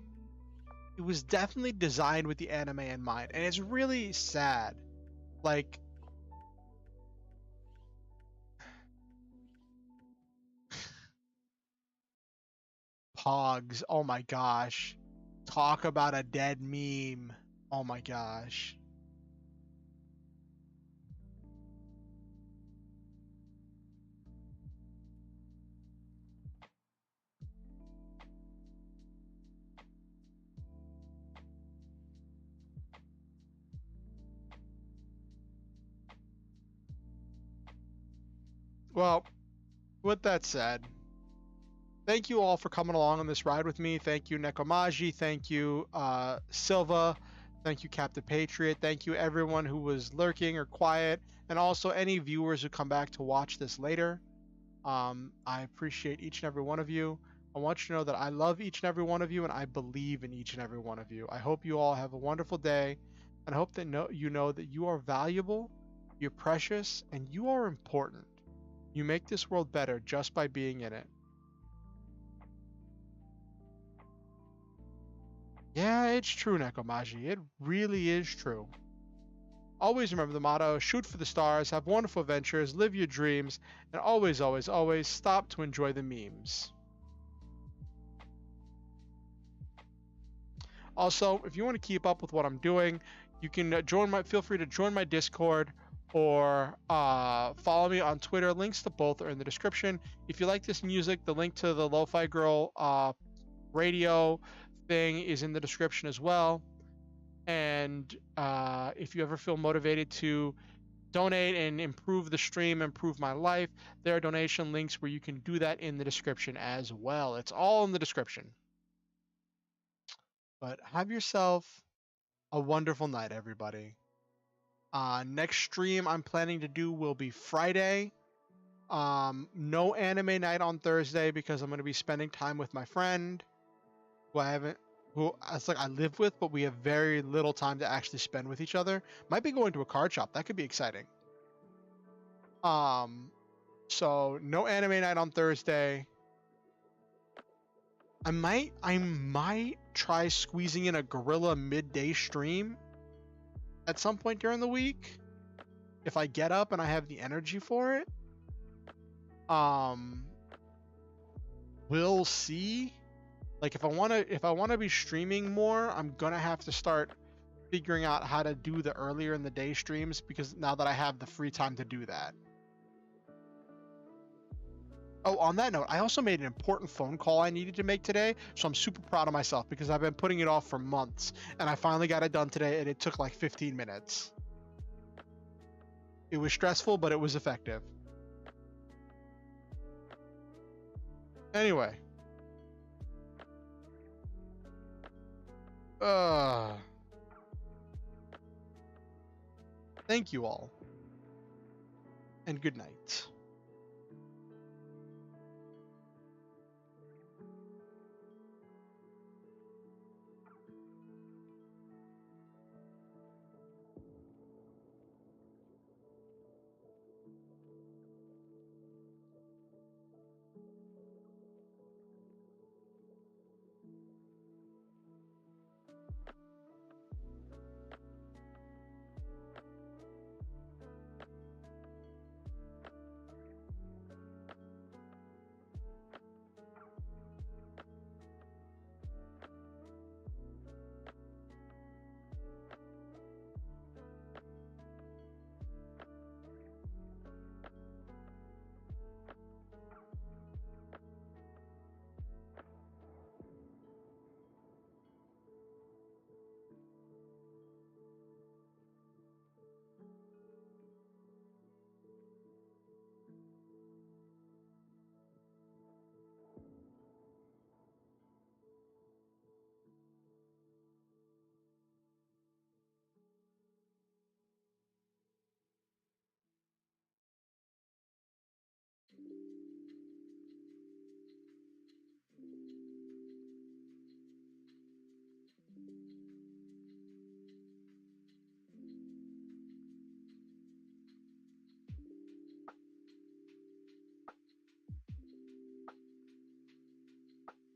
designed with the anime in mind, and it's really sad. Like Pogs, oh my gosh. Talk about a dead meme. Oh my gosh. Well, with that said, thank you all for coming along on this ride with me. Thank you, Nekomaji. Thank you, Silva. Thank you, Captain Patriot. Thank you, everyone who was lurking or quiet, and also any viewers who come back to watch this later. I appreciate each and every one of you. I want you to know that I love each and every one of you, and I believe in each and every one of you. I hope you all have a wonderful day, and I hope that you know that you are valuable, you're precious, and you are important. You make this world better just by being in it. Yeah, it's true, Nekomaji. It really is true. Always remember the motto, shoot for the stars, have wonderful adventures, live your dreams, and always, always, always stop to enjoy the memes. Also, if you want to keep up with what I'm doing, you can feel free to join my Discord or follow me on Twitter. Links to both are in the description. If you like this music, the link to the Lofi Girl radio thing is in the description as well. And if you ever feel motivated to donate and improve the stream, improve my life, there are donation links where you can do that in the description as well. It's all in the description. But have yourself a wonderful night, everybody. Next stream I'm planning to do will be Friday. No anime night on Thursday because I'm going to be spending time with my friend who it's like I live with, but we have very little time to actually spend with each other. Might be going to a card shop. That could be exciting. So no anime night on Thursday. I might try squeezing in a gorilla midday stream at some point during the week if I get up and I have the energy for it. We'll see. Like if I want to be streaming more, I'm going to have to start figuring out how to do the earlier in the day streams because now that I have the free time to do that. Oh, on that note, I also made an important phone call I needed to make today, so I'm super proud of myself because I've been putting it off for months, and I finally got it done today, and it took like 15 minutes. It was stressful, but it was effective. Anyway. Thank you all, and good night.